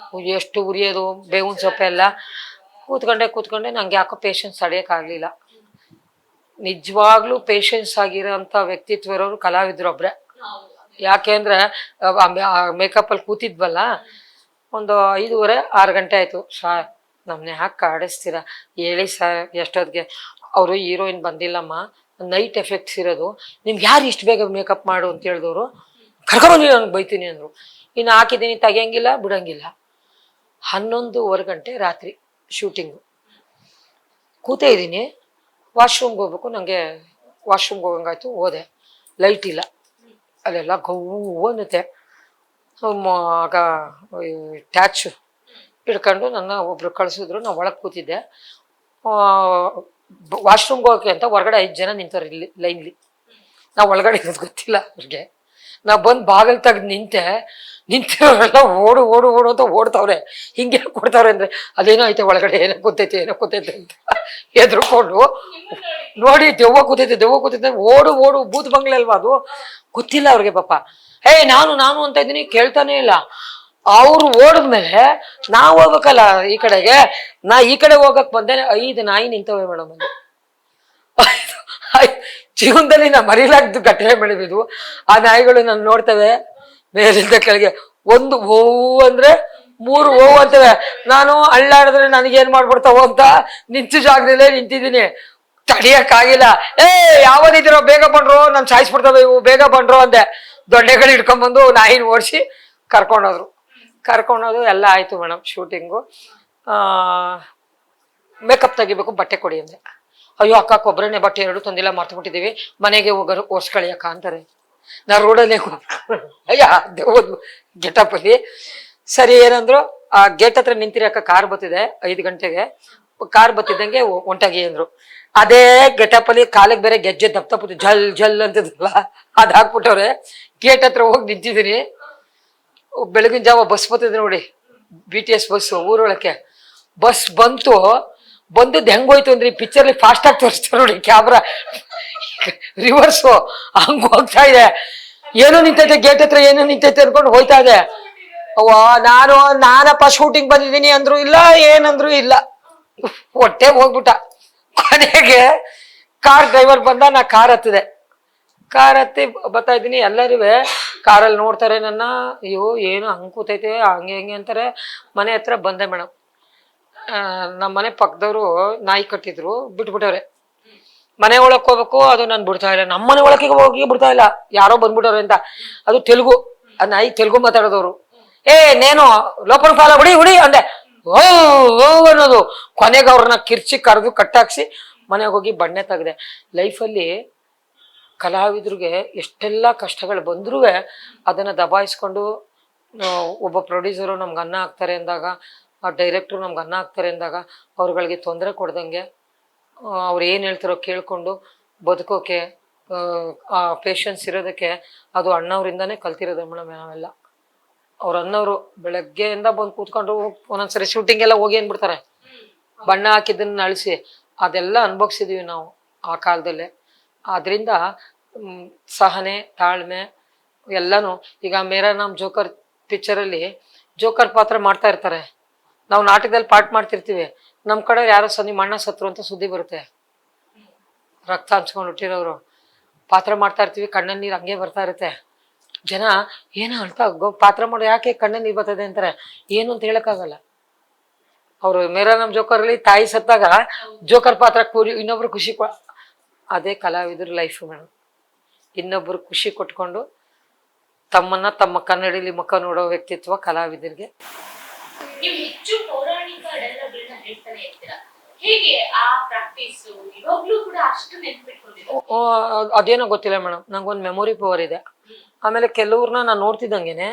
ಎಷ್ಟು ಉರಿಯೋದು, ಬೇವಿನ ಸೊಪ್ಪೆ ಎಲ್ಲ. ಕೂತ್ಕೊಂಡೆ ನಂಗೆ ಯಾಕೋ ಪೇಷನ್ಸ್ ತಡೆಯೋಕ್ಕಾಗಲಿಲ್ಲ. ನಿಜವಾಗ್ಲೂ ಪೇಷನ್ಸ್ ಆಗಿರೋಂಥ ವ್ಯಕ್ತಿತ್ವ ಇರೋರು ಕಲಾವಿದ್ರು ಒಬ್ರೆ. ಯಾಕೆ ಅಂದ್ರೆ ಮೇಕಪ್ಪಲ್ಲಿ ಕೂತಿದ್ವಲ್ಲ, ಒಂದು 5:30 6 ಗಂಟೆ ಆಯ್ತು. ನಮ್ಮನೆ ಯಾಕೆ ಆಡಿಸ್ತೀರಾ ಹೇಳಿ ಸರ್, ಎಷ್ಟೊತ್ತಿಗೆ? ಅವರು ಹೀರೋಯಿನ್ ಬಂದಿಲ್ಲಮ್ಮ, ನೈಟ್ ಎಫೆಕ್ಟ್ಸ್ ಇರೋದು, ನಿಮ್ಗೆ ಯಾರು ಇಷ್ಟು ಬೇಗ ಮೇಕಪ್ ಮಾಡು ಅಂತ ಹೇಳಿದವರು, ಕರ್ಕೊಂಬಂದು ನನಗೆ ಬೈತೀನಿ ಅಂದರು. ಇನ್ನು ಹಾಕಿದ್ದೀನಿ, ತೆಗಿಯಂಗಿಲ್ಲ ಬಿಡಂಗಿಲ್ಲ. 11:15 ಗಂಟೆ ರಾತ್ರಿ ಶೂಟಿಂಗು. ಕೂತೇ ಇದ್ದೀನಿ, ವಾಶ್ರೂಮ್ಗೆ ಹೋಗ್ಬೇಕು. ನನಗೆ ವಾಶ್ರೂಮ್ಗೆ ಹೋಗಂಗಾಯ್ತು. ಹೋದೆ, ಲೈಟ್ ಇಲ್ಲ, ಅಲ್ಲೆಲ್ಲ ಗೌ ಅನ್ನುತ್ತೆ. ಆಗ ಟ್ಯಾಚು ಹಿಡ್ಕೊಂಡು ನನ್ನ ಒಬ್ರು ಕಳಿಸಿದ್ರು. ನಾವು ಒಳಗೆ ಕೂತಿದ್ದೆ. ವಾಶ್ರೂಮ್ಗೆ ಹೋಗೋಕೆ ಅಂತ ಹೊರಗಡೆ 5 ಜನ ನಿಂತವ್ರು ಇಲ್ಲಿ ಲೈನ್ಲಿ. ನಾವು ಒಳಗಡೆ ಇರೋದು ಗೊತ್ತಿಲ್ಲ ಅವ್ರಿಗೆ. ನಾವು ಬಂದು ಬಾಗಿಲು ತೆಗೆದು ನಿಂತಿರೋರೆಲ್ಲ ಓಡು ಅಂತ ಓಡ್ತಾವ್ರೆ. ಹಿಂಗೆ ಕೊಡ್ತಾವ್ರೆ ಅಂದ್ರೆ ಅದೇನೋ ಐತೆ ಒಳಗಡೆ, ಏನೋ ಕೂತೈತೆ ಅಂತ ಎದ್ರುಕೊಂಡು ನೋಡಿ, ದೆವ್ವ ಕೂತೈತೆ ಓಡು ಬೂತ್ ಬಂಗ್ಲೆ ಅಲ್ವಾ ಅದು, ಗೊತ್ತಿಲ್ಲ ಅವ್ರಿಗೆ ಪಾಪ. ನಾನು ಅಂತ ಇದ್ದೀನಿ, ಕೇಳ್ತಾನೆ ಇಲ್ಲ. ಅವ್ರು ಓಡಿದ್ಮೇಲೆ ನಾವು ಹೋಗ್ಬೇಕಲ್ಲ ಈ ಕಡೆಗೆ. ನಾ ಈ ಕಡೆ ಹೋಗಕ್ ಬಂದೆ, 5 ನಾಯಿ ನಿಂತವೆ ಮೇಡಮ್. ಜೀವನದಲ್ಲಿ ನಾ ಮರಿಲಾಗ್ದು ಘಟನೆ ಮಾಡಿದ್ದು. ಆ ನಾಯಿಗಳು ನಾನು ನೋಡ್ತವೆ ಮೇಲಿಂದ ಕೆಳಗೆ. ಒಂದು ಓವು ಅಂದ್ರೆ 3 ಓವು ಅಂತವೆ. ನಾನು ಅಳ್ಳಾಡಿದ್ರೆ ನನಗೇನ್ ಮಾಡ್ಬಿಡ್ತಾವೋ ಅಂತ ನಿಂತು ಜಾಗದಲ್ಲೇ ನಿಂತಿದ್ದೀನಿ, ತಡಿಯಕ್ಕಾಗಿಲ್ಲ. ಯಾವನಿದ್ದೀರೋ ಬೇಗ ಬಂಡ್ರು, ನಾನು ಸಾಯಿಸ್ಬಿಡ್ತವೆ ಇವು, ಬೇಗ ಬಂಡ್ರು ಅಂದೆ. ದೊಡ್ಡೆಗಳು ಹಿಡ್ಕೊಂಡ್ಬಂದು ನಾಯಿನ ಓಡಿಸಿ ಕರ್ಕೊಂಡೋದು ಎಲ್ಲ ಆಯ್ತು ಮೇಡಮ್. ಶೂಟಿಂಗು ಮೇಕಪ್ ತೆಗಿಬೇಕು, ಬಟ್ಟೆ ಕೊಡಿ ಅಂದೆ. ಅಯ್ಯೋ ಅಕ್ಕ, ಕೊಬ್ಬರನ್ನೇ ಬಟ್ಟೆ 2 ತಂದಿಲ್ಲ, ಮರ್ತುಬಿಟ್ಟಿದ್ದೀವಿ, ಮನೆಗೆ ಹೋಗೋರು ಒರ್ಸ್ಕೊಳ್ಳಿ ಅಕ್ಕ ಅಂತಾರೆ. ನಾ ರೋಡಲ್ಲೇ ದೇವದು ಗೆಟಪ್ಪಲ್ಲಿ. ಸರಿ ಏನಂದ್ರು, ಆ ಗೇಟ್ ಹತ್ರ ನಿಂತಿರಿ ಅಕ್ಕ, ಕಾರ್ ಬತ್ತಿದೆ 5 ಗಂಟೆಗೆ. ಕಾರ್ ಬತ್ತಿದ್ದಂಗೆ ಹೊಂಟಾಗಿ ಅಂದ್ರು. ಅದೇ ಗೆಟಪ್ಪಲ್ಲಿ ಕಾಲಿಗೆ ಬೇರೆ ಗೆಜ್ಜೆ ದಪ್ತಪ್ಪು ಜಲ್ ಅಂತಿದ್ರಲ್ಲ, ಅದು ಹಾಕ್ಬಿಟ್ಟವ್ರೆ. ಗೇಟ್ ಹತ್ರ ಹೋಗಿ ನಿಂತಿದ್ದೀನಿ. ಬೆಳಗಿನ ಜಾವ ಬಸ್ ಬತ್ತಿದೆ ನೋಡಿ, BTS ಬಸ್ಸು ಊರೊಳಕ್ಕೆ. ಬಸ್ ಬಂದದ್ದು ಹೆಂಗೋಯ್ತು ಅಂದ್ರೆ, ಪಿಕ್ಚರ್ಲಿ ಫಾಸ್ಟ್ ಆಗಿ ತೋರಿಸ್ತಾರೆ ನೋಡಿ, ಕ್ಯಾಮ್ರಾ ರಿವರ್ಸು ಹಂಗ ಹೋಗ್ತಾ ಇದೆ. ಏನೋ ನಿಂತೈತೆ ಗೇಟ್ ಹತ್ರ, ಏನೋ ನಿಂತೈತೆ ಅನ್ಕೊಂಡು ಹೋಯ್ತಾ ಇದೆ. ನಾನಪ್ಪ ಶೂಟಿಂಗ್ ಬಂದಿದ್ದೀನಿ ಅಂದ್ರು ಇಲ್ಲ, ಏನಂದ್ರು ಇಲ್ಲ, ಹೊಟ್ಟೆ ಹೋಗ್ಬಿಟ್ಟ. ಕೊನೆಗೆ ಕಾರ್ ಡ್ರೈವರ್ ಬಂದ, ನಾ ಕಾರ್ ಹತ್ತಿದೆ. ಕಾರ್ ಹತ್ತಿ ಬರ್ತಾ ಇದ್ದೀನಿ. ಎಲ್ಲರೂ ಕಾರಲ್ಲಿ ನೋಡ್ತಾರೆ ನನ್ನ. ಅಯ್ಯೋ ಏನು ಹಂಗೆ ಕೂತೈತೆ, ಹಂಗೆ ಅಂತಾರೆ. ಮನೆ ಹತ್ರ ಬಂದೆ ಮೇಡಮ್. ನಮ್ಮ ಮನೆ ಪಕ್ಕದವರು ನಾಯಿ ಕಟ್ಟಿದ್ರು, ಬಿಟ್ಬಿಟ್ಟವ್ರೆ. ಮನೆ ಒಳಕ್ ಹೋಗ್ಬೇಕು, ಅದು ನಾನು ಬಿಡ್ತಾ ಇಲ್ಲ. ನಮ್ಮ ಮನೆ ಒಳಗೆ ಹೋಗಿ ಬಿಡ್ತಾ ಇಲ್ಲ, ಯಾರೋ ಬಂದ್ಬಿಟ್ಟವ್ರೆ ಅಂತ. ಅದು ತೆಲುಗು, ಆ ನಾಯಿ ತೆಲುಗು ಮಾತಾಡೋದವ್ರು. ನೇನು ಲೋಪನ ಪಾಲ ಹುಡಿ ಅಂದೆ. ಓ ಅನ್ನೋದು. ಕೊನೆಗೆ ಅವ್ರನ್ನ ಕಿರ್ಚಿ ಕರೆದು ಕಟ್ಟಾಕ್ಸಿ ಮನೆಗೆ ಹೋಗಿ ಬಣ್ಣೆ ತೆಗ್ದೆ. ಲೈಫಲ್ಲಿ ಕಲಾವಿದ್ರಿಗೆ ಎಷ್ಟೆಲ್ಲ ಕಷ್ಟಗಳು ಬಂದ್ರೂ ಅದನ್ನು ದಬಾಯಿಸ್ಕೊಂಡು ಒಬ್ಬ ಪ್ರೊಡ್ಯೂಸರು ನಮ್ಗೆ ಅನ್ನ ಹಾಕ್ತಾರೆ ಅಂದಾಗ, ಆ ಡೈರೆಕ್ಟ್ರು ನಮ್ಗೆ ಅನ್ನ ಹಾಕ್ತಾರೆ ಅಂದಾಗ ಅವ್ರುಗಳಿಗೆ ತೊಂದರೆ ಕೊಡ್ದಂಗೆ ಅವ್ರು ಏನು ಹೇಳ್ತಾರೋ ಕೇಳಿಕೊಂಡು ಬದುಕೋಕೆ ಆ ಪೇಷನ್ಸ್ ಇರೋದಕ್ಕೆ ಅದು ಅಣ್ಣವ್ರಿಂದನೇ ಕಲ್ತಿರೋದು ಮೇಡಮ್. ನಾವೆಲ್ಲ ಅವ್ರ ಅಣ್ಣವರು ಬೆಳಗ್ಗೆಯಿಂದ ಬಂದು ಕೂತ್ಕೊಂಡು ಒಂದೊಂದ್ಸರಿ ಶೂಟಿಂಗ್ ಎಲ್ಲ ಹೋಗಿ ಅಂದ್ಬಿಡ್ತಾರೆ, ಬಣ್ಣ ಹಾಕಿದ್ದನ್ನ ಅಳಿಸಿ. ಅದೆಲ್ಲ ಅನುಭವಿಸಿದೀವಿ ನಾವು ಆ ಕಾಲದಲ್ಲೇ. ಆದ್ರಿಂದ ಸಹನೆ, ತಾಳ್ಮೆ ಎಲ್ಲನೂ. ಈಗ ಮೇರಾ ನಾಮ್ ಜೋಕರ್ ಪಿಕ್ಚರಲ್ಲಿ ಜೋಕರ್ ಪಾತ್ರ ಮಾಡ್ತಾ ಇರ್ತಾರೆ, ನಾವು ನಾಟಕದಲ್ಲಿ ಪಾಠ ಮಾಡ್ತಿರ್ತೀವಿ, ನಮ್ಮ ಕಡೆ ಯಾರೋ ನಿಮ್ಮ ಅಣ್ಣ ಸತ್ರು ಅಂತ ಸುದ್ದಿ ಬರುತ್ತೆ. ರಕ್ತ ಹಂಚ್ಕೊಂಡು ಹುಟ್ಟಿರೋರು ಪಾತ್ರ ಮಾಡ್ತಾ ಇರ್ತೀವಿ, ಕಣ್ಣಲ್ಲಿ ನೀರು ಹಂಗೆ ಬರ್ತಾ ಇರುತ್ತೆ. ಜನ ಏನೋ ಅಂತ ಪಾತ್ರ ಮಾಡೋ ಯಾಕೆ ಕಣ್ಣಲ್ಲಿ ನೀರು ಬರ್ತದೆ ಅಂತಾರೆ, ಏನು ಅಂತ ಹೇಳಕ್ಕಾಗಲ್ಲ. ಅವರು ಮೇರಾ ನಮ್ ಜೋಕರಲ್ಲಿ ತಾಯಿ ಸತ್ತಾಗ ಜೋಕರ್ ಪಾತ್ರ ಇನ್ನೊಬ್ರು ಖುಷಿ ಅದೇ ಕಲಾವಿದ್ರ ಲೈಫ್ ಮೇಡಮ್. ಇನ್ನೊಬ್ರು ಖುಷಿ ಕೊಟ್ಕೊಂಡು ತಮ್ಮನ್ನ ತಮ್ಮ ಕನ್ನಡಿಲಿ ಮುಖ ನೋಡೋ ವ್ಯಕ್ತಿತ್ವ ಕಲಾವಿದರಿಗೆ. ನೀವು ಹೆಚ್ಚು ಪೌರಾಣಿಕ ಡೈಲಾಗ್ಗಳನ್ನ ಹೇಳ್ತಾನೆ ಇರ್ತೀರಾ, ಹೇಗೆ ಆ ಪ್ರಾಕ್ಟೀಸ್ ಇವಾಗ್ಲೂ ಕೂಡ ಅಷ್ಟು ನೆನ್ಪಿಟ್ಕೊಂಡಿದ್ದೀರಾ? ಅದೇನೋ ಗೊತ್ತಿಲ್ಲ ಮೇಡಮ್, ನಂಗೊಂದು ಮೆಮೊರಿ ಪವರ್ ಇದೆ. ಆಮೇಲೆ ಕೆಲವ್ರನ್ನ ನಾನು ನೋಡ್ತಿದ್ದಂಗೆನೆ,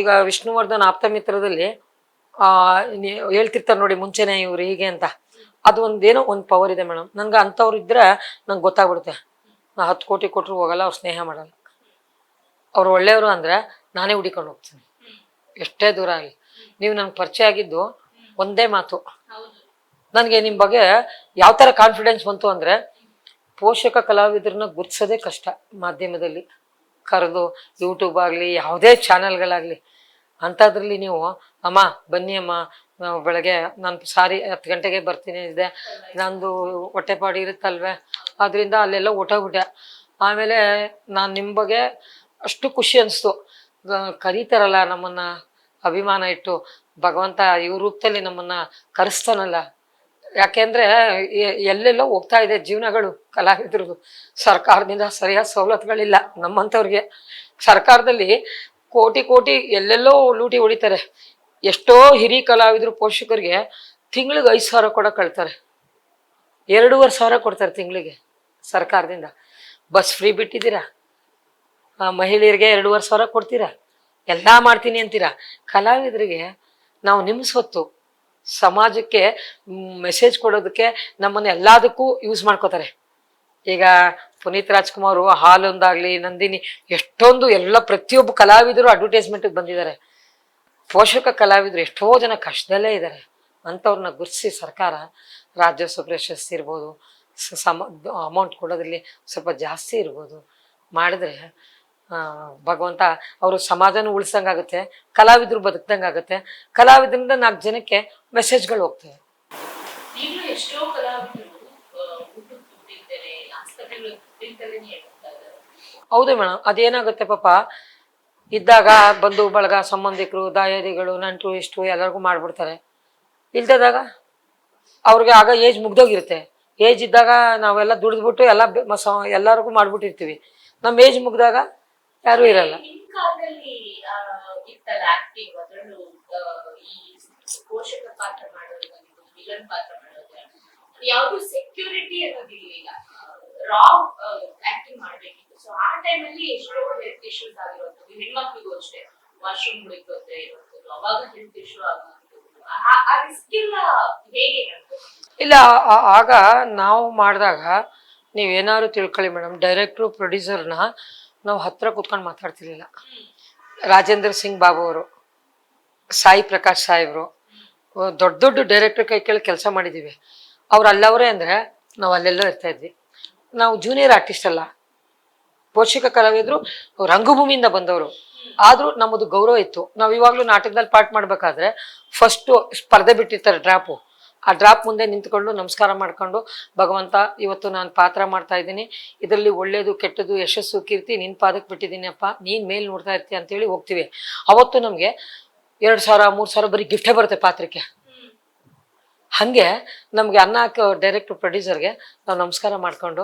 ಈಗ ವಿಷ್ಣುವರ್ಧನ್ ಆಪ್ತ ಮಿತ್ರದಲ್ಲಿ ಹೇಳ್ತಿರ್ತಾರೆ ನೋಡಿ ಮುಂಚೆನೆ ಇವ್ರು ಹೀಗೆ ಅಂತ, ಅದು ಒಂದೇನೋ ಒಂದು ಪವರ್ ಇದೆ ಮೇಡಮ್. ನನ್ಗೆ ಅಂಥವ್ರು ಇದ್ರೆ ನಂಗೆ ಗೊತ್ತಾಗ್ಬಿಡುತ್ತೆ. ನಾ 10 ಕೋಟಿ ಕೊಟ್ಟರು ಹೋಗಲ್ಲ, ಅವ್ರು ಸ್ನೇಹ ಮಾಡಲ್ಲ. ಅವ್ರು ಒಳ್ಳೆಯವರು ಅಂದರೆ ನಾನೇ ಹುಡಿಕೊಂಡು ಹೋಗ್ತೀನಿ, ಎಷ್ಟೇ ದೂರ ಆಗಲಿ. ನೀವು ನಂಗೆ ಪರಿಚಯ ಆಗಿದ್ದು ಒಂದೇ ಮಾತು, ನನಗೆ ನಿಮ್ಮ ಬಗ್ಗೆ ಯಾವ ಥರ ಕಾನ್ಫಿಡೆನ್ಸ್ ಬಂತು ಅಂದರೆ, ಪೋಷಕ ಕಲಾವಿದ್ರನ್ನ ಗುರ್ತಿಸೋದೇ ಕಷ್ಟ ಮಾಧ್ಯಮದಲ್ಲಿ ಕರೆದು, ಯೂಟ್ಯೂಬ್ ಆಗಲಿ ಯಾವುದೇ ಚಾನಲ್ಗಳಾಗಲಿ. ಅಂಥದ್ರಲ್ಲಿ ನೀವು ಅಮ್ಮ ಬನ್ನಿ ಅಮ್ಮ, ಬೆಳಗ್ಗೆ ನಾನು 10 ಗಂಟೆಗೆ ಬರ್ತೀನಿ ಇದೆ, ನಂದು ಹೊಟ್ಟೆಪಾಡು ಇರುತ್ತಲ್ವೇ, ಅದರಿಂದ ಅಲ್ಲೆಲ್ಲ ಹೊಟ್ಟೋಗ್ಬಿಟ್ಟೆ. ಆಮೇಲೆ ನಾನು ನಿಮ್ಮ ಬಗ್ಗೆ ಅಷ್ಟು ಖುಷಿ ಅನಿಸ್ತು, ಕರೀತಾರಲ್ಲ ನಮ್ಮನ್ನ ಅಭಿಮಾನ ಇಟ್ಟು, ಭಗವಂತ ಇವ್ರ ರೂಪದಲ್ಲಿ ನಮ್ಮನ್ನ ಕರೆಸ್ತಾನಲ್ಲ. ಯಾಕೆಂದ್ರೆ ಎಲ್ಲೆಲ್ಲೋ ಹೋಗ್ತಾ ಇದೆ ಜೀವನಗಳು ಕಲಾವಿದ್ರದ್ದು. ಸರ್ಕಾರದಿಂದ ಸರಿಯಾದ ಸವಲತ್ತುಗಳಿಲ್ಲ ನಮ್ಮಂಥವ್ರಿಗೆ. ಸರ್ಕಾರದಲ್ಲಿ ಕೋಟಿ ಕೋಟಿ ಎಲ್ಲೆಲ್ಲೋ ಲೂಟಿ ಹೊಡಿತಾರೆ. ಎಷ್ಟೋ ಹಿರಿಯ ಕಲಾವಿದರು ಪೋಷಕರಿಗೆ ತಿಂಗಳಿಗೆ 5,000 ಕೂಡ ಕಳ್ತಾರೆ, 2,500 ಕೊಡ್ತಾರೆ ತಿಂಗಳಿಗೆ ಸರ್ಕಾರದಿಂದ. ಬಸ್ ಫ್ರೀ ಬಿಟ್ಟಿದ್ದೀರಾ, ಮಹಿಳೆಯರಿಗೆ 2,500 ಕೊಡ್ತೀರಾ, ಎಲ್ಲ ಮಾಡ್ತೀನಿ ಅಂತೀರಾ. ಕಲಾವಿದರಿಗೆ ನಾವು ನಿಮ್ಮ ಸ್ವತ್ತು, ಸಮಾಜಕ್ಕೆ ಮೆಸೇಜ್ ಕೊಡೋದಕ್ಕೆ ನಮ್ಮನ್ನು ಎಲ್ಲದಕ್ಕೂ ಯೂಸ್ ಮಾಡ್ಕೋತಾರೆ. ಈಗ ಪುನೀತ್ ರಾಜ್ಕುಮಾರ್ ಹಾಲೊಂದಾಗ್ಲಿ, ನಂದಿನಿ, ಎಷ್ಟೊಂದು ಎಲ್ಲ ಪ್ರತಿಯೊಬ್ಬ ಕಲಾವಿದರು ಅಡ್ವರ್ಟೈಸ್ಮೆಂಟ್ಗೆ ಬಂದಿದ್ದಾರೆ. ಪೋಷಕ ಕಲಾವಿದರು ಎಷ್ಟೋ ಜನ ಕಷ್ಟದಲ್ಲೇ ಇದ್ದಾರೆ. ಅಂಥವ್ರನ್ನ ಗುರುತಿಸಿ ಸರ್ಕಾರ ರಾಜ್ಯೋತ್ಸವ ಪ್ರಶಸ್ತಿ ಇರ್ಬೋದು, ಅಮೌಂಟ್ ಕೊಡೋದ್ರಲ್ಲಿ ಸ್ವಲ್ಪ ಜಾಸ್ತಿ ಇರ್ಬೋದು ಮಾಡಿದ್ರೆ ಭಗವಂತ ಅವರು ಸಮಾಜನೂ ಉಳಿಸಂಗಾಗುತ್ತೆ, ಕಲಾವಿದರು ಬದುಕ್ದಂಗಾಗುತ್ತೆ, ಕಲಾವಿದರಿಂದ 4 ಜನಕ್ಕೆ ಮೆಸೇಜ್ಗಳು ಹೋಗ್ತವೆ. ಎಷ್ಟೋ ಕಲಾವಿದರು ಹೌದು ಮೇಡಮ್, ಅದೇನಾಗುತ್ತೆ ಪಾಪ ಇದ್ದಾಗ ಬಂಧು ಬಳಗ, ಸಂಬಂಧಿಕರು, ದಾಯಾದಿಗಳು, ನಂಟರು ಇಷ್ಟು ಎಲ್ಲರಿಗೂ ಮಾಡ್ಬಿಡ್ತಾರೆ. ಇಲ್ದಾಗ ಅವ್ರಿಗೆ ಆಗ ಏಜ್ ಮುಗ್ದೋಗಿರುತ್ತೆ. ಏಜ್ ಇದ್ದಾಗ ನಾವೆಲ್ಲ ದುಡಿದ್ಬಿಟ್ಟು ಎಲ್ಲರಿಗೂ ಮಾಡ್ಬಿಟ್ಟಿರ್ತೀವಿ. ನಮ್ಮ ಏಜ್ ಮುಗ್ದಾಗ ಯಾರು ಇರಲ್ಲ. ಯಾವುದು ಸೆಕ್ಯೂರಿಟಿ ಅನ್ನೋದಿಲ್ಲ, ರಾ ಆಕ್ಟಿಂಗ್ ಮಾಡ್ಬೇಕಿತ್ತು. ಸೊ ಆ ಟೈಮಲ್ಲಿ ಎಷ್ಟೋ ಹೆಲ್ತ್ ಇಶ್ಯೂಸ್ ಆಗಿರೋದು, ಹೆಣ್ಮಕ್ಳಿಗೂ ಅಷ್ಟೇ ವಾಶ್ರೂಮ್ ತೊಂದರೆ ಇರೋದು, ಅವಾಗ ಹೆಲ್ತ್ ಇಶ್ಯೂ ಆಗೋದು. ಆ ರಿಸ್ಕ್ ಎಲ್ಲ ಹೇಗೆ? ಇಲ್ಲ, ಆಗ ನಾವು ಮಾಡಿದಾಗ ನೀವೇನಾದ್ರು ತಿಳ್ಕೊಳ್ಳಿ ಮೇಡಮ್, ಡೈರೆಕ್ಟ್ರು ಪ್ರೊಡ್ಯೂಸರ್ನ ನಾವು ಹತ್ರ ಕೂತ್ಕೊಂಡು ಮಾತಾಡ್ತಿರ್ಲಿಲ್ಲ. ರಾಜೇಂದ್ರ ಸಿಂಗ್ ಬಾಬು ಅವರು, ಸಾಯಿ ಪ್ರಕಾಶ್ ಸಾಹೇಬ್ರು, ದೊಡ್ಡ ದೊಡ್ಡ ಡೈರೆಕ್ಟರ್ ಕೈ ಕೇಳಿ ಕೆಲಸ ಮಾಡಿದ್ದೀವಿ. ಅವ್ರು ಅಲ್ಲವರೇ ಅಂದರೆ ನಾವು ಅಲ್ಲೆಲ್ಲೋ ಇರ್ತಾ ಇದ್ವಿ. ನಾವು ಜೂನಿಯರ್ ಆರ್ಟಿಸ್ಟ್ ಅಲ್ಲ, ಪೋಷಕ ಕಲಾವಿದರು, ರಂಗಭೂಮಿಯಿಂದ ಬಂದವರು. ಆದರೂ ನಮ್ಮದು ಗೌರವ ಇತ್ತು. ನಾವು ಇವಾಗಲೂ ನಾಟಕದಲ್ಲಿ ಪಾಠ ಮಾಡಬೇಕಾದ್ರೆ ಫಸ್ಟು ಸ್ಪರ್ಧೆ ಬಿಟ್ಟಿರ್ತಾರೆ ಡ್ರಾಪು. ಆ ಡ್ರಾಪ್ ಮುಂದೆ ನಿಂತ್ಕೊಂಡು ನಮಸ್ಕಾರ ಮಾಡ್ಕೊಂಡು, ಭಗವಂತ ಇವತ್ತು ನಾನು ಪಾತ್ರ ಮಾಡ್ತಾ ಇದ್ದೀನಿ, ಇದರಲ್ಲಿ ಒಳ್ಳೇದು ಕೆಟ್ಟದ್ದು ಯಶಸ್ಸು ಕೀರ್ತಿ ನಿನ್ನ ಪಾದಕ್ಕೆ ಬಿಟ್ಟಿದ್ದೀನಿ ಅಪ್ಪ, ನೀನು ಮೇಲ್ ನೋಡ್ತಾ ಇರ್ತೀಯ ಅಂತೇಳಿ ಹೋಗ್ತೀವಿ. ಅವತ್ತು ನಮಗೆ 2,000 3,000 ಬರೀ ಗಿಫ್ಟೇ ಬರುತ್ತೆ ಪಾತ್ರಕ್ಕೆ. ಹಾಗೆ ನಮಗೆ ಅನ್ನ ಹಾಕೋ ಡೈರೆಕ್ಟ್ರ್ ಪ್ರೊಡ್ಯೂಸರ್ಗೆ ನಾವು ನಮಸ್ಕಾರ ಮಾಡಿಕೊಂಡು,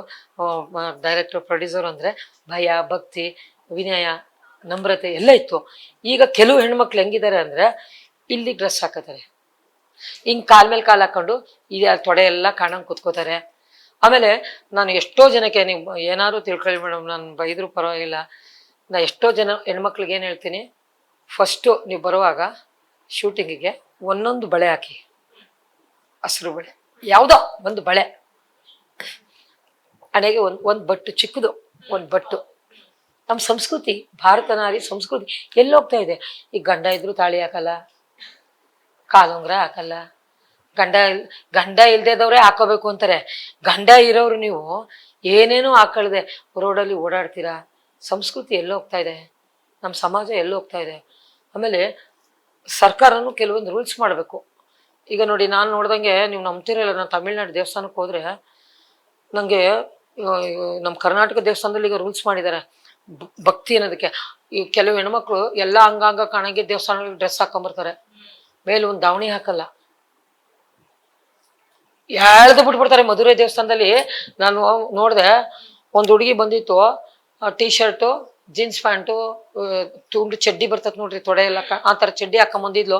ಡೈರೆಕ್ಟ್ರ್ ಪ್ರೊಡ್ಯೂಸರ್ ಅಂದರೆ ಭಯ, ಭಕ್ತಿ, ವಿನಯ, ನಮ್ರತೆ ಎಲ್ಲ ಇತ್ತು. ಈಗ ಕೆಲವು ಹೆಣ್ಮಕ್ಳು ಹೆಂಗಿದ್ದಾರೆ ಅಂದರೆ ಇಲ್ಲಿ ಡ್ರೆಸ್ ಹಾಕೋತಾರೆ, ಹಿಂಗೆ ಕಾಲ್ ಮೇಲೆ ಕಾಲು ಹಾಕೊಂಡು ತೊಡೆ ಎಲ್ಲ ಕಾಣಂಗೆ ಕೂತ್ಕೋತಾರೆ. ಆಮೇಲೆ ನಾನು ಎಷ್ಟೋ ಜನಕ್ಕೆ ನೀವು ಏನಾದ್ರು ತಿಳ್ಕೊಳ್ಳಿ ಮೇಡಮ್, ನಾನು ಬೈದ್ರು ಪರವಾಗಿಲ್ಲ, ನಾ ಎಷ್ಟೋ ಜನ ಹೆಣ್ಮಕ್ಳಿಗೆ ಏನು ಹೇಳ್ತೀನಿ, ಫಸ್ಟು ನೀವು ಬರುವಾಗ ಶೂಟಿಂಗಿಗೆ ಒಂದೊಂದು ಬಳೆ ಹಾಕಿ, ಹಸಿರು ಬಳೆ ಯಾವುದೋ ಒಂದು ಬಳೆ, ಹಣೆಗೆ ಒಂದು ಬಟ್ಟು ಚಿಕ್ಕದು, ಒಂದು ಬಟ್ಟು. ನಮ್ಮ ಸಂಸ್ಕೃತಿ, ಭಾರತ ನಾರಿ ಸಂಸ್ಕೃತಿ ಎಲ್ಲೋಗ್ತಾ ಇದೆ. ಈಗ ಗಂಡ ಇದ್ರು ತಾಳಿ ಹಾಕಲ್ಲ, ಕಾಲುಂಗ್ರ ಹಾಕಲ್ಲ, ಗಂಡ ಇಲ್ದೇದವ್ರೆ ಹಾಕೋಬೇಕು ಅಂತಾರೆ. ಗಂಡ ಇರೋರು ನೀವು ಏನೇನೋ ಹಾಕೊಳ್ದೆ ರೋಡಲ್ಲಿ ಓಡಾಡ್ತೀರಾ. ಸಂಸ್ಕೃತಿ ಎಲ್ಲೋಗ್ತಾ ಇದೆ, ನಮ್ಮ ಸಮಾಜ ಎಲ್ಲೋಗ್ತಾ ಇದೆ. ಆಮೇಲೆ ಸರ್ಕಾರನು ಕೆಲವೊಂದು ರೂಲ್ಸ್ ಮಾಡಬೇಕು. ಈಗ ನೋಡಿ, ನಾನು ನೋಡ್ದಂಗೆ ನೀವು ನಂಬ್ತಿರಲ್ಲ, ನಾನು ತಮಿಳ್ನಾಡು ದೇವಸ್ಥಾನಕ್ಕೆ ಹೋದ್ರೆ ನನಗೆ ನಮ್ಮ ಕರ್ನಾಟಕ ದೇವಸ್ಥಾನದಲ್ಲಿ ಈಗ ರೂಲ್ಸ್ ಮಾಡಿದ್ದಾರೆ ಭಕ್ತಿ ಅನ್ನೋದಕ್ಕೆ. ಈ ಕೆಲವು ಹೆಣ್ಮಕ್ಳು ಎಲ್ಲ ಅಂಗಾಂಗ ಕಾಣಂಗೆ ದೇವಸ್ಥಾನದಲ್ಲಿ ಡ್ರೆಸ್ ಹಾಕೊಂಬರ್ತಾರೆ, ಮೇಲೆ ಒಂದು ದಾವಣಿ ಹಾಕಲ್ಲ, ಎಳ್ದು ಬಿಟ್ಬಿಡ್ತಾರೆ. ಮಧುರೈ ದೇವಸ್ಥಾನದಲ್ಲಿ ನಾನು ನೋಡಿದೆ, ಒಂದು ಹುಡುಗಿ ಬಂದಿತ್ತು, ಟೀ ಶರ್ಟು, ಜೀನ್ಸ್ ಪ್ಯಾಂಟು, ತುಂಡು ಚಡ್ಡಿ ಬರ್ತದೆ ನೋಡ್ರಿ, ತೊಡೆ ಎಲ್ಲ ಆ ಥರ ಚಡ್ಡಿ ಹಾಕೊಂಬಂದಿದ್ಲು.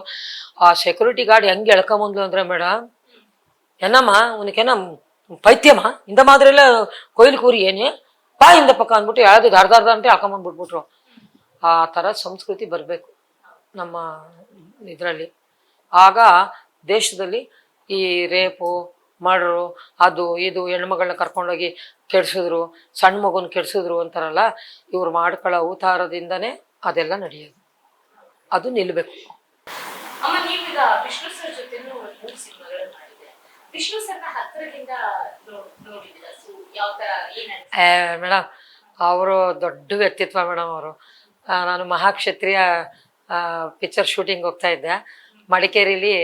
ಆ ಸೆಕ್ಯೂರಿಟಿ ಗಾರ್ಡ್ ಹೆಂಗೆ ಎಳ್ಕೊಂಬಂದ್ಲು ಅಂದ್ರೆ, ಮೇಡಮ್ ಏನಮ್ಮ ಉನಕೇನ ಪೈತ್ಯಮ್ಮ ಇಂದ ಮಾದ್ರೆಲ್ಲ ಕೊಯ್ಲು ಕೂರಿ ಏನೇ ಬಾ ಇಂದ ಪಕ್ಕ ಅಂದ್ಬಿಟ್ಟು ಯಾವ್ದು ಅರ್ಧ ಅಂತ ಹಾಕೊಂಬಂದ್ಬಿಟ್ಬಿಟ್ರು. ಆ ಥರ ಸಂಸ್ಕೃತಿ ಬರಬೇಕು ನಮ್ಮ ಇದರಲ್ಲಿ. ಆಗ ದೇಶದಲ್ಲಿ ಈ ರೇಪು ಮರ್ಡ್ರು ಅದು ಇದು ಹೆಣ್ಮಗಳನ್ನ ಕರ್ಕೊಂಡೋಗಿ ಕೆಡ್ಸಿದ್ರು, ಸಣ್ಣ ಮಗುನ ಕೆಡ್ಸಿದ್ರು ಅಂತಾರಲ್ಲ, ಇವ್ರು ಮಾಡ್ಕೊಳ್ಳೋ ಅವತಾರದಿಂದನೇ ಅದೆಲ್ಲ ನಡೆಯೋದು. ಅದು ನಿಲ್ಲಬೇಕು. ಅಮ್ಮ, ನೀವೀಗ ವಿಷ್ಣು ಸರ್ ಜೊತೆನೂ 3 ಸಿನಿಮಾಗಳು ಮಾಡಿದೆ. ವಿಷ್ಣು ಸರ್ನ ಹತ್ತಿರದಿಂದ ನೋಡಿದ್ದೀರಾ? ಯಾವ ತರ, ಏನ್ ಮೇಡಮ್ ಅವರು ದೊಡ್ಡ ವ್ಯಕ್ತಿತ್ವ ಮೇಡಮ್. ಅವರು ನಾನು ಮಹಾಕ್ಷತ್ರಿಯ ಪಿಕ್ಚರ್ ಶೂಟಿಂಗ್ ಹೋಗ್ತಾ ಇದ್ದೆ, ಮಡಿಕೇರಿಲಿ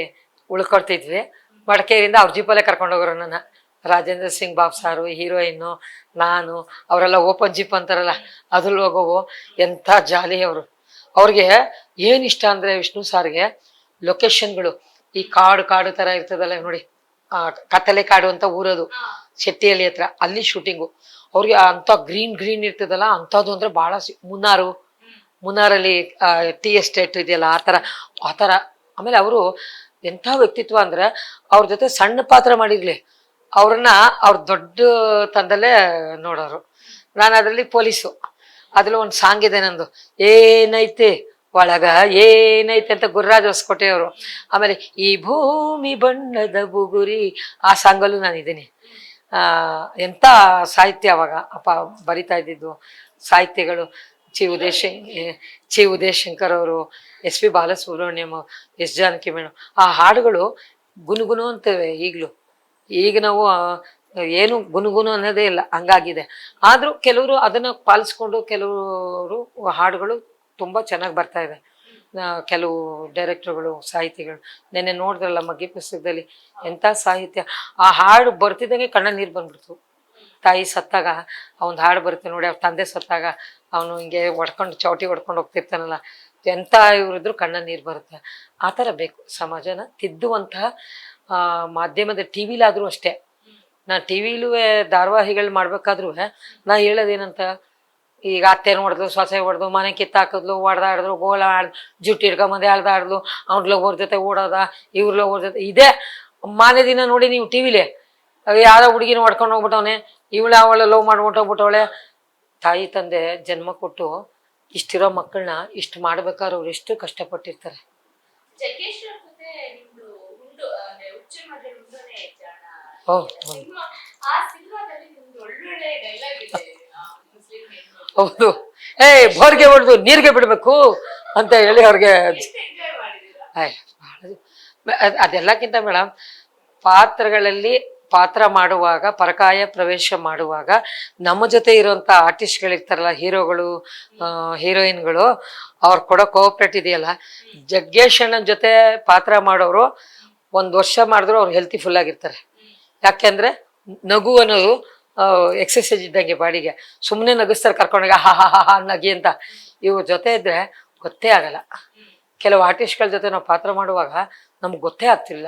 ಉಳ್ಕೊಳ್ತಿದ್ವಿ. ಮಡಿಕೇರಿಯಿಂದ ಅವ್ರ ಜೀಪಲ್ಲೇ ಕರ್ಕೊಂಡೋಗೋರು ನನ್ನ. ರಾಜೇಂದ್ರ ಸಿಂಗ್ ಬಾಬು ಸಾರು, ಹೀರೋಯಿನ್ನು, ನಾನು, ಅವರೆಲ್ಲ ಓಪನ್ ಜೀಪ್ ಅಂತಾರಲ್ಲ ಅದ್ರಲ್ಲಿ ಹೋಗೋವು. ಎಂಥ ಜಾಲಿ ಅವರು. ಅವ್ರಿಗೆ ಏನು ಇಷ್ಟ ಅಂದರೆ ವಿಷ್ಣು ಸಾರ್ಗೆ ಲೊಕೇಶನ್ಗಳು, ಈ ಕಾಡು ಥರ ಇರ್ತದಲ್ಲ ನೋಡಿ, ಕತ್ತಲೆ ಕಾಡು ಅಂತ ಊರದು, ಶೆಟ್ಟಿಹಳ್ಳಿ ಹತ್ರ, ಅಲ್ಲಿ ಶೂಟಿಂಗು. ಅವ್ರಿಗೆ ಅಂಥ ಗ್ರೀನ್ ಇರ್ತದಲ್ಲ ಅಂಥದ್ದು ಅಂದರೆ ಭಾಳ. ಮುನ್ನಾರಲ್ಲಿ ಟೀ ಎಸ್ಟೇಟ್ ಇದೆಯಲ್ಲ ಆ ಥರ. ಆಮೇಲೆ ಅವರು ಎಂಥ ವ್ಯಕ್ತಿತ್ವ ಅಂದರೆ, ಅವ್ರ ಜೊತೆ ಸಣ್ಣ ಪಾತ್ರ ಮಾಡಿರ್ಲಿ ಅವ್ರನ್ನ ಅವ್ರ ದೊಡ್ಡ ತಂದಲ್ಲೇ ನೋಡೋರು. ನಾನು ಅದರಲ್ಲಿ ಪೊಲೀಸು, ಅದ್ರಲ್ಲಿ ಒಂದು ಸಾಂಗ್ ಇದೆ ನಂದು, ಏನೈತೆ ಒಳಗ ಏನೈತೆ ಅಂತ ಗುರುರಾಜ್ ಹೊಸಕೋಟೆ ಅವರು. ಆಮೇಲೆ ಈ ಭೂಮಿ ಬಣ್ಣದ ಬುಗುರಿ, ಆ ಸಾಂಗಲ್ಲೂ ನಾನಿದ್ದೀನಿ. ಎಂಥ ಸಾಹಿತ್ಯ ಅವಾಗ ಅಪ್ಪ ಬರಿತಾ ಇದ್ದಿದ್ದು ಸಾಹಿತ್ಯಗಳು. ಚಿ ಉದಯಶಂಕರ್ ಅವರು, ಎಸ್ ಪಿ ಬಾಲಸುಬ್ರಹ್ಮಣ್ಯಂ, ಎಸ್ ಜಾನಕಿ ಮೇಡಮ್, ಆ ಹಾಡುಗಳು ಗುನುಗುನು ಅಂತೇವೆ ಈಗಲೂ. ಈಗ ನಾವು ಏನು ಗುನುಗುನು ಅನ್ನೋದೇ ಇಲ್ಲ, ಹಂಗಾಗಿದೆ. ಆದರೂ ಕೆಲವರು ಅದನ್ನು ಪಾಲಿಸ್ಕೊಂಡು ಕೆಲವರು ಹಾಡುಗಳು ತುಂಬ ಚೆನ್ನಾಗಿ ಬರ್ತಾ ಇದೆ. ಕೆಲವು ಡೈರೆಕ್ಟರ್ಗಳು, ಸಾಹಿತಿಗಳು, ನೆನ್ನೆ ನೋಡಿದ್ರಲ್ಲ ಮಗ್ಗಿ ಪುಸ್ತಕದಲ್ಲಿ ಎಂಥ ಸಾಹಿತ್ಯ. ಆ ಹಾಡು ಬರ್ತಿದ್ದಂಗೆ ಕಣ್ಣ ನೀರು ಬಂದ್ಬಿಡ್ತು. ತಾಯಿ ಸತ್ತಾಗ ಅವನ ಹಾಡು ಬರುತ್ತೆ ನೋಡಿ, ಅವ್ರ ತಂದೆ ಸತ್ತಾಗ ಅವನು ಹಿಂಗೆ ಚೌಟಿ ಹೊಡ್ಕೊಂಡು ಹೋಗ್ತಿರ್ತಾನಲ್ಲ, ಎಂಥ ಇವರಿದ್ರು ಕಣ್ಣ ನೀರು ಬರುತ್ತೆ. ಆ ಥರ ಬೇಕು ಸಮಾಜನ ತಿದ್ದುವಂತಹ ಮಾಧ್ಯಮದ ಟಿ ವಿಲಾದರೂ ಅಷ್ಟೇ. ನಾ ಟಿ ವಿಲೂ ಧಾರಾವಾಹಿಗಳು ಮಾಡ್ಬೇಕಾದ್ರೂ ನಾ ಹೇಳೋದೇನಂತ, ಈಗ ಅತ್ತೆ ಹೊಡೆದು, ಸೊಸೆ ಹೊಡೆದು, ಮನೆ ಕಿತ್ತಾಕಿದ್ಲು, ಹೊಡೆದಾಡಿದ್ರು, ಗೋಳ ಜುಟ್ಟು ಹಿಡ್ಕೊಂಬಂದೆ ಅಳ್ದಾಡ್ಲು, ಅವ್ರ ಜೊತೆ ಓಡೋದ, ಇವ್ರ ಜೊತೆ ಇದೇ ಮಾನೇ ದಿನ ನೋಡಿ ನೀವು ಟಿ ವಿಲಿ. ಯಾರೋ ಹುಡುಗಿನ ಹೊಡ್ಕೊಂಡು ಹೋಗ್ಬಿಟ್ಟವನೆ, ಅವಳ ಲವ್ ಮಾಡ್ಬಿಟ್ಟು ಹೋಗ್ಬಿಟ್ಟವಳೆ. ತಾಯಿ ತಂದೆ ಜನ್ಮ ಕೊಟ್ಟು ಇಷ್ಟಿರೋ ಮಕ್ಕಳನ್ನ ಇಷ್ಟು ಮಾಡ್ಬೇಕಾದ್ರೆ ಅವ್ರು ಎಷ್ಟು ಕಷ್ಟಪಟ್ಟಿರ್ತಾರೆ. ಹೌದು, ಬೋರ್ಗೆ ಹೊಡೆದು ನೀರ್ಗೆ ಬಿಡ್ಬೇಕು ಅಂತ ಹೇಳಿ ಅವ್ರಿಗೆ. ಅದೆಲ್ಲಕ್ಕಿಂತ ಮೇಡಮ್, ಪಾತ್ರ ಮಾಡುವಾಗ, ಪರಕಾಯ ಪ್ರವೇಶ ಮಾಡುವಾಗ ನಮ್ಮ ಜೊತೆ ಇರುವಂತ ಆರ್ಟಿಸ್ಟ್ಗಳಿರ್ತಾರಲ್ಲ, ಹೀರೋಗಳು, ಹೀರೋಯಿನ್ಗಳು, ಅವ್ರು ಕೊಡೋ ಕೋಆಪ್ರೇಟ್ ಇದೆಯಲ್ಲ. ಜಗ್ಗೇಶ್ ಅಣ್ಣನ ಜೊತೆ ಪಾತ್ರ ಮಾಡೋರು 1 ವರ್ಷ ಮಾಡಿದ್ರು ಅವ್ರು ಹೆಲ್ತಿ ಫುಲ್ ಆಗಿರ್ತಾರೆ. ಯಾಕೆಂದ್ರೆ ನಗು ಅನ್ನೋದು ಎಕ್ಸಸೈಸ್ ಇದ್ದಂಗೆ ಬಾಡಿಗೆ. ಸುಮ್ಮನೆ ನಗಿಸ್ತಾರೆ ಕರ್ಕೊಂಡೋಗಿ ಹಾ ನಗಿ ಅಂತ. ಇವ್ರ ಜೊತೆ ಇದ್ರೆ ಗೊತ್ತೇ ಆಗಲ್ಲ. ಕೆಲವು ಆರ್ಟಿಸ್ಟ್ಗಳ ಜೊತೆ ನಾವು ಪಾತ್ರ ಮಾಡುವಾಗ ನಮ್ಗೆ ಗೊತ್ತೇ ಆಗ್ತಿಲ್ಲ.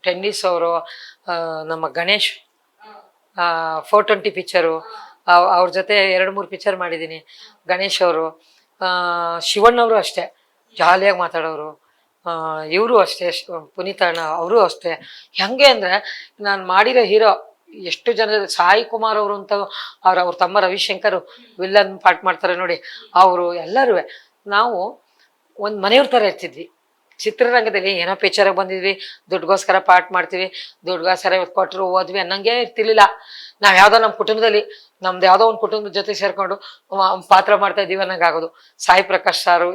ಟೆನ್ನಿಸ್ ಅವರು, ನಮ್ಮ ಗಣೇಶ್ 420 ಪಿಕ್ಚರು, ಅವ್ರ ಜೊತೆ 2-3 ಪಿಕ್ಚರ್ ಮಾಡಿದ್ದೀನಿ. ಗಣೇಶ್ ಅವರು, ಶಿವಣ್ಣವರು ಅಷ್ಟೇ ಜಾಲಿಯಾಗಿ ಮಾತಾಡೋರು. ಇವರು ಅಷ್ಟೇ ಪುನೀತ್ ಅಣ್ಣ ಅವರು ಅಷ್ಟೇ. ಹೆಂಗೆ ಅಂದ್ರೆ ನಾನು ಮಾಡಿರೋ ಹೀರೋ ಎಷ್ಟು ಜನ, ಸಾಯಿ ಕುಮಾರ್ ಅವರು ಅಂತ ಅವ್ರ ತಮ್ಮ ರವಿಶಂಕರ್ ವಿಲ್ಲನ್ ಪಾರ್ಟ್ ಮಾಡ್ತಾರೆ ನೋಡಿ, ಅವರು ಎಲ್ಲರೂ ನಾವು ಒಂದು ಮನೆಯವ್ರ ಥರ ಇರ್ತಿದ್ವಿ. ಚಿತ್ರರಂಗದಲ್ಲಿ ಏನೋ ಪಿಕ್ಚರ್ ಬಂದಿದ್ವಿ, ದುಡ್ಗೋಸ್ಕರ ಪಾಠ ಮಾಡ್ತೀವಿ, ದುಡ್ಗೋಸ್ಕರ ಕೊಟ್ಟರು ಓದ್ವಿ ಅನ್ನಂಗೆ ಇರ್ತಿರ್ಲಿಲ್ಲ. ನಾವ್ ಯಾವ್ದೋ ನಮ್ಮ ಕುಟುಂಬದಲ್ಲಿ ನಮ್ದು ಯಾವ್ದೋ ಒಂದು ಕುಟುಂಬದ ಜೊತೆ ಸೇರ್ಕೊಂಡು ಪಾತ್ರ ಮಾಡ್ತಾ ಇದೀವಿ ಅನ್ನಂಗೆ ಆಗೋದು. ಸಾಯಿ ಪ್ರಕಾಶ್ ಸಾರು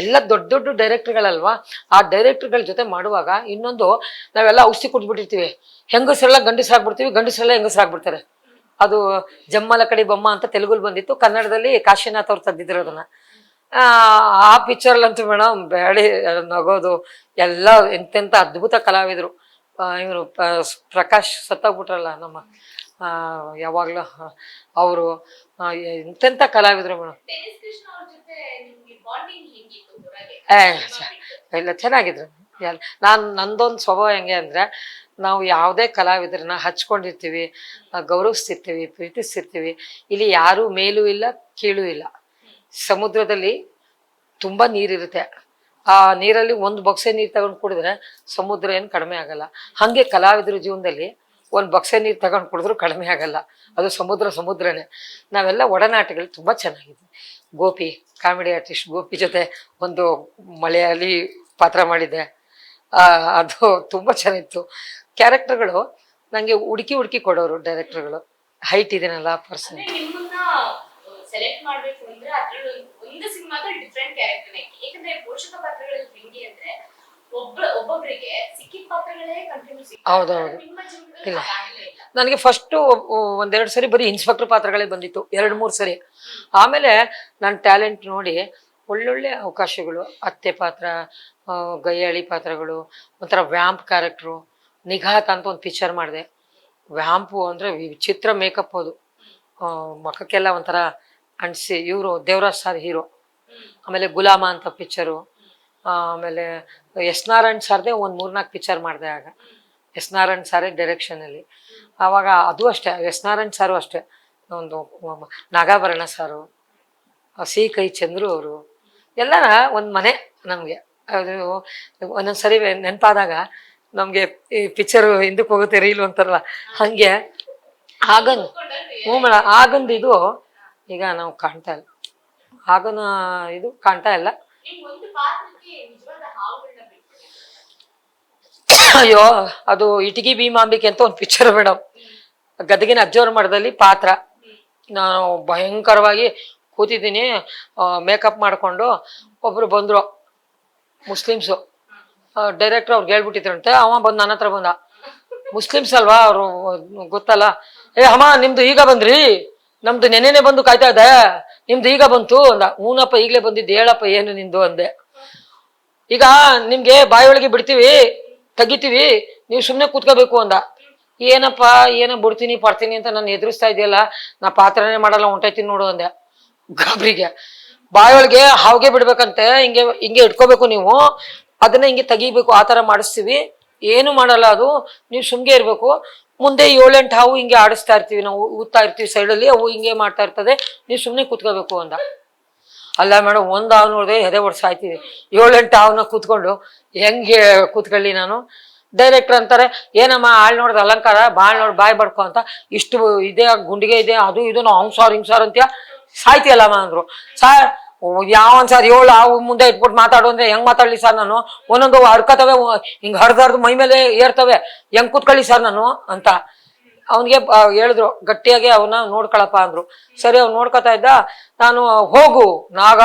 ಎಲ್ಲ ದೊಡ್ಡ ದೊಡ್ಡ ಡೈರೆಕ್ಟರ್ಗಳಲ್ವಾ, ಆ ಡೈರೆಕ್ಟರ್ಗಳ ಜೊತೆ ಮಾಡುವಾಗ ಇನ್ನೊಂದು, ನಾವೆಲ್ಲ ಔಷಧಿ ಕೊಟ್ಬಿಟ್ಟಿರ್ತೀವಿ, ಹೆಂಗಸರೆಲ್ಲ ಗಂಡಸರಾಗ್ಬಿಡ್ತೀವಿ, ಗಂಡಸರೆಲ್ಲ ಹೆಂಗಸರಾಗ್ಬಿಡ್ತಾರೆ. ಅದು ಜಮ್ಮಲ ಕಡೆ ಬೊಮ್ಮ ಅಂತ ತೆಲುಗುಲ್ ಬಂದಿತ್ತು, ಕನ್ನಡದಲ್ಲಿ ಕಾಶಿನಾಥ್ ಅವ್ರು ತಂದಿದ್ರು ಅದನ್ನ. ಆ ಪಿಕ್ಚರ್ಲಂತೂ ಮೇಡಮ್ ಬೇಡಿ ನಗೋದು ಎಲ್ಲ, ಎಂತೆಂಥ ಅದ್ಭುತ ಕಲಾವಿದರು. ಇವರು ಪ್ರಕಾಶ್ ಸತ್ತೋಗ್ಬಿಟ್ರಲ್ಲ ನಮ್ಮ, ಯಾವಾಗ್ಲೂ ಅವರು ಎಂತೆಂಥ ಕಲಾವಿದರು ಮೇಡಮ್. ಇಲ್ಲ ಚೆನ್ನಾಗಿದ್ರು. ನಂದೊಂದು ಸ್ವಭಾವ ಹೆಂಗೆ ಅಂದ್ರೆ, ನಾವು ಯಾವುದೇ ಕಲಾವಿದರನ್ನ ಹಚ್ಕೊಂಡಿರ್ತೀವಿ, ಗೌರವಿಸ್ತಿರ್ತೀವಿ, ಪ್ರೀತಿಸ್ತಿರ್ತೀವಿ. ಇಲ್ಲಿ ಯಾರು ಮೇಲೂ ಇಲ್ಲ ಕೀಳು ಇಲ್ಲ. ಸಮುದ್ರದಲ್ಲಿ ತುಂಬಾ ನೀರಿರುತ್ತೆ, ಆ ನೀರಲ್ಲಿ ಒಂದು ಬೊಕ್ಸೆ ನೀರು ತಗೊಂಡು ಕುಡಿದ್ರೆ ಸಮುದ್ರ ಏನು ಕಡಿಮೆ ಆಗಲ್ಲ. ಹಾಗೆ ಕಲಾವಿದರ ಜೀವನದಲ್ಲಿ ಒಂದು ಬೊಕ್ಸೆ ನೀರು ತಗೊಂಡು ಕುಡಿದ್ರು ಕಡಿಮೆ ಆಗಲ್ಲ, ಅದು ಸಮುದ್ರನೇ. ನಾವೆಲ್ಲ ಒಡನಾಟಗಳು ತುಂಬಾ ಚೆನ್ನಾಗಿದೆ. ಗೋಪಿ ಕಾಮಿಡಿ ಆರ್ಟಿಸ್ಟ್ ಗೋಪಿ ಜೊತೆ ಒಂದು ಮಳೆಯಲ್ಲಿ ಪಾತ್ರ ಮಾಡಿದ್ದೆ, ಅದು ತುಂಬಾ ಚೆನ್ನಾಗಿತ್ತು. ಕ್ಯಾರೆಕ್ಟರ್ಗಳು ನಂಗೆ ಹುಡುಕಿ ಕೊಡೋರು ಡೈರೆಕ್ಟರ್ಗಳು. ಹೈಟ್ ಇದೀನಲ್ಲ ಪರ್ಸನ್, ಸೆಲೆಕ್ಟ್ ಮಾಡ್ಬೇಕು ಅಂದ್ರೆ ಅದ್ರಲ್ಲಿ ಒಂದು ಸಿನಿಮಾದಲ್ಲಿ ಡಿಫ್ರೆಂಟ್ ಕ್ಯಾರೆಕ್ಟರ್. ಯಾಕಂದ್ರೆ ಪೋಷಕ ಪಾತ್ರಗಳಲ್ಲಿ ಹೆಂಗೆ ಅಂದ್ರೆ ಒಬ್ಬೊಬ್ಬರಿಗೆ ಸಿಕ್ಕಿದ ಪಾತ್ರಗಳೇ ಕಂಟಿನ್ಯೂಸ್. ಹೌದೌದು. ಇಲ್ಲ, ನನಗೆ ಫಸ್ಟ್ ಒಂದೆರಡು ಸರಿ ಬರೀ ಇನ್ಸ್ಪೆಕ್ಟರ್ ಪಾತ್ರಗಳೇ ಬಂದಿತ್ತು, 2-3 ಸರಿ. ಆಮೇಲೆ ನನ್ನ ಟ್ಯಾಲೆಂಟ್ ನೋಡಿ ಒಳ್ಳೊಳ್ಳೆ ಅವಕಾಶಗಳು, ಅತ್ತೆ ಪಾತ್ರ, ಗಯ್ಯಾಳಿ ಪಾತ್ರಗಳು, ಒಂಥರ ವ್ಯಾಂಪ್ ಕ್ಯಾರೆಕ್ಟ್ರು. ನಿಘಾತ್ ಅಂತ ಒಂದು ಪಿಕ್ಚರ್ ಮಾಡಿದೆ. ವ್ಯಾಂಪು ಅಂದ್ರೆ ವಿಚಿತ್ರ ಮೇಕಪ್, ಅದು ಮಖಕ್ಕೆಲ್ಲ ಒಂಥರ ಅಂಟಿಸಿ. ಇವರು ದೇವರಾಜ್ ಸರ್ ಹೀರೋ. ಆಮೇಲೆ ಗುಲಾಮ ಅಂತ ಪಿಕ್ಚರು. ಆಮೇಲೆ ಎಸ್ ನಾರಾಯಣ್ ಸರ್ದೇ ಒಂದು 3-4 ಪಿಕ್ಚರ್ ಮಾಡಿದೆ. ಆಗ ಎಸ್ ನಾರಾಯಣ್ ಸಾರೇ ಡೈರೆಕ್ಷನಲ್ಲಿ. ಆವಾಗ ಅದು ಅಷ್ಟೇ, ಎಸ್ ನಾರಾಯಣ್ ಸಾರು ಅಷ್ಟೇ. ಒಂದು ನಾಗಾಭರಣ ಸಾರು, ಸಿ ಕೈ ಚಂದ್ರು ಅವರು ಎಲ್ಲ ಒಂದು ಮನೆ ನಮಗೆ. ಅದು ಒಂದೊಂದ್ಸರಿ ನೆನಪಾದಾಗ ನಮಗೆ ಈ ಪಿಕ್ಚರು ಹಿಂದಕ್ಕೆ ಹೋಗುತ್ತೆ, ರೀಲು ಅಂತಾರಲ್ಲ ಹಂಗೆ. ಆಗನ್ ಆಗಂದು ಇದು ಈಗ ನಾವು ಕಾಣ್ತಾ ಇಲ್ಲ, ಆಗನ ಇದು ಕಾಣ್ತಾ ಇಲ್ಲ. ಅಯ್ಯೋ, ಅದು ಇಟಗಿ ಭೀಮಾಂಬಿಕೆ ಅಂತ ಒಂದು ಪಿಕ್ಚರ್ ಮೇಡಮ್. ಗದಗಿನ ಅಜ್ಜೋರ್ ಮಠದಲ್ಲಿ ಪಾತ್ರ. ನಾನು ಭಯಂಕರವಾಗಿ ಕೂತಿದ್ದೀನಿ, ಮೇಕಪ್ ಮಾಡಿಕೊಂಡು ಒಬ್ರು ಬಂದ್ರು ಮುಸ್ಲಿಮ್ಸು. ಡೈರೆಕ್ಟರ್ ಅವ್ರಿಗೆ ಹೇಳ್ಬಿಟ್ಟಿದ್ರಂತೆ. ಅವ ಬಂದು ನನ್ನ ಹತ್ರ ಬಂದ, ಮುಸ್ಲಿಮ್ಸ್ ಅಲ್ವಾ ಅವರು ಗೊತ್ತಲ್ಲ, ಅಮ್ಮ ನಿಮ್ದು ಈಗ ಬಂದ್ರಿ, ನಮ್ದು ನೆನೆನೆ ಬಂದು ಕಾಯ್ತಾ ಇದೆ, ನಿಮ್ದು ಈಗ ಬಂತು ಅಂದ. ಹೂನಪ್ಪ ಈಗಲೇ ಬಂದಿದ್ದು, ಹೇಳಪ್ಪ ಏನು ನಿಂದು ಅಂದೆ. ಈಗ ನಿಮ್ಗೆ ಬಾಯಿಯೊಳಗೆ ಬಿಡ್ತೀವಿ, ತೆಗಿತೀವಿ, ನೀವು ಸುಮ್ಮನೆ ಕೂತ್ಕೋಬೇಕು ಅಂದ. ಏನಪ್ಪ ಏನೋ ಬಿಡ್ತೀನಿ ಪಡ್ತೀನಿ ಅಂತ ನಾನು ಎದುರಿಸ್ತಾ ಇದೆಯಲ್ಲ, ನಾ ಪಾತ್ರನೇ ಮಾಡಲ್ಲ ಹೊಂಟೈತೀನಿ ನೋಡು ಅಂದೆ. ಗಾಬರಿಗೆ ಬಾಯಿಯೊಳಗೆ ಹಾವಿಗೆ ಬಿಡ್ಬೇಕಂತೆ, ಹಿಂಗೆ ಇಟ್ಕೋಬೇಕು ನೀವು, ಅದನ್ನ ಹಿಂಗೆ ತೆಗಿಬೇಕು, ಆ ಥರ ಮಾಡಿಸ್ತೀವಿ, ಏನು ಮಾಡಲ್ಲ ಅದು, ನೀವು ಸುಮ್ಗೆ ಇರ್ಬೇಕು. ಮುಂದೆ 7-8 ಹಾವು ಹಿಂಗೆ ಆಡಿಸ್ತಾ ಇರ್ತೀವಿ, ನಾವು ಊದ್ತಾ ಇರ್ತೀವಿ ಸೈಡಲ್ಲಿ, ಅವು ಹಿಂಗೆ ಮಾಡ್ತಾ ಇರ್ತದೆ, ನೀವು ಸುಮ್ಮನೆ ಕೂತ್ಕೋಬೇಕು ಅಂದ. ಅಲ್ಲ ಮೇಡಮ್, ಒಂದು ಹಾವು ನೋಡಿದೆ ಎದೆ ಹೊಡ್ಸಾಯ್ತೀವಿ, 7-8 ಹಾವನ್ನ ಕೂತ್ಕೊಂಡು ಹೆಂಗೆ ಕೂತ್ಕೊಳ್ಳಿ ನಾನು. ಡೈರೆಕ್ಟರ್ ಅಂತಾರೆ, ಏನಮ್ಮ ಆಳ್ ನೋಡ್ದು ಅಲಂಕಾರ, ಬಾಳ್ ನೋಡಿ ಬಾಯ್ ಬಡ್ಕೊ ಅಂತ, ಇಷ್ಟು ಇದೆ ಗುಂಡಿಗೆ ಇದೆ, ಅದು ಇದು ನಾವು ಹಿಂಗ್ ಸಾರ್ ಅಂತೀಯ, ಸಾಯ್ತಿಯಲ್ಲಮ್ಮ ಅಂದ್ರು. ಯಾವನ್ ಸರ್ 7 ಹಾವು ಮುಂದೆ ಇಟ್ಬಿಟ್ಟು ಮಾತಾಡು ಅಂದ್ರೆ ಹೆಂಗ್ ಮಾತಾಡ್ಲಿ ಸರ್ ನಾನು, ಒಂದೊಂದು ಹರ್ಕತವೆ, ಹಿಂಗ್ ಹರ್ದು ಮೈ ಮೇಲೆ ಏರ್ತವೆ, ಹೆಂಗ್ ಕೂತ್ಕೊಳ್ಳಿ ಸರ್ ನಾನು ಅಂತ. ಅವನಿಗೆ ಹೇಳಿದ್ರು ಗಟ್ಟಿಯಾಗಿ, ಅವನ್ನ ನೋಡ್ಕೊಳಪ್ಪ ಅಂದ್ರು. ಸರಿ, ಅವ್ನು ನೋಡ್ಕೊತಾ ಇದ್ದ. ನಾನು ಹೋಗು ನಾಗ,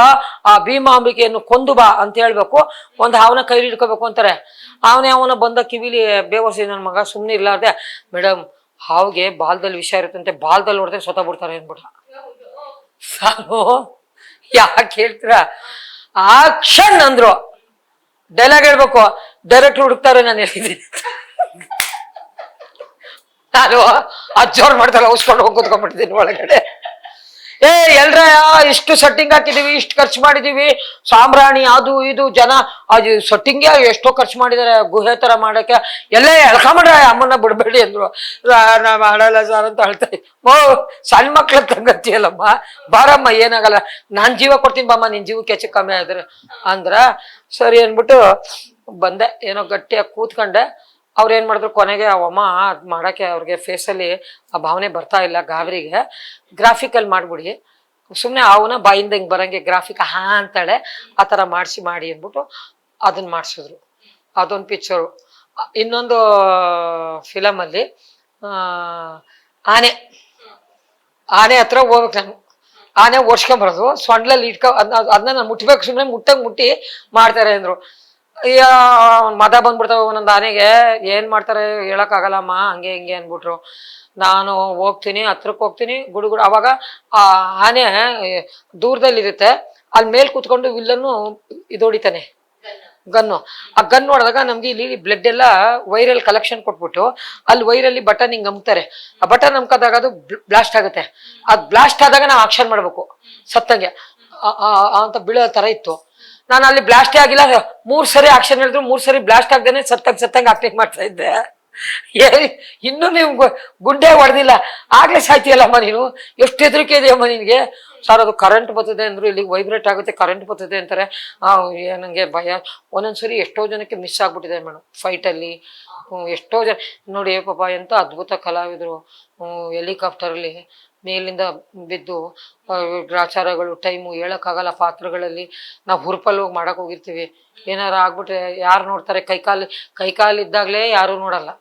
ಆ ಭೀಮಾಂಬಿಕೆಯನ್ನು ಕೊಂದು ಬಾ ಅಂತ ಹೇಳ್ಬೇಕು, ಒಂದು ಹಾವನ ಕೈಲಿ ಇಟ್ಕೋಬೇಕು ಅಂತಾರೆ. ಅವನ ಬಂದ ಕಿವಿಲಿ ಬೇವರ್ಸಿ ನನ್ನ ಮಗ ಸುಮ್ಮನೆ ಇರ್ಲಾರ್ದೆ, ಮೇಡಮ್ ಹಾವಿಗೆ ಬಾಲ್ದಲ್ಲಿ ವಿಷ ಇರುತ್ತಂತೆ, ಬಾಲ್ದಲ್ಲಿ ಹೊಡೆದ್ರೆ ಸ್ವತಃ ಬಿಡ್ತಾರೆ ಅಂದ್ಬಿಟ್ಟ. ಸಾರು ಯಾಕೆ ಹೇಳ್ತೀರಾ, ಆಕ್ಷನ್ ಅಂದ್ರು. ಡೈಲಾಗ್ ಹೇಳ್ಬೇಕು, ಡೈರೆಕ್ಟ್ ಹುಡುಕ್ತಾರೆ ನಾನು ಹೇಳಿದ್ದೀನಿ. ನಾನು ಅಜ್ಜೋರ್ ಮಾಡ್ತಾರೆ, ಔಸ್ಕೊಂಡು ಹೋಗಿ ಕೂತ್ಕೊಂಡ್ಬಿಟ್ಟಿದ್ದೀನಿ ಒಳಗಡೆ. ಎಲ್ರ ಇಷ್ಟು ಸೆಟ್ಟಿಂಗ್ ಹಾಕಿದೀವಿ, ಇಷ್ಟು ಖರ್ಚು ಮಾಡಿದೀವಿ, ಸಾಂಬ್ರಾಣಿ ಅದು ಇದು, ಜನ ಅದು ಸೆಟ್ಟಿಂಗ್ಗೆ ಎಷ್ಟೋ ಖರ್ಚು ಮಾಡಿದಾರೆ ಗುಹೆ ತರ ಮಾಡಕ್ಕೆ, ಎಲ್ಲ ಎಳ್ಕೊಂಬಿಡ್ರ ಅಮ್ಮನ್ನ ಬಿಡ್ಬೇಡಿ ಅಂದ್ರು. ನಾ ಮಾಡಲ್ಲ ಸರ್ ಅಂತ ಹೇಳ್ತಾ, ಸಣ್ಣ ಮಕ್ಳ ತಂಗತಿಯಲ್ಲಮ್ಮ, ಬಾರಮ್ಮ ಏನಾಗಲ್ಲ, ನಾನ್ ಜೀವ ಕೊಡ್ತೀನಿ ಬಾಮ್ಮ, ನಿನ್ ಜೀವಕ್ಕೆ ಹೆಚ್ಚು ಕಮ್ಮಿ ಆದ್ರೆ ಅಂದ್ರ. ಸರಿ ಅನ್ಬಿಟ್ಟು ಬಂದೆ, ಏನೋ ಗಟ್ಟಿಯಾಗಿ ಕೂತ್ಕೊಂಡೆ. ಅವ್ರು ಏನ್ ಮಾಡಿದ್ರು ಕೊನೆಗೆ ಅವಮ್ಮ ಅದ್ ಮಾಡಕ್ಕೆ ಅವ್ರಿಗೆ ಫೇಸಲ್ಲಿ ಆ ಭಾವನೆ ಬರ್ತಾ ಇಲ್ಲ, ಗಾಬರಿಗೆ ಗ್ರಾಫಿಕಲ್ ಮಾಡ್ಬಿಡಿ, ಸುಮ್ಮನೆ ಅವನ ಬಾಯಿಂದ ಹಿಂಗೆ ಬರಂಗೆ ಗ್ರಾಫಿಕ್ ಅಂತಾಳೆ ಆ ಥರ ಮಾಡಿ ಅಂದ್ಬಿಟ್ಟು ಅದನ್ನ ಮಾಡಿಸಿದ್ರು. ಅದೊಂದು ಪಿಕ್ಚರು. ಇನ್ನೊಂದು ಫಿಲಮಲ್ಲಿ ಆನೆ ಆನೆ ಹತ್ರ ಹೋಗ್ಬೇಕು ನಾನು. ಆನೆ ಓಡಿಸ್ಕೊಂಬರೋದು, ಸೊಂಡ್ಲಲ್ಲಿ ಅದನ್ನ ನಾನು ಮುಟ್ಬೇಕು, ಸುಮ್ಮನೆ ಮುಟ್ಟಿ ಮಾಡ್ತಾರೆ ಅಂದ್ರು. ಅಯ್ಯ ಮದ ಬಂದ್ಬಿಡ್ತಾವ ಒಂದೊಂದು ಆನೆಗೆ, ಏನ್ ಮಾಡ್ತಾರೆ ಹೇಳಕ್ಕಾಗಲ್ಲಮ್ಮ, ಹಂಗೆ ಹಿಂಗೆ ಅನ್ಬಿಟ್ರು. ನಾನು ಹೋಗ್ತೀನಿ, ಹತ್ರಕ್ಕೆ ಹೋಗ್ತೀನಿ, ಗುಡುಗುಡು. ಅವಾಗ ಆ ಆನೆ ದೂರದಲ್ಲಿರುತ್ತೆ, ಅಲ್ಲಿ ಮೇಲ್ ಕೂತ್ಕೊಂಡು ವಿಲ್ಲನ್ನು ಹೊಡಿತಾನೆ ಗನ್ನು. ಆ ಗನ್ ನೋಡಿದಾಗ ನಮ್ಗೆ ಇಲ್ಲಿ ಬ್ಲಡ್ ಎಲ್ಲ ವೈರಲ್ ಕಲೆಕ್ಷನ್ ಕೊಟ್ಬಿಟ್ಟು ಅಲ್ಲಿ ವೈರಲ್ಲಿ ಬಟನ್ ಹಿಂಗ್ ಅಮ್ತಾರೆ. ಆ ಬಟನ್ ನಮ್ಕದಾಗ ಅದು ಬ್ಲಾಸ್ಟ್ ಆಗುತ್ತೆ. ಅದ್ ಬ್ಲಾಸ್ಟ್ ಆದಾಗ ನಾವು ಆಕ್ಷನ್ ಮಾಡ್ಬೇಕು ಸತ್ತಂಗೆ ಅಂತ ಬೀಳೋ ತರ ಇತ್ತು. ನಾನು ಅಲ್ಲಿ ಬ್ಲಾಸ್ಟೇ ಆಗಿಲ್ಲ, 3 ಸರಿ ಆಕ್ಷನ್ ಹೇಳಿದ್ರು 3 ಸರಿ ಬ್ಲಾಸ್ಟ್ ಆಗ್ದೇನೆ ಸತ್ತಂಗೆ ಆಕ್ಟಿಂಗ್ ಮಾಡ್ತಾ ಇದ್ದೆ. ಇನ್ನು ನೀವು ಗುಂಡೆ ಹೊಡೆದಿಲ್ಲ, ಆಗ್ಲೇ ಸಾಯ್ತೀಯಲ್ಲಮ್ಮ ನೀನು, ಎಷ್ಟು ಹೆದರಿಕೆ ಇದೆಯಮ್ಮ ನಿನ್ಗೆ. ಸರ್ ಅದು ಕರೆಂಟ್ ಬರ್ತದೆ ಅಂದ್ರು, ಇಲ್ಲಿಗೆ ವೈಬ್ರೇಟ್ ಆಗುತ್ತೆ, ಕರೆಂಟ್ ಬರ್ತದೆ ಅಂತಾರೆ. ನನಗೆ ಭಯ. ಒಂದೊಂದ್ಸರಿ ಎಷ್ಟೋ ಜನಕ್ಕೆ ಮಿಸ್ ಆಗ್ಬಿಟ್ಟಿದೆ ಮೇಡಮ್ ಫೈಟಲ್ಲಿ. ಎಷ್ಟೋ ಜನ ನೋಡಿ ಪಾಪ ಎಂತ ಅದ್ಭುತ ಕಲಾವಿದರು, ಹೆಲಿಕಾಪ್ಟರಲ್ಲಿ ಮೇಲಿಂದ ಬಿದ್ದು ಗ್ರಾಚಾರಗಳು ಟೈಮು ಹೇಳಕ್ಕಾಗಲ್ಲ. ಪಾತ್ರಗಳಲ್ಲಿ ನಾವು ಹುರುಪಲ್ಲಿ ಹೋಗಿ ಮಾಡಕ್ ಹೋಗಿರ್ತೀವಿ, ಏನಾರ ಆಗ್ಬಿಟ್ರೆ ಯಾರು ನೋಡ್ತಾರೆ? ಕೈಕಾಲು ಇದ್ದಾಗಲೇ ಯಾರು ನೋಡಲ್ಲ,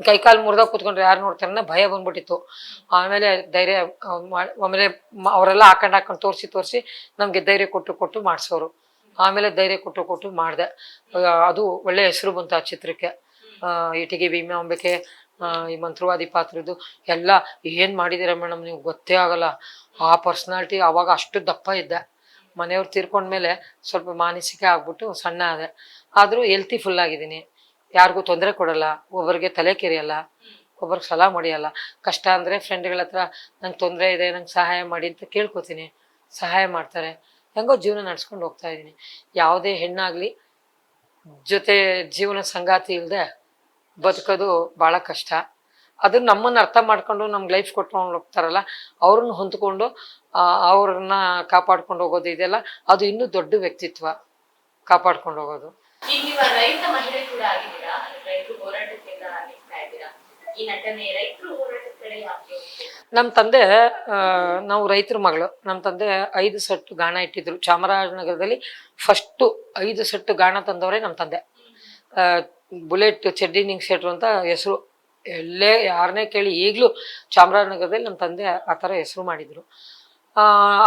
ಕೈಕಾಲು ಮುರಿದಾಗ ಕೂತ್ಕೊಂಡ್ರೆ ಯಾರು ನೋಡ್ತಾರೆ ಭಯ ಬಂದ್ಬಿಟ್ಟಿತ್ತು. ಆಮೇಲೆ ಧೈರ್ಯ ಆಮೇಲೆ ಅವರೆಲ್ಲ ಹಾಕೊಂಡು ತೋರಿಸಿ ನಮ್ಗೆ ಧೈರ್ಯ ಕೊಟ್ಟು ಮಾಡಿಸೋರು. ಆಮೇಲೆ ಧೈರ್ಯ ಕೊಟ್ಟು ಮಾಡಿದೆ. ಅದು ಒಳ್ಳೆ ಹೆಸರು ಬಂತು ಆ ಚಿತ್ರಕ್ಕೆ. ಇಟಿಗೆ ಭೀಮಾಂಬಿಕೆ, ಈ ಮಂತ್ರವಾದಿ ಪಾತ್ರದ್ದು ಎಲ್ಲ ಏನ್ ಮಾಡಿದೀರ ಮೇಡಮ್ ನೀವು ಗೊತ್ತೇ ಆಗಲ್ಲ. ಆ ಪರ್ಸ್ನಾಲಿಟಿ ಅವಾಗ ಅಷ್ಟು ದಪ್ಪ ಇದ್ದೆ. ಮನೆಯವ್ರು ತೀರ್ಕೊಂಡ್ಮೇಲೆ ಸ್ವಲ್ಪ ಮಾನಸಿಕ ಆಗ್ಬಿಟ್ಟು ಸಣ್ಣ ಆದೆ. ಆದ್ರೂ ಹೆಲ್ತಿ ಫುಲ್ ಆಗಿದ್ದೀನಿ, ಯಾರಿಗೂ ತೊಂದರೆ ಕೊಡಲ್ಲ, ಒಬ್ಬರಿಗೆ ತಲೆ ಕೆರೆಯಲ್ಲ, ಒಬ್ಬರಿಗೆ ಸಲ ಮಾಡಿಯಲ್ಲ. ಕಷ್ಟ ಅಂದ್ರೆ ಫ್ರೆಂಡ್ಗಳ ಹತ್ರ ನಂಗೆ ತೊಂದರೆ ಇದೆ, ನಂಗೆ ಸಹಾಯ ಮಾಡಿ ಅಂತ ಕೇಳ್ಕೊತೀನಿ, ಸಹಾಯ ಮಾಡ್ತಾರೆ. ಹೆಂಗೋ ಜೀವನ ನಡ್ಸ್ಕೊಂಡು ಹೋಗ್ತಾ ಇದ್ದೀನಿ. ಯಾವುದೇ ಹೆಣ್ಣಾಗ್ಲಿ ಜೊತೆ ಜೀವನ ಸಂಗಾತಿ ಇಲ್ಲದೆ ಬದುಕೋದು ಭಾಳ ಕಷ್ಟ. ಅದನ್ನ ನಮ್ಮನ್ನ ಅರ್ಥ ಮಾಡ್ಕೊಂಡು ನಮ್ಗೆ ಲೈಫ್ ಕೊಟ್ಕೊಂಡು ಹೋಗ್ತಾರಲ್ಲ, ಅವ್ರನ್ನ ಹೊಂದ್ಕೊಂಡು ಅವ್ರನ್ನ ಕಾಪಾಡ್ಕೊಂಡು ಹೋಗೋದು ಇದೆಲ್ಲ ಅದು ಇನ್ನೂ ದೊಡ್ಡ ವ್ಯಕ್ತಿತ್ವ, ಕಾಪಾಡ್ಕೊಂಡು ಹೋಗೋದು. ಈಗ ನೀವು ರೈತ ಮಹಿಳೆ ಕೂಡ ಆಗಿದ್ದೀರಾ, ರೈತರು ಹೋರಾಟಕ್ಕೆಲ್ಲ ನಿಲ್ತಾ ಇದ್ದೀರಾ. ಈ ನಟನೆ ರೈತರು ಹೋರಾಟದ ಕಡೆ ಯಾಕೆ? ನಮ್ಮ ತಂದೆ, ನಾವು ರೈತರ ಮಗಳು. ನಮ್ಮ ತಂದೆ 5 ಸೆಟ್ ಗಾಣ ಇಟ್ಟಿದ್ರು ಚಾಮರಾಜನಗರದಲ್ಲಿ. ಫಸ್ಟು 5 ಸೆಟ್ ಗಾಣ ತಂದವರೇ ನಮ್ಮ ತಂದೆ. ಬುಲೆಟ್ ಚೆಡ್ಡಿನಿಂಗ್ ಸೆಟ್ರು ಅಂತ ಹೆಸರು. ಎಲ್ಲೇ ಯಾರನ್ನೇ ಕೇಳಿ ಈಗಲೂ ಚಾಮರಾಜನಗರದಲ್ಲಿ ನಮ್ಮ ತಂದೆ ಆ ಥರ ಹೆಸರು ಮಾಡಿದ್ರು.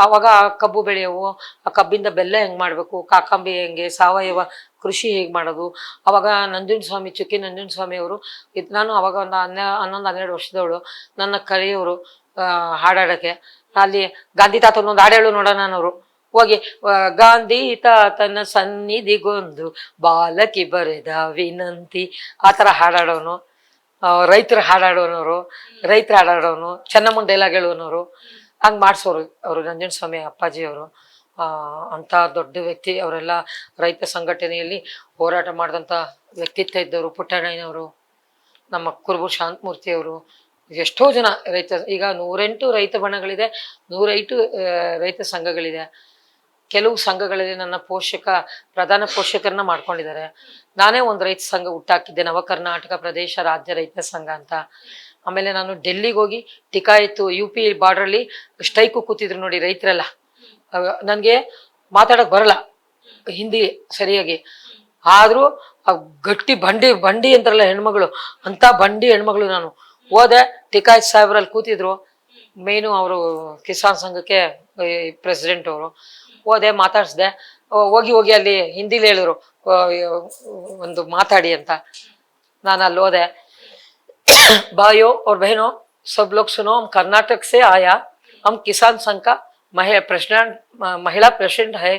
ಆವಾಗ ಕಬ್ಬು ಬೆಳೆಯವು, ಆ ಕಬ್ಬಿಂದ ಬೆಲ್ಲ ಹೆಂಗೆ ಮಾಡಬೇಕು, ಕಾಕಂಬಿ ಹೆಂಗೆ, ಸಾವಯವ ಕೃಷಿ ಹೇಗೆ ಮಾಡೋದು. ಅವಾಗ ನಂಜುಂಡಸ್ವಾಮಿ, ಚುಕ್ಕಿ ನಂಜುಂಡಸ್ವಾಮಿ ಅವರು ನಾನು ಅವಾಗ ಒಂದು 11-12 ವರ್ಷದವಳು. ನನ್ನ ಕರೆಯೋರು ಹಾಡಾಡೋಕ್ಕೆ. ಅಲ್ಲಿ ಗಾಂಧಿ ತಾತನೊಂದು ಹಾಡೇಳು ನೋಡೋಣ ಅನ್ನೋರು. ಹೋಗಿ ಗಾಂಧಿ ತಾತನ ಸನ್ನಿಧಿಗೊಂದು ಬಾಲಕಿ ಬರೆದ ವಿನಂತಿ, ಆ ಥರ ಹಾಡಾಡೋನು. ರೈತರ ಹಾಡಾಡೋನವರು, ರೈತರ ಹಾಡಾಡೋನು, ಚೆನ್ನಮ್ಮನ ಡೈಲಾಗ್ ಹೇಳೋನವರು. ಹಂಗೆ ಮಾಡಿಸೋರು ಅವರು ನಂಜುಂಡಸ್ವಾಮಿ ಅಪ್ಪಾಜಿಯವರು. ಅಂಥ ದೊಡ್ಡ ವ್ಯಕ್ತಿ ಅವರೆಲ್ಲ. ರೈತ ಸಂಘಟನೆಯಲ್ಲಿ ಹೋರಾಟ ಮಾಡಿದಂಥ ವ್ಯಕ್ತಿತ್ವ ಇದ್ದವರು. ಪುಟ್ಟಣ್ಣಯ್ಯನವರು, ನಮ್ಮ ಕುರುಬು ಶಾಂತಮೂರ್ತಿಯವರು, ಎಷ್ಟೋ ಜನ ರೈತ. ಈಗ 108 ರೈತ ಬಣಗಳಿದೆ, 108 ರೈತ ಸಂಘಗಳಿದೆ. ಕೆಲವು ಸಂಘಗಳಲ್ಲಿ ನನ್ನ ಪ್ರಧಾನ ಪೋಷಕರನ್ನ ಮಾಡ್ಕೊಂಡಿದ್ದಾರೆ. ನಾನೇ ಒಂದು ರೈತ ಸಂಘ ಹುಟ್ಟಾಕಿದ್ದೆ, ನವ ಕರ್ನಾಟಕ ಪ್ರದೇಶ ರಾಜ್ಯ ರೈತ ಸಂಘ ಅಂತ. ಆಮೇಲೆ ನಾನು ಡೆಲ್ಲಿಗೆ ಹೋಗಿ ಟಿಕಾಯಿತು, UP ಬಾರ್ಡ್ರಲ್ಲಿ ಸ್ಟ್ರೈಕು ಕೂತಿದ್ರು ನೋಡಿ ರೈತರೆಲ್ಲ. ನನಗೆ ಮಾತಾಡಕ್ ಬರಲ್ಲ ಹಿಂದಿ ಸರಿಯಾಗಿ, ಆದ್ರೂ ಗಟ್ಟಿ ಬಂಡಿ ಅಂತಾರಲ್ಲ ಹೆಣ್ಮಗಳು, ಅಂತ ಬಂಡಿ ಹೆಣ್ಮಗಳು ನಾನು. ಹೋದೆ, ಟಿಕಾಯತ್ ಸಾಹೇಬ್ರಲ್ಲಿ ಕೂತಿದ್ರು, ಮೇನು ಅವರು ಕಿಸಾನ್ ಸಂಘಕ್ಕೆ ಪ್ರೆಸಿಡೆಂಟ್ ಅವರು. ಹೋದೆ, ಮಾತಾಡ್ಸ್ದೆ. ಹೋಗಿ ಅಲ್ಲಿ ಹಿಂದಿಲಿ ಹೇಳಿದ್ರು ಒಂದು ಮಾತಾಡಿ ಅಂತ. ನಾನು ಅಲ್ಲಿ ಹೋದೆ. भाइयों और बहनों, सब लोग सुनो, हम कर्नाटक से आया, हम किसान संघ का महिला प्रेसिडेंट है.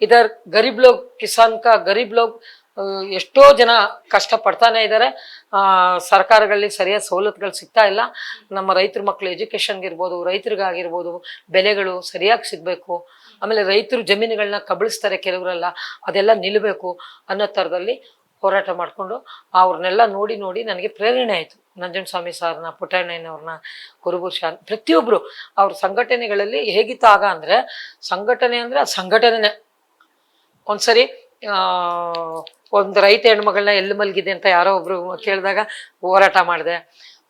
इधर गरीब लोग, किसान का गरीब लोग ಎಷ್ಟೋ ಜನ ಕಷ್ಟ ಪಡ್ತಾನೆ ಇದ್ದಾರೆ. ಸರ್ಕಾರಗಳಲ್ಲಿ ಸರಿಯಾದ ಸವಲತ್ತುಗಳು ಸಿಗ್ತಾ ಇಲ್ಲ. ನಮ್ಮ ರೈತರ ಮಕ್ಕಳು ಎಜುಕೇಶನ್ಗೆ ಇರ್ಬೋದು, ರೈತರಿಗಾಗಿರ್ಬೋದು ಬೆಲೆಗಳು ಸರಿಯಾಗಿ ಸಿಗಬೇಕು. ಆಮೇಲೆ ರೈತರು ಜಮೀನುಗಳನ್ನ ಕಬಳಿಸ್ತಾರೆ ಕೆಲವರೆಲ್ಲ, ಅದೆಲ್ಲ ನಿಲ್ಲಬೇಕು ಅನ್ನೋ ಥರದಲ್ಲಿ ಹೋರಾಟ ಮಾಡಿಕೊಂಡು ಅವ್ರನ್ನೆಲ್ಲ ನೋಡಿ ನನಗೆ ಪ್ರೇರಣೆ ಆಯಿತು. ನಂಜುಂಡಸ್ವಾಮಿ ಸಾರ್ನ, ಪುಟ್ಟಣ್ಣಯ್ಯನವ್ರನ್ನ, ಕುರುಬು ಶಾಂತ್, ಪ್ರತಿಯೊಬ್ಬರು ಅವ್ರ ಸಂಘಟನೆಗಳಲ್ಲಿ ಹೇಗಿತ್ತು ಆಗ ಅಂದರೆ, ಸಂಘಟನೆ ಅಂದರೆ ಅದು ಸಂಘಟನೆ. ಒಂದ್ಸರಿ ಒಂದು ರೈತ ಹೆಣ್ಮಗಳನ್ನ ಎಲ್ಲಿ ಮಲಗಿದೆ ಅಂತ ಯಾರೋ ಒಬ್ರು ಕೇಳಿದಾಗ ಹೋರಾಟ ಮಾಡಿದೆ.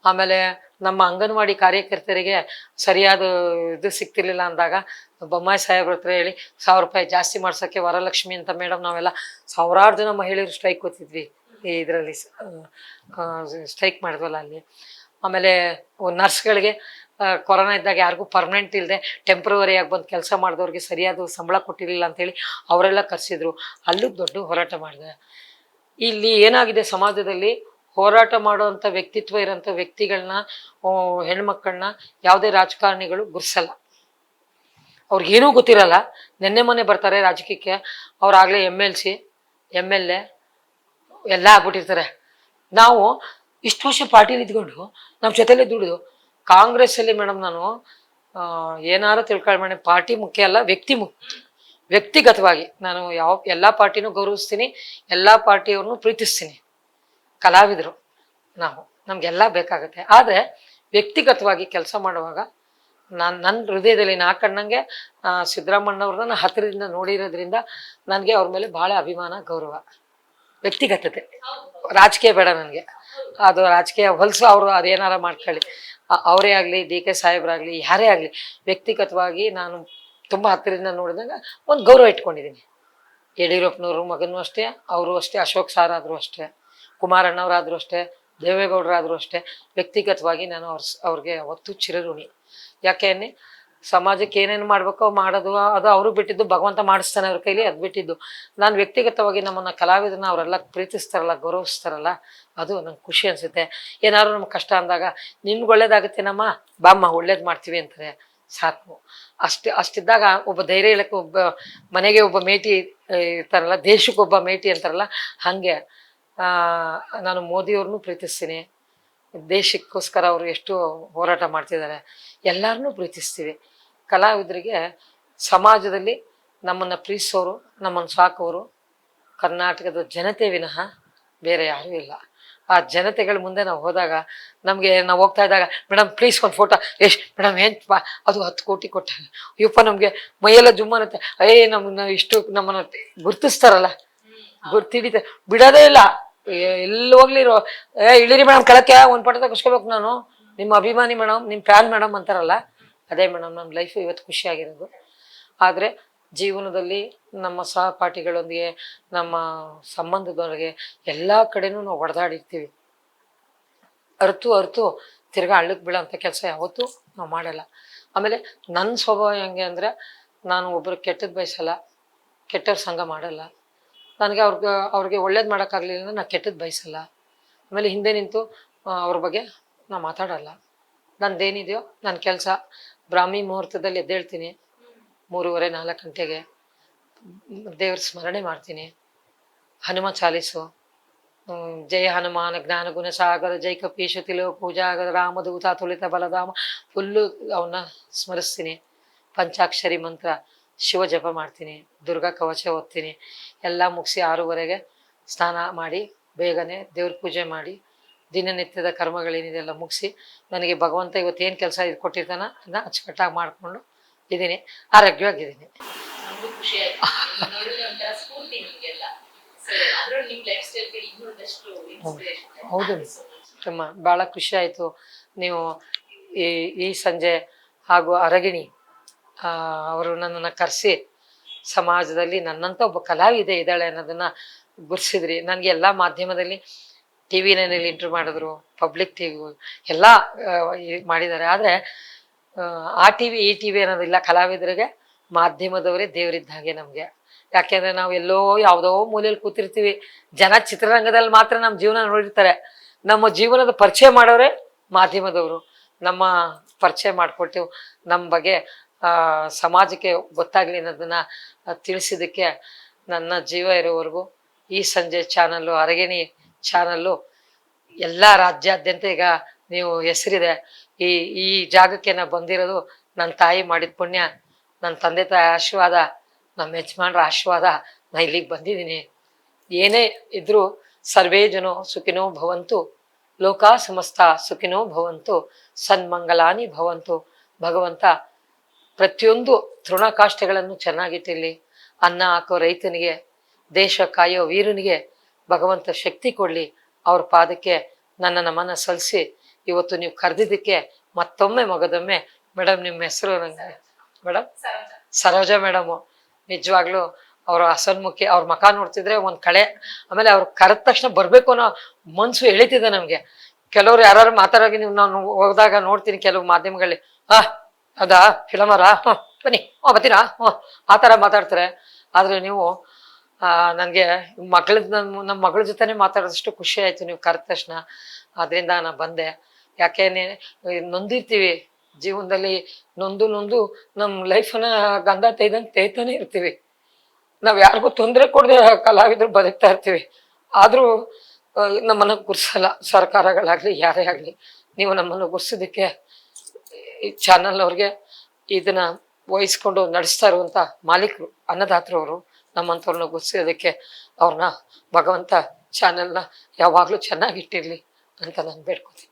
ಆಮೇಲೆ ನಮ್ಮ ಅಂಗನವಾಡಿ ಕಾರ್ಯಕರ್ತರಿಗೆ ಸರಿಯಾದ ಇದು ಸಿಗ್ತಿರ್ಲಿಲ್ಲ ಅಂದಾಗ ಬೊಮ್ಮಾಯಿ ಸಾಹೇಬ್ರ ಹತ್ರ ಹೇಳಿ 1000 ರೂಪಾಯಿ ಜಾಸ್ತಿ ಮಾಡ್ಸೋಕ್ಕೆ ವರಲಕ್ಷ್ಮಿ ಅಂತ ಮೇಡಮ್ ನಾವೆಲ್ಲ ಸಾವಿರಾರು ಜನ ಮಹಿಳೆಯರು ಸ್ಟ್ರೈಕ್ ಕೂತಿದ್ವಿ ಇದರಲ್ಲಿ, ಸ್ಟ್ರೈಕ್ ಮಾಡಿದ್ವಲ್ಲ ಅಲ್ಲಿ. ಆಮೇಲೆ ನರ್ಸ್ಗಳಿಗೆ ಕೊರೋನಾ ಇದ್ದಾಗ ಯಾರಿಗೂ ಪರ್ಮನೆಂಟ್ ಇಲ್ಲದೆ ಟೆಂಪ್ರವರಿಯಾಗಿ ಬಂದು ಕೆಲಸ ಮಾಡಿದವ್ರಿಗೆ ಸರಿಯಾದ ಸಂಬಳ ಕೊಟ್ಟಿರಲಿಲ್ಲ ಅಂತೇಳಿ ಅವರೆಲ್ಲ ಕರೆಸಿದ್ರು, ಅಲ್ಲೂ ದೊಡ್ಡ ಹೋರಾಟ ಮಾಡಿದೆ. ಇಲ್ಲಿ ಏನಾಗಿದೆ ಸಮಾಜದಲ್ಲಿ, ಹೋರಾಟ ಮಾಡುವಂಥ ವ್ಯಕ್ತಿತ್ವ ಇರೋಂಥ ವ್ಯಕ್ತಿಗಳನ್ನ, ಹೆಣ್ಮಕ್ಕಳನ್ನ ಯಾವುದೇ ರಾಜಕಾರಣಿಗಳು ಗುರ್ಸಲ್ಲ. ಅವ್ರಿಗೇನೂ ಗೊತ್ತಿರಲ್ಲ, ನೆನ್ನೆ ಮೊನ್ನೆ ಬರ್ತಾರೆ ರಾಜಕೀಯಕ್ಕೆ, ಅವ್ರಾಗಲೇ MLC MLA ಎಲ್ಲ ಆಗ್ಬಿಟ್ಟಿರ್ತಾರೆ. ನಾವು ಇಷ್ಟು ವರ್ಷ ಪಾರ್ಟಿಲಿ ಇದ್ಕೊಂಡು ನಮ್ಮ ಜೊತೆಲೇ ದುಡಿದು ಕಾಂಗ್ರೆಸ್ಸಲ್ಲಿ ಮೇಡಮ್ ನಾನು ಏನಾರು ತಿಳ್ಕೊಳ್ಬೇಡ, ಪಾರ್ಟಿ ಮುಖ್ಯ ಅಲ್ಲ, ವ್ಯಕ್ತಿಗತವಾಗಿ ನಾನು ಎಲ್ಲ ಪಾರ್ಟಿನೂ ಗೌರವಿಸ್ತೀನಿ, ಎಲ್ಲ ಪಾರ್ಟಿಯವ್ರನ್ನೂ ಪ್ರೀತಿಸ್ತೀನಿ. ಕಲಾವಿದರು ನಮಗೆಲ್ಲ ಬೇಕಾಗುತ್ತೆ. ಆದರೆ ವ್ಯಕ್ತಿಗತವಾಗಿ ಕೆಲಸ ಮಾಡುವಾಗ ನನ್ನ ಹೃದಯದಲ್ಲಿ ನಾ ಕಣ್ಣಂಗೆ ಸಿದ್ದರಾಮಣ್ಣವ್ರನ್ನ ಹತ್ತಿರದಿಂದ ನೋಡಿರೋದ್ರಿಂದ ನನಗೆ ಅವ್ರ ಮೇಲೆ ಭಾಳ ಅಭಿಮಾನ, ಗೌರವ. ವ್ಯಕ್ತಿಗತತೆ, ರಾಜಕೀಯ ಬೇಡ ನನಗೆ. ಅದು ರಾಜಕೀಯ ಹೊಲಸು, ಅವರು ಅದೇನಾರ ಮಾಡ್ಕೊಳ್ಳಿ, ಅವರೇ ಆಗಲಿ DK ಸಾಹೇಬ್ರಾಗಲಿ ಯಾರೇ ಆಗಲಿ, ವ್ಯಕ್ತಿಗತವಾಗಿ ನಾನು ತುಂಬ ಹತ್ತಿರದಿಂದ ನೋಡಿದಾಗ ಒಂದು ಗೌರವ ಇಟ್ಕೊಂಡಿದ್ದೀನಿ. ಯಡಿಯೂರಪ್ಪನವ್ರ ಮಗನೂ ಅಷ್ಟೇ, ಅವರು ಅಷ್ಟೇ, ಅಶೋಕ್ ಸಾರ್ ಆದರೂ ಅಷ್ಟೇ, ಕುಮಾರಣ್ಣವರಾದರೂ ಅಷ್ಟೇ, ದೇವೇಗೌಡರಾದರೂ ಅಷ್ಟೇ, ವ್ಯಕ್ತಿಗತವಾಗಿ ನಾನು ಅವ್ರಿಗೆ ಅವತ್ತು ಚಿರಋಣಿ. ಯಾಕೆ ಅನ್ನಿ, ಸಮಾಜಕ್ಕೆ ಏನೇನು ಮಾಡಬೇಕೋ ಮಾಡೋದು ಅದು ಅವರು ಬಿಟ್ಟಿದ್ದು, ಭಗವಂತ ಮಾಡಿಸ್ತಾನೆ ಅವ್ರ ಕೈಲಿ, ಅದು ಬಿಟ್ಟಿದ್ದು. ನಾನು ವ್ಯಕ್ತಿಗತವಾಗಿ ನಮ್ಮನ್ನು ಕಲಾವಿದನ್ನ ಅವರೆಲ್ಲ ಪ್ರೀತಿಸ್ತಾರಲ್ಲ, ಗೌರವಿಸ್ತಾರಲ್ಲ, ಅದು ನಂಗೆ ಖುಷಿ ಅನಿಸುತ್ತೆ. ಏನಾದ್ರು ನಮ್ಗೆ ಕಷ್ಟ ಅಂದಾಗ ನಿಮ್ಗೆ ಒಳ್ಳೇದಾಗುತ್ತೇನಮ್ಮ, ಬಾಮ್ಮ ಒಳ್ಳೇದು ಮಾಡ್ತೀವಿ ಅಂತಾರೆ, ಸಾಕು. ಅಷ್ಟಿದ್ದಾಗ ಒಬ್ಬ ಧೈರ್ಯ ಹೇಳಕ್ಕೆ, ಒಬ್ಬ ಮನೆಗೆ ಒಬ್ಬ ಮೇಟಿ ಇರ್ತಾರಲ್ಲ, ದೇಶಕ್ಕೊಬ್ಬ ಮೇಟಿ ಅಂತಾರಲ್ಲ, ಹಾಗೆ ನಾನು ಮೋದಿಯವ್ರನ್ನೂ ಪ್ರೀತಿಸ್ತೀನಿ. ದೇಶಕ್ಕೋಸ್ಕರ ಅವರು ಎಷ್ಟು ಹೋರಾಟ ಮಾಡ್ತಿದ್ದಾರೆ, ಎಲ್ಲರನ್ನೂ ಪ್ರೀತಿಸ್ತೀವಿ. ಕಲಾವಿದರಿಗೆ ಸಮಾಜದಲ್ಲಿ ನಮ್ಮನ್ನು ಪ್ರೀತಿಸೋರು, ನಮ್ಮನ್ನು ಸಾಕೋರು ಕರ್ನಾಟಕದ ಜನತೆ ವಿನಃ ಬೇರೆ ಯಾರೂ ಇಲ್ಲ. ಆ ಜನತೆಗಳ ಮುಂದೆ ನಾವು ಹೋದಾಗ, ನಮಗೆ ನಾವು ಹೋಗ್ತಾ ಇದ್ದಾಗ, ಮೇಡಮ್ ಪ್ಲೀಸ್ ಒಂದು ಫೋಟೋ, ಎಷ್ಟು ಮೇಡಮ್ ಏನು ಅದು 10 ಕೋಟಿ ಕೊಟ್ಟ, ಅಯ್ಯಪ್ಪ ನಮಗೆ ಮೈಯೆಲ್ಲ ಜುಮ್ಮನತ್ತೆ, ನಮ್ಮನ್ನ ಇಷ್ಟು ನಮ್ಮನ್ನು ಗುರ್ತಿಸ್ತಾರಲ್ಲ, ಗುರ್ತಿಡಿತ ಬಿಡೋದೇ ಇಲ್ಲ. ಎಲ್ಲಿ ಹೋಗ್ಲಿರೋ, ಇಳಿರಿ ಮೇಡಮ್ ಕೆಳಕ್ಕೆ, ಒಂದು ಫೋಟೋ ತಗಿಸ್ಕೋಬೇಕು, ನಾನು ನಿಮ್ಮ ಅಭಿಮಾನಿ ಮೇಡಮ್, ನಿಮ್ಮ ಫ್ಯಾನ್ ಮೇಡಮ್ ಅಂತಾರಲ್ಲ, ಅದೇ ಮೇಡಮ್ ನನ್ನ ಲೈಫು ಇವತ್ತು ಖುಷಿಯಾಗಿರೋದು. ಆದರೆ ಜೀವನದಲ್ಲಿ ನಮ್ಮ ಸಹಪಾಠಿಗಳೊಂದಿಗೆ, ನಮ್ಮ ಸಂಬಂಧದವರೆಗೆ ಎಲ್ಲ ಕಡೆನೂ ನಾವು ಹೊಡೆದಾಡಿರ್ತೀವಿ. ಅರ್ತು ತಿರ್ಗಾ ಹಳ್ಳಕ್ಕೆ ಬೀಳೋಂಥ ಕೆಲಸ ಯಾವತ್ತೂ ನಾವು ಮಾಡಲ್ಲ. ಆಮೇಲೆ ನನ್ನ ಸ್ವಭಾವ ಹೆಂಗೆ ಅಂದರೆ, ನಾನು ಒಬ್ಬರು ಕೆಟ್ಟದ್ದು ಬಯಸಲ್ಲ, ಕೆಟ್ಟವ್ರ ಸಂಘ ಮಾಡಲ್ಲ. ನನಗೆ ಅವ್ರಿಗೆ ಒಳ್ಳೇದು ಮಾಡೋಕ್ಕಾಗಲಿಲ್ಲ ಅಂದ್ರೆ ನಾನು ಕೆಟ್ಟದ್ದು ಬಯಸಲ್ಲ. ಆಮೇಲೆ ಹಿಂದೆ ನಿಂತು ಅವ್ರ ಬಗ್ಗೆ ನಾನು ಮಾತಾಡಲ್ಲ. ನಂದೇನಿದೆಯೋ ನನ್ನ ಕೆಲಸ, ಬ್ರಾಹ್ಮಿ ಮುಹೂರ್ತದಲ್ಲಿ ಎದ್ದೇಳ್ತೀನಿ, 3:30-4 ಗಂಟೆಗೆ ದೇವ್ರ ಸ್ಮರಣೆ ಮಾಡ್ತೀನಿ, ಹನುಮ ಚಾಲೀಸು, ಜಯ ಹನುಮಾನ ಜ್ಞಾನ ಗುಣ ಸಾಗರ, ಜೈ ಕಪೀಶ ತಿಲೋ ಪೂಜಾಗರ, ರಾಮದೂತ ತುಳಿತ ಬಲಧಾಮ, ಫುಲ್ಲು ಅವನ್ನ ಸ್ಮರಿಸ್ತೀನಿ. ಪಂಚಾಕ್ಷರಿ ಮಂತ್ರ, ಶಿವ ಜಪ ಮಾಡ್ತೀನಿ, ದುರ್ಗಾ ಕವಚ ಓದ್ತೀನಿ. ಎಲ್ಲ ಮುಗಿಸಿ 6:30ಗೆ ಸ್ನಾನ ಮಾಡಿ ಬೇಗನೆ ದೇವ್ರ ಪೂಜೆ ಮಾಡಿ, ದಿನನಿತ್ಯದ ಕರ್ಮಗಳೇನಿದೆ ಎಲ್ಲ ಮುಗಿಸಿ, ನನಗೆ ಭಗವಂತ ಇವತ್ತೇನು ಕೆಲಸ ಇದು ಕೊಟ್ಟಿರ್ತಾನ ಅದನ್ನ ಅಚ್ಚುಕಟ್ಟಾಗಿ ಮಾಡಿಕೊಂಡು ಇದ್ದೀನಿ, ಆರೋಗ್ಯವಾಗಿದ್ದೀನಿ. ನಮಗೂ ಖುಷಿ ಆಯ್ತು, ನೋಡಿದ್ರೆ ಒಂಥರ ಸ್ಫೂರ್ತಿ ನಿಮಗೆಲ್ಲ. ಅದ್ರಲ್ಲಿ ನಿಮ್ಮ ಲೈಫ್ ಸ್ಟೈಲ್ಗೆ ಇನ್ನೊಂದಷ್ಟು ಇನ್ಸ್ಪಿರೇಷನ್. ಹೌದು ತುಂಬ ಭಾಳ ಖುಷಿ ಆಯಿತು. ನೀವು ಈ ಸಂಜೆ ಹಾಗೂ ಅರಗಿಣಿ ಅವರು ನನ್ನನ್ನು ಕರೆಸಿ ಸಮಾಜದಲ್ಲಿ ನನ್ನಂಥ ಒಬ್ಬ ಕಲಾವಿದೆ ಇದ್ದಾಳೆ ಅನ್ನೋದನ್ನು ಗುರ್ಸಿದ್ರಿ. ನನಗೆ ಎಲ್ಲ ಮಾಧ್ಯಮದಲ್ಲಿ TV 9 ಇಂಟರ್ವ್ಯೂ ಮಾಡಿದ್ರು, ಪಬ್ಲಿಕ್ TV ಎಲ್ಲ ಮಾಡಿದ್ದಾರೆ. ಆದರೆ ಆ TV ಈ TV ಅನ್ನೋದಿಲ್ಲ, ಕಲಾವಿದರಿಗೆ ಮಾಧ್ಯಮದವರೇ ದೇವರಿದ್ದ ಹಾಗೆ ನಮಗೆ. ಯಾಕೆಂದರೆ ನಾವು ಎಲ್ಲೋ ಯಾವುದೋ ಮೂಲೆಯಲ್ಲಿ ಕೂತಿರ್ತೀವಿ, ಜನ ಚಿತ್ರರಂಗದಲ್ಲಿ ಮಾತ್ರ ನಮ್ಮ ಜೀವನ ನೋಡಿರ್ತಾರೆ, ನಮ್ಮ ಜೀವನದ ಪರಿಚಯ ಮಾಡೋರೆ ಮಾಧ್ಯಮದವರು. ನಮ್ಮ ಪರಿಚಯ ಮಾಡಿಕೊಟ್ಟು ನಮ್ಮ ಬಗ್ಗೆ ಸಮಾಜಕ್ಕೆ ಗೊತ್ತಾಗಲಿ ಅನ್ನೋದನ್ನು ತಿಳಿಸಿದ್ದಕ್ಕೆ ನನ್ನ ಜೀವ ಇರೋವರೆಗೂ ಈ ಸಂಜೆ ಚಾನಲ್ಲು, ಅರಗಿಣಿ ಚಾನಲ್ಲು ಎಲ್ಲ ರಾಜ್ಯಾದ್ಯಂತ ಈಗ ನೀವು ಹೆಸರಿದೆ. ಈ ಜಾಗಕ್ಕೆ ನಾನು ಬಂದಿರೋದು ನನ್ನ ತಾಯಿ ಮಾಡಿದ ಪುಣ್ಯ, ನನ್ನ ತಂದೆ ತಾಯಿ ಆಶೀರ್ವಾದ, ನಮ್ಮ ಯಜಮಾನ್ರ ಆಶೀರ್ವಾದ, ನಾನು ಇಲ್ಲಿಗೆ ಬಂದಿದ್ದೀನಿ. ಏನೇ ಇದ್ರೂ ಸರ್ವೇ ಜನೋ ಸುಖಿನೋ ಭವಂತು, ಲೋಕ ಸಮಸ್ತ ಸುಖಿನೋ ಭವಂತು, ಸನ್ಮಂಗಲಾನಿ ಭವಂತು. ಭಗವಂತ ಪ್ರತಿಯೊಂದು ತೃಣಕಾಷ್ಟಗಳನ್ನು ಚೆನ್ನಾಗಿಟ್ಟಿರಲಿ. ಅನ್ನ ಹಾಕೋ ರೈತನಿಗೆ ದೇಶ ಕಾಯೋ ವೀರನಿಗೆ ಭಗವಂತ ಶಕ್ತಿ ಕೊಡ್ಲಿ. ಅವ್ರ ಪಾದಕ್ಕೆ ನನ್ನ ನಮನ ಸಲ್ಲಿಸಿ ಇವತ್ತು ನೀವು ಕರೆದಿದ್ದಕ್ಕೆ ಮತ್ತೊಮ್ಮೆ ಮಗದೊಮ್ಮೆ ಮೇಡಮ್ ನಿಮ್ಮ ಹೆಸರು ನಂಗೆ ಮೇಡಮ್ ಸರೋಜಾ ಮೇಡಮು. ನಿಜವಾಗ್ಲೂ ಅವ್ರ ಹಸನ್ಮುಖಿ, ಅವ್ರ ಮಕ ನೋಡ್ತಿದ್ರೆ ಒಂದ್ ಕಳೆ. ಆಮೇಲೆ ಅವ್ರು ಕರೆದ ತಕ್ಷಣ ಬರ್ಬೇಕು ಅನ್ನೋ ಮನ್ಸು ಎಳಿತಿದೆ ನಮ್ಗೆ. ಕೆಲವ್ರು ಯಾರು ಮಾತಾಡೋಗಿ ನೀವು ನಾನು ಹೋದಾಗ ನೋಡ್ತೀನಿ ಕೆಲವು ಮಾಧ್ಯಮಗಳಲ್ಲಿ, ಅದಾ ಫಿಲಮರ ಬನ್ನಿ ಬರ್ತೀರಾ ಆ ಥರ ಮಾತಾಡ್ತಾರೆ. ಆದ್ರೆ ನೀವು ನನಗೆ ನಮ್ಮ ಮಗಳ ಜೊತೆನೆ ಮಾತಾಡೋದಷ್ಟು ಖುಷಿ ಆಯ್ತು ನೀವು ಕರೆದ ತಕ್ಷಣ. ಅದರಿಂದ ನಾನು ಬಂದೆ. ಯಾಕೆ ನೊಂದಿರ್ತೀವಿ ಜೀವನದಲ್ಲಿ, ನೊಂದು ನಮ್ಮ ಲೈಫನ್ನ ಗಂಧ ತೇಯ್ತಾನೆ ಇರ್ತೀವಿ. ನಾವ್ ಯಾರಿಗೂ ತೊಂದರೆ ಕೊಡದೆ ಕಲಾವಿದ್ರು ಬದುಕ್ತಾ ಇರ್ತೀವಿ. ಆದ್ರೂ ನಮ್ಮನ್ನ ಗುರ್ಸಲ್ಲ ಸರ್ಕಾರಗಳಾಗ್ಲಿ ಯಾರೇ ಆಗ್ಲಿ. ನೀವು ನಮ್ಮನ್ನು ಗುರ್ಸೋದಕ್ಕೆ ಈ ಚಾನಲ್ ಅವ್ರಿಗೆ ಇದನ್ನ ವಹಿಸ್ಕೊಂಡು ನಡೆಸ್ತಾ ಇರುವಂತ ಮಾಲೀಕರು ಅನ್ನದಾತರವರು ನಮ್ಮಂಥವ್ರನ್ನ ಗುರ್ಸೋದಕ್ಕೆ ಅವ್ರನ್ನ ಭಗವಂತ ಚಾನೆಲ್ನ ಯಾವಾಗ್ಲೂ ಚೆನ್ನಾಗಿಟ್ಟಿರ್ಲಿ ಅಂತ ನಾನು ಬೇಡ್ಕೊತೀನಿ.